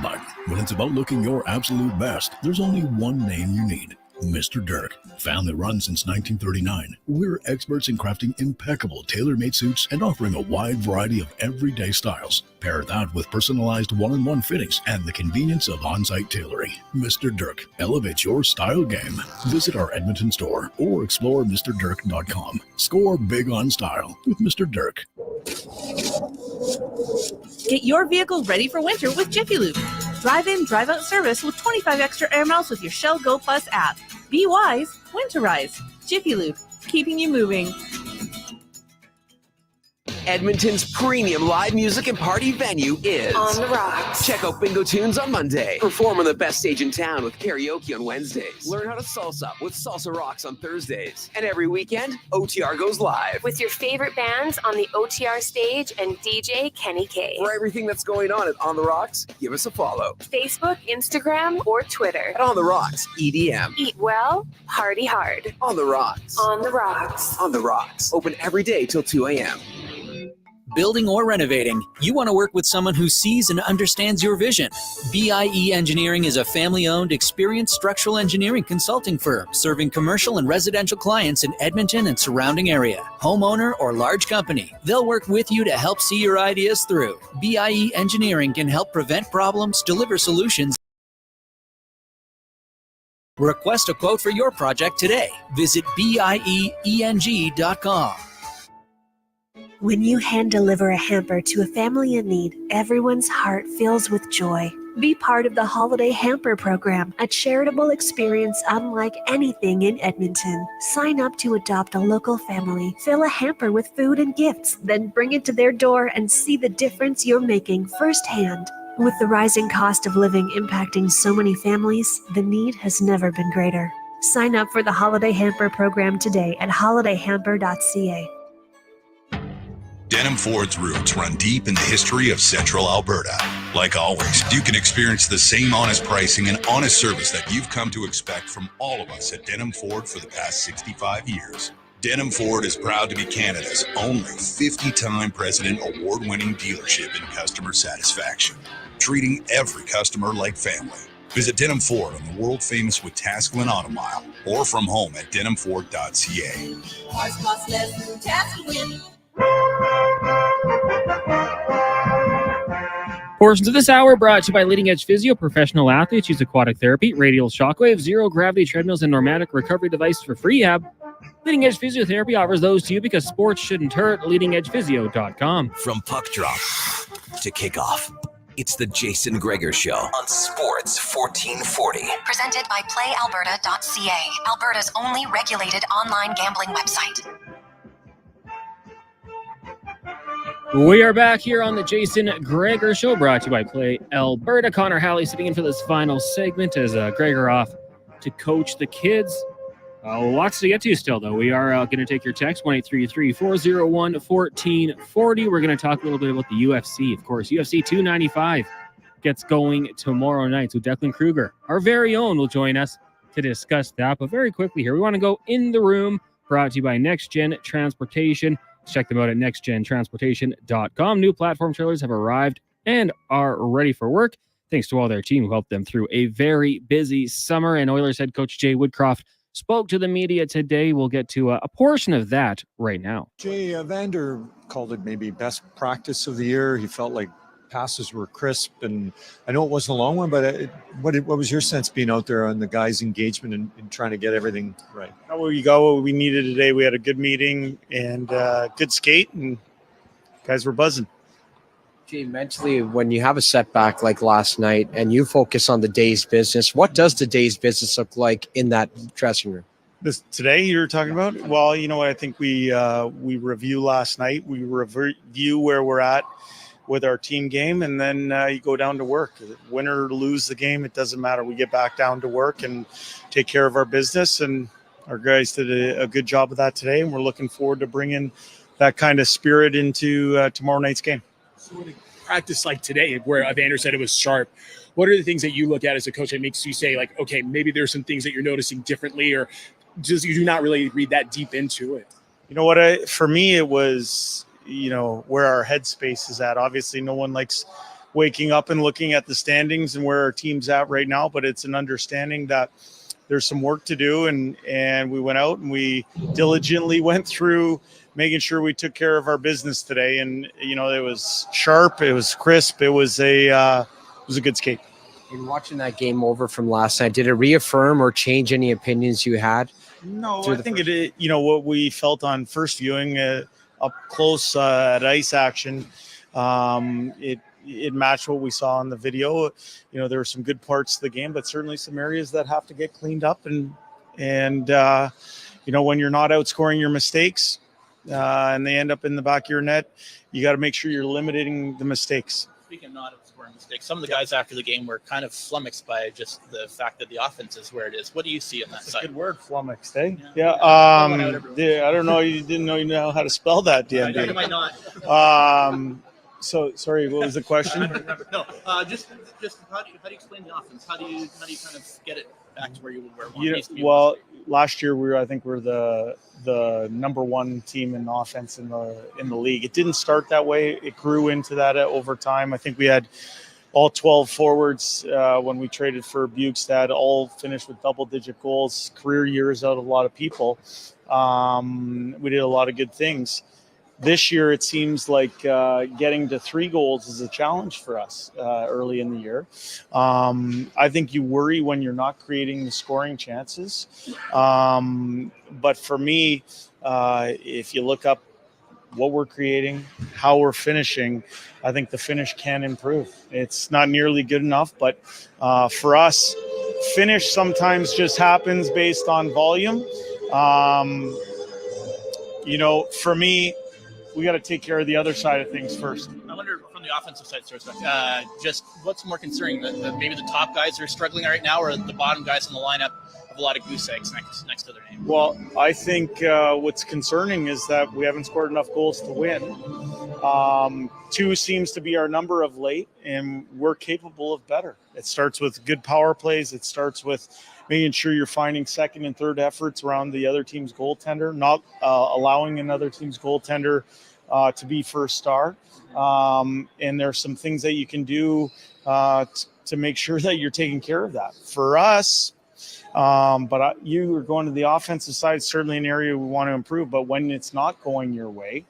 But when it's about looking your absolute best, there's only one name you need. Mr. Dirk. Family run since 1939. We're experts in crafting impeccable tailor-made suits and offering a wide variety of everyday styles. Pair that with personalized one-on-one fittings and the convenience of on-site tailoring. Mr. Dirk. Elevate your style game. Visit our Edmonton store or explore MrDirk.com. Score big on style with Mr. Dirk. Get your vehicle ready for winter with Jiffy Lube. Drive-in, drive-out service with 25 extra air miles with your Shell Go Plus app. Be wise, winterize. Jiffy Lube, keeping you moving. Edmonton's premium live music and party venue is On the Rocks. Check out Bingo Tunes on Monday. Perform on the best stage in town with karaoke on Wednesdays. Learn how to salsa with Salsa Rocks on Thursdays. And every weekend, OTR goes live. With your favorite bands on the OTR stage and DJ Kenny K. For everything that's going on at On the Rocks, give us a follow. Facebook, Instagram, or Twitter. At On the Rocks, EDM. Eat well, party hard. On the Rocks. On the Rocks. On the Rocks. Open every day till 2 a.m. Building or renovating, you want to work with someone who sees and understands your vision. BIE Engineering is a family-owned, experienced structural engineering consulting firm serving commercial and residential clients in Edmonton and surrounding area. Homeowner or large company, they'll work with you to help see your ideas through. BIE Engineering can help prevent problems, deliver solutions. Request a quote for your project today. Visit BIEENG.com. When you hand deliver a hamper to a family in need, everyone's heart fills with joy. Be part of the Holiday Hamper Program, a charitable experience unlike anything in Edmonton. Sign up to adopt a local family, fill a hamper with food and gifts, then bring it to their door and see the difference you're making firsthand. With the rising cost of living impacting so many families, the need has never been greater. Sign up for the Holiday Hamper Program today at holidayhamper.ca. Denim Ford's roots run deep in the history of Central Alberta. Like always, you can experience the same honest pricing and honest service that you've come to expect from all of us at Denim Ford for the past 65 years. Denim Ford is proud to be Canada's only 50-time President Award-winning dealership in customer satisfaction, treating every customer like family. Visit Denim Ford on the world-famous Wetaskiwin Auto Mile or from home at denimford.ca. Cars cost less than Wetaskiwin. Portions of this hour brought to you by Leading Edge Physio. Professional athletes use aquatic therapy, radial shockwave, zero-gravity treadmills, and pneumatic recovery devices for free rehab. Leading Edge Physiotherapy offers those to you because sports shouldn't hurt. LeadingEdgePhysio.com. From puck drop to kickoff, it's the Jason Gregor Show on Sports 1440. Presented by PlayAlberta.ca, Alberta's only regulated online gambling website. We are back here on the Jason Gregor Show, brought to you by Play Alberta. Connor Halley sitting in for this final segment as Gregor off to coach the kids. Lots to get to still, though. We are going to take your text, 1-833-401-1440. We're going to talk a little bit about the UFC. Of course, UFC 295 gets going tomorrow night. So Declan Kruger, our very own, will join us to discuss that. But very quickly here, we want to go in the room, brought to you by Next Gen Transportation. Check them out at nextgentransportation.com. New platform trailers have arrived and are ready for work, thanks to all their team who helped them through a very busy summer. And Oilers head coach Jay Woodcroft spoke to the media today. We'll get to a portion of that right now. Jay Vander called it maybe best practice of the year. He felt like passes were crisp, and I know it wasn't a long one, but what was your sense being out there on the guys' engagement and trying to get everything right? Well, we got what we needed today. We had a good meeting and good skate, and guys were buzzing. Gee, mentally, when you have a setback like last night and you focus on the day's business, what does the day's business look like in that dressing room? Today you're talking about? Well, you know what? I think we review last night. We review where we're at with our team game, and then you go down to work. Win or lose the game, it doesn't matter. We get back down to work and take care of our business, and our guys did a good job of that today, and we're looking forward to bringing that kind of spirit into tomorrow night's game. So in a practice like today, where Evander said it was sharp, what are the things that you look at as a coach that makes you say, like, okay, maybe there's some things that you're noticing differently, or just you do not really read that deep into it? You know what? For me, it was, where our headspace is at. Obviously, no one likes waking up and looking at the standings and where our team's at right now, but it's an understanding that there's some work to do, and we went out and we diligently went through making sure we took care of our business today. And it was sharp, it was crisp, it was a good skate. In watching that game over from last night, did it reaffirm or change any opinions you had? No, I think it what we felt on first viewing up close at ice action, it matched what we saw in the video. There were some good parts of the game, but certainly some areas that have to get cleaned up. And when you're not outscoring your mistakes and they end up in the back of your net, you got to make sure you're limiting the mistakes. Speaking of not scoring mistakes, some of the guys after the game were kind of flummoxed by just the fact that the offense is where it is. What do you see in that That's side? a good word, flummoxed, eh? Yeah. I don't know. You didn't know you know how to spell that, DMD. I might not. So sorry, what was the question? No, just how do you explain the offense? How do you kind of get it back to where you were? Well, last year we're the number one team in offense in the league. It didn't start that way. It grew into that over time. I think we had all 12 forwards when we traded for Bukestad, all finished with double-digit goals, career years out of a lot of people. We did a lot of good things. This year, it seems like getting to 3 goals is a challenge for us early in the year. I think you worry when you're not creating the scoring chances. But for me, if you look up what we're creating, how we're finishing, I think the finish can improve. It's not nearly good enough, but for us, finish sometimes just happens based on volume. For me, we got to take care of the other side of things first. I wonder from the offensive side, just what's more concerning, that maybe the top guys are struggling right now, or the bottom guys in the lineup have a lot of goose eggs next to their name? Well, I think what's concerning is that we haven't scored enough goals to win. 2 seems to be our number of late, and we're capable of better. It starts with good power plays. It starts with making sure you're finding second and third efforts around the other team's goaltender, not allowing another team's goaltender to be first star. And there's some things that you can do to make sure that you're taking care of that. For us, you are going to the offensive side, certainly an area we want to improve. But when it's not going your way,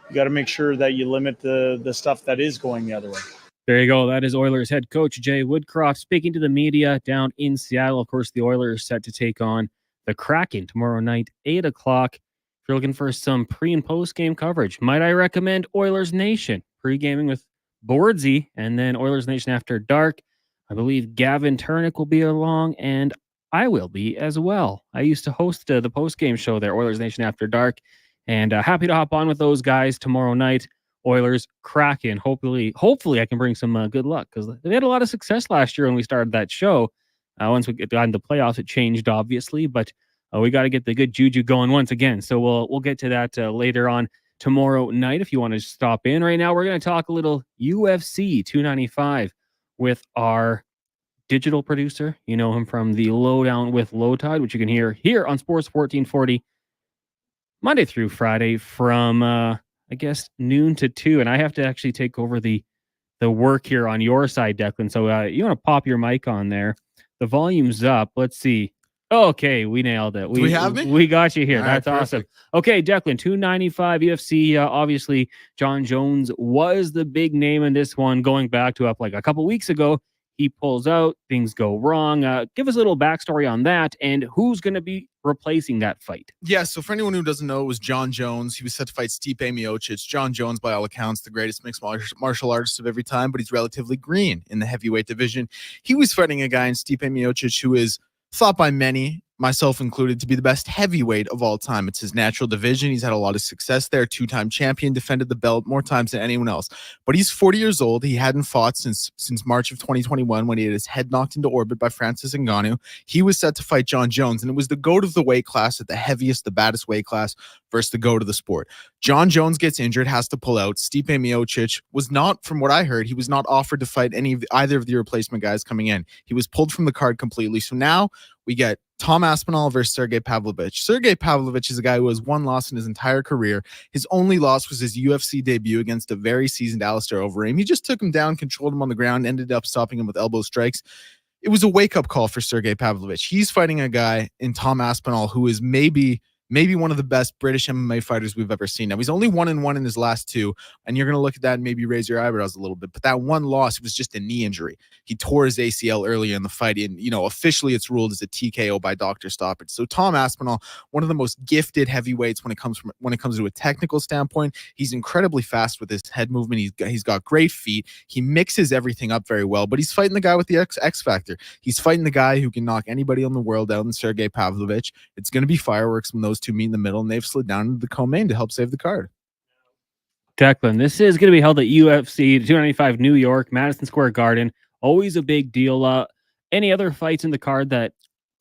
you got to make sure that you limit the stuff that is going the other way. There you go. That is Oilers head coach Jay Woodcroft speaking to the media down in Seattle. Of course, the Oilers set to take on the Kraken tomorrow night, 8 o'clock. If you're looking for some pre- and post-game coverage, might I recommend Oilers Nation, pre-gaming with Boardsy, and then Oilers Nation After Dark. I believe Gavin Turnick will be along, and I will be as well. I used to host the post-game show there, Oilers Nation After Dark, and happy to hop on with those guys tomorrow night. Oilers, Kraken. Hopefully I can bring some good luck, because they had a lot of success last year when we started that show. Once we got into the playoffs, it changed, obviously, but we got to get the good juju going once again. So we'll get to that later on tomorrow night if you want to stop in. Right now, we're going to talk a little UFC 295 with our digital producer. You know him from the Lowdown with Low Tide, which you can hear here on Sports 1440 Monday through Friday from I guess noon to 2, and I have to actually take over the work here on your side, Declan. So you want to pop your mic on there. The volume's up. Let's see. Okay, we nailed it. Do we have me? We got you here. All That's right, awesome. Okay, Declan, 295 UFC. Obviously, John Jones was the big name in this one, going back to up like a couple weeks ago. He pulls out, things go wrong. Give us a little backstory on that and who's going to be replacing that fight. Yeah, so for anyone who doesn't know, it was John Jones. He was set to fight Stipe Miocic. John Jones, by all accounts, the greatest mixed martial artist of every time, but he's relatively green in the heavyweight division. He was fighting a guy in Stipe Miocic who is thought by many, myself included, to be the best heavyweight of all time. It's his natural division. He's had a lot of success there. 2-time champion, defended the belt more times than anyone else. But he's 40 years old. He hadn't fought since March of 2021 when he had his head knocked into orbit by Francis Ngannou. He was set to fight John Jones, and it was the GOAT of the weight class at the heaviest, the baddest weight class versus the GOAT of the sport. John Jones gets injured, has to pull out. Stipe Miocic was not, from what I heard, he was not offered to fight either of the replacement guys coming in. He was pulled from the card completely. So now we get Tom Aspinall versus Sergey Pavlovich. Sergey Pavlovich is a guy who has one loss in his entire career. His only loss was his UFC debut against a very seasoned Alistair Overeem. He just took him down, controlled him on the ground, ended up stopping him with elbow strikes. It was a wake-up call for Sergey Pavlovich. He's fighting a guy in Tom Aspinall who is maybe one of the best British MMA fighters we've ever seen. Now, he's only 1-1 in his last 2, and you're going to look at that and maybe raise your eyebrows a little bit. But that one loss was just a knee injury. He tore his ACL earlier in the fight, and officially it's ruled as a TKO by doctor stoppage. So Tom Aspinall, one of the most gifted heavyweights when it comes to a technical standpoint. He's incredibly fast with his head movement. He's got great feet. He mixes everything up very well. But he's fighting the guy with the X factor. He's fighting the guy who can knock anybody in the world out in Sergey Pavlovich. It's going to be fireworks when those two meet in the middle, and they've slid down into the co-main to help save the card. Declan, this is going to be held at UFC 295 New York, Madison Square Garden. Always a big deal. Any other fights in the card that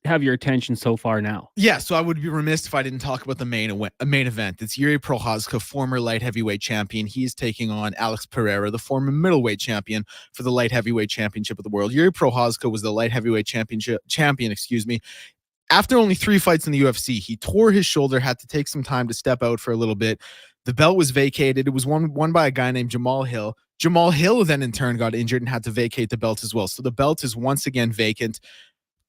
have your attention so far now? Yeah, so I would be remiss if I didn't talk about the main event. It's Yuri Prochazka, former light heavyweight champion. He's taking on Alex Pereira, the former middleweight champion for the light heavyweight championship of the world. Yuri Prochazka was the light heavyweight champion. After only 3 fights in the UFC, he tore his shoulder, had to take some time to step out for a little bit. The belt was vacated. It was won by a guy named Jamal Hill. Jamal Hill then in turn got injured and had to vacate the belt as well. So the belt is once again vacant.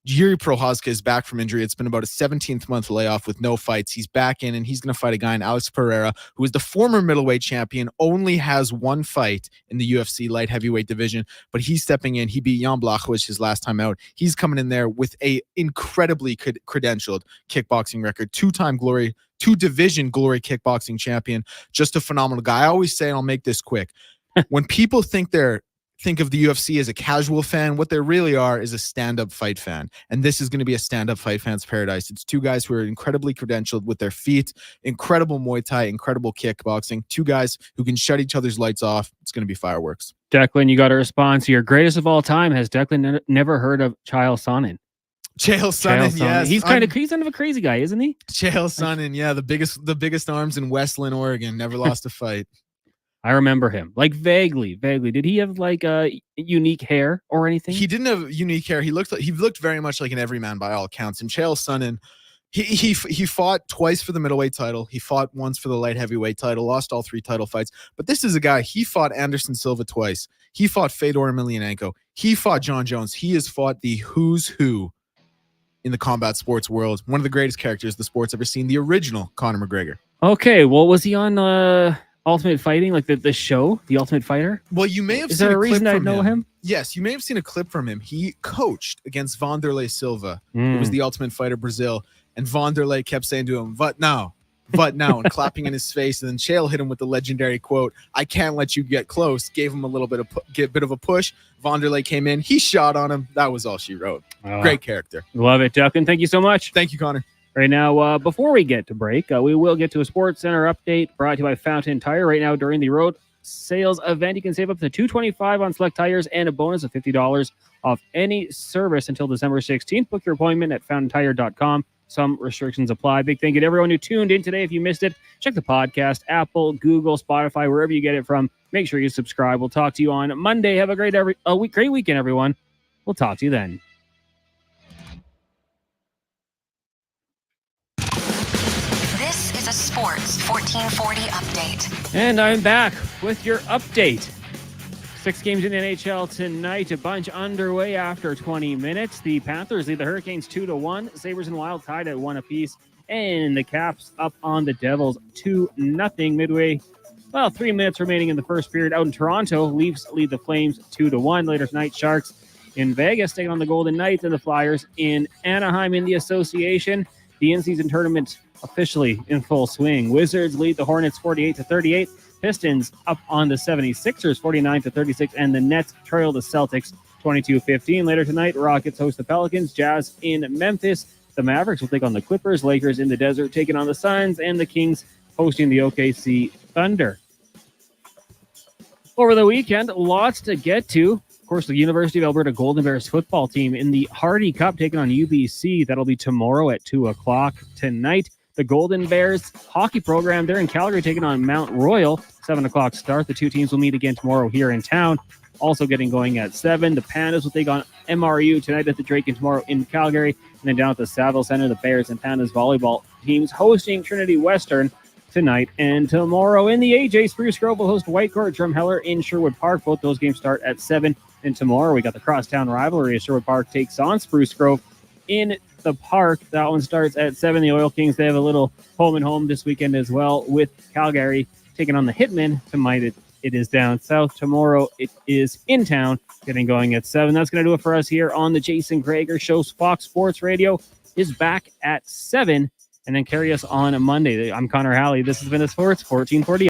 Yuri Prochazka is back from injury. It's been about a 17th month layoff with no fights. He's back in, and he's going to fight a guy in Alex Pereira, who is the former middleweight champion, only has 1 fight in the UFC light heavyweight division, but he's stepping in. He beat Jan Blachowicz his last time out. He's coming in there with a incredibly credentialed kickboxing record, 2-division glory kickboxing champion, just a phenomenal guy. I always say, and I'll make this quick, when people think of the UFC as a casual fan, what they really are is a stand-up fight fan. And this is going to be a stand-up fight fan's paradise. It's 2 guys who are incredibly credentialed with their feet, incredible Muay Thai, incredible kickboxing, 2 guys who can shut each other's lights off. It's going to be fireworks. Declan, you got a response here. Greatest of all time. Has Declan never heard of Chael Sonnen? Chael Sonnen, yes. He's kind of a crazy guy, isn't he? Chael Sonnen, yeah, the biggest arms in Westland, Oregon. Never lost a fight. I remember him, like vaguely. Did he have like unique hair or anything? He didn't have unique hair. He looked very much like an everyman by all accounts. And Chael Sonnen, he fought twice for the middleweight title. He fought once for the light heavyweight title. Lost all 3 title fights. But this is a guy. He fought Anderson Silva twice. He fought Fedor Emelianenko. He fought John Jones. He has fought the who's who in the combat sports world. One of the greatest characters the sport's ever seen. The original Conor McGregor. Okay, well, was he on Ultimate Fighting, like the show, The Ultimate Fighter? Well, you may have Is seen there a clip reason I from know him? Yes, you may have seen a clip from him. He coached against Vanderlei Silva. It was the Ultimate Fighter Brazil, and Vanderlei kept saying to him, "What now? What now?" and clapping in his face. And then Chael hit him with the legendary quote, "I can't let you get close." Gave him a little bit of a push. Vanderlei came in. He shot on him. That was all she wrote. Great character. Love it, Duncan. Thank you so much. Thank you, Connor. Right now, before we get to break, we will get to a Sports Center update brought to you by Fountain Tire. Right now, during the road sales event, you can save up to $225 on select tires and a bonus of $50 off any service until December 16th. Book your appointment at fountaintire.com. Some restrictions apply. Big thank you to everyone who tuned in today. If you missed it, check the podcast, Apple, Google, Spotify, wherever you get it from. Make sure you subscribe. We'll talk to you on Monday. Have a great weekend, everyone. We'll talk to you then. This is a Sports 1440 update. And I'm back with your update. 6 games in the NHL tonight. A bunch underway after 20 minutes. The Panthers lead the Hurricanes 2-1. Sabres and Wild tied at 1 apiece. And the Caps up on the Devils 2-0 midway. Well, 3 minutes remaining in the first period. Out in Toronto, Leafs lead the Flames 2-1. Later tonight, Sharks in Vegas taking on the Golden Knights, and the Flyers in Anaheim. In the association, the in-season tournament officially in full swing. Wizards lead the Hornets 48-38. Pistons up on the 76ers 49-36, and the Nets trail the Celtics 22-15. Later tonight, Rockets host the Pelicans. Jazz in Memphis. The Mavericks will take on the Clippers. Lakers in the desert taking on the Suns, and the Kings hosting the OKC Thunder. Over the weekend, lots to get to. Of course, the University of Alberta Golden Bears football team in the Hardy Cup taking on UBC. That'll be tomorrow at 2 o'clock tonight. The Golden Bears hockey program, they're in Calgary taking on Mount Royal. 7 o'clock start. The two teams will meet again tomorrow here in town. Also getting going at 7. The Pandas will take on MRU tonight at the Drake and tomorrow in Calgary. And then down at the Saville Center, the Bears and Pandas volleyball teams hosting Trinity Western tonight and tomorrow. In the AJ, Spruce Grove will host Whitecourt Drumheller in Sherwood Park. Both those games start at 7. And tomorrow we got the crosstown rivalry as Sherwood Park takes on Spruce Grove in the park. That one starts at 7. The Oil Kings, they have a little home and home this weekend as well, with Calgary taking on the Hitmen. Tonight it is down south. Tomorrow it is in town, getting going at 7. That's going to do it for us here on the Jason Gregor Show. Fox Sports Radio is back at 7, and then carry us on a Monday. I'm Connor Halley. This has been the Sports 1440.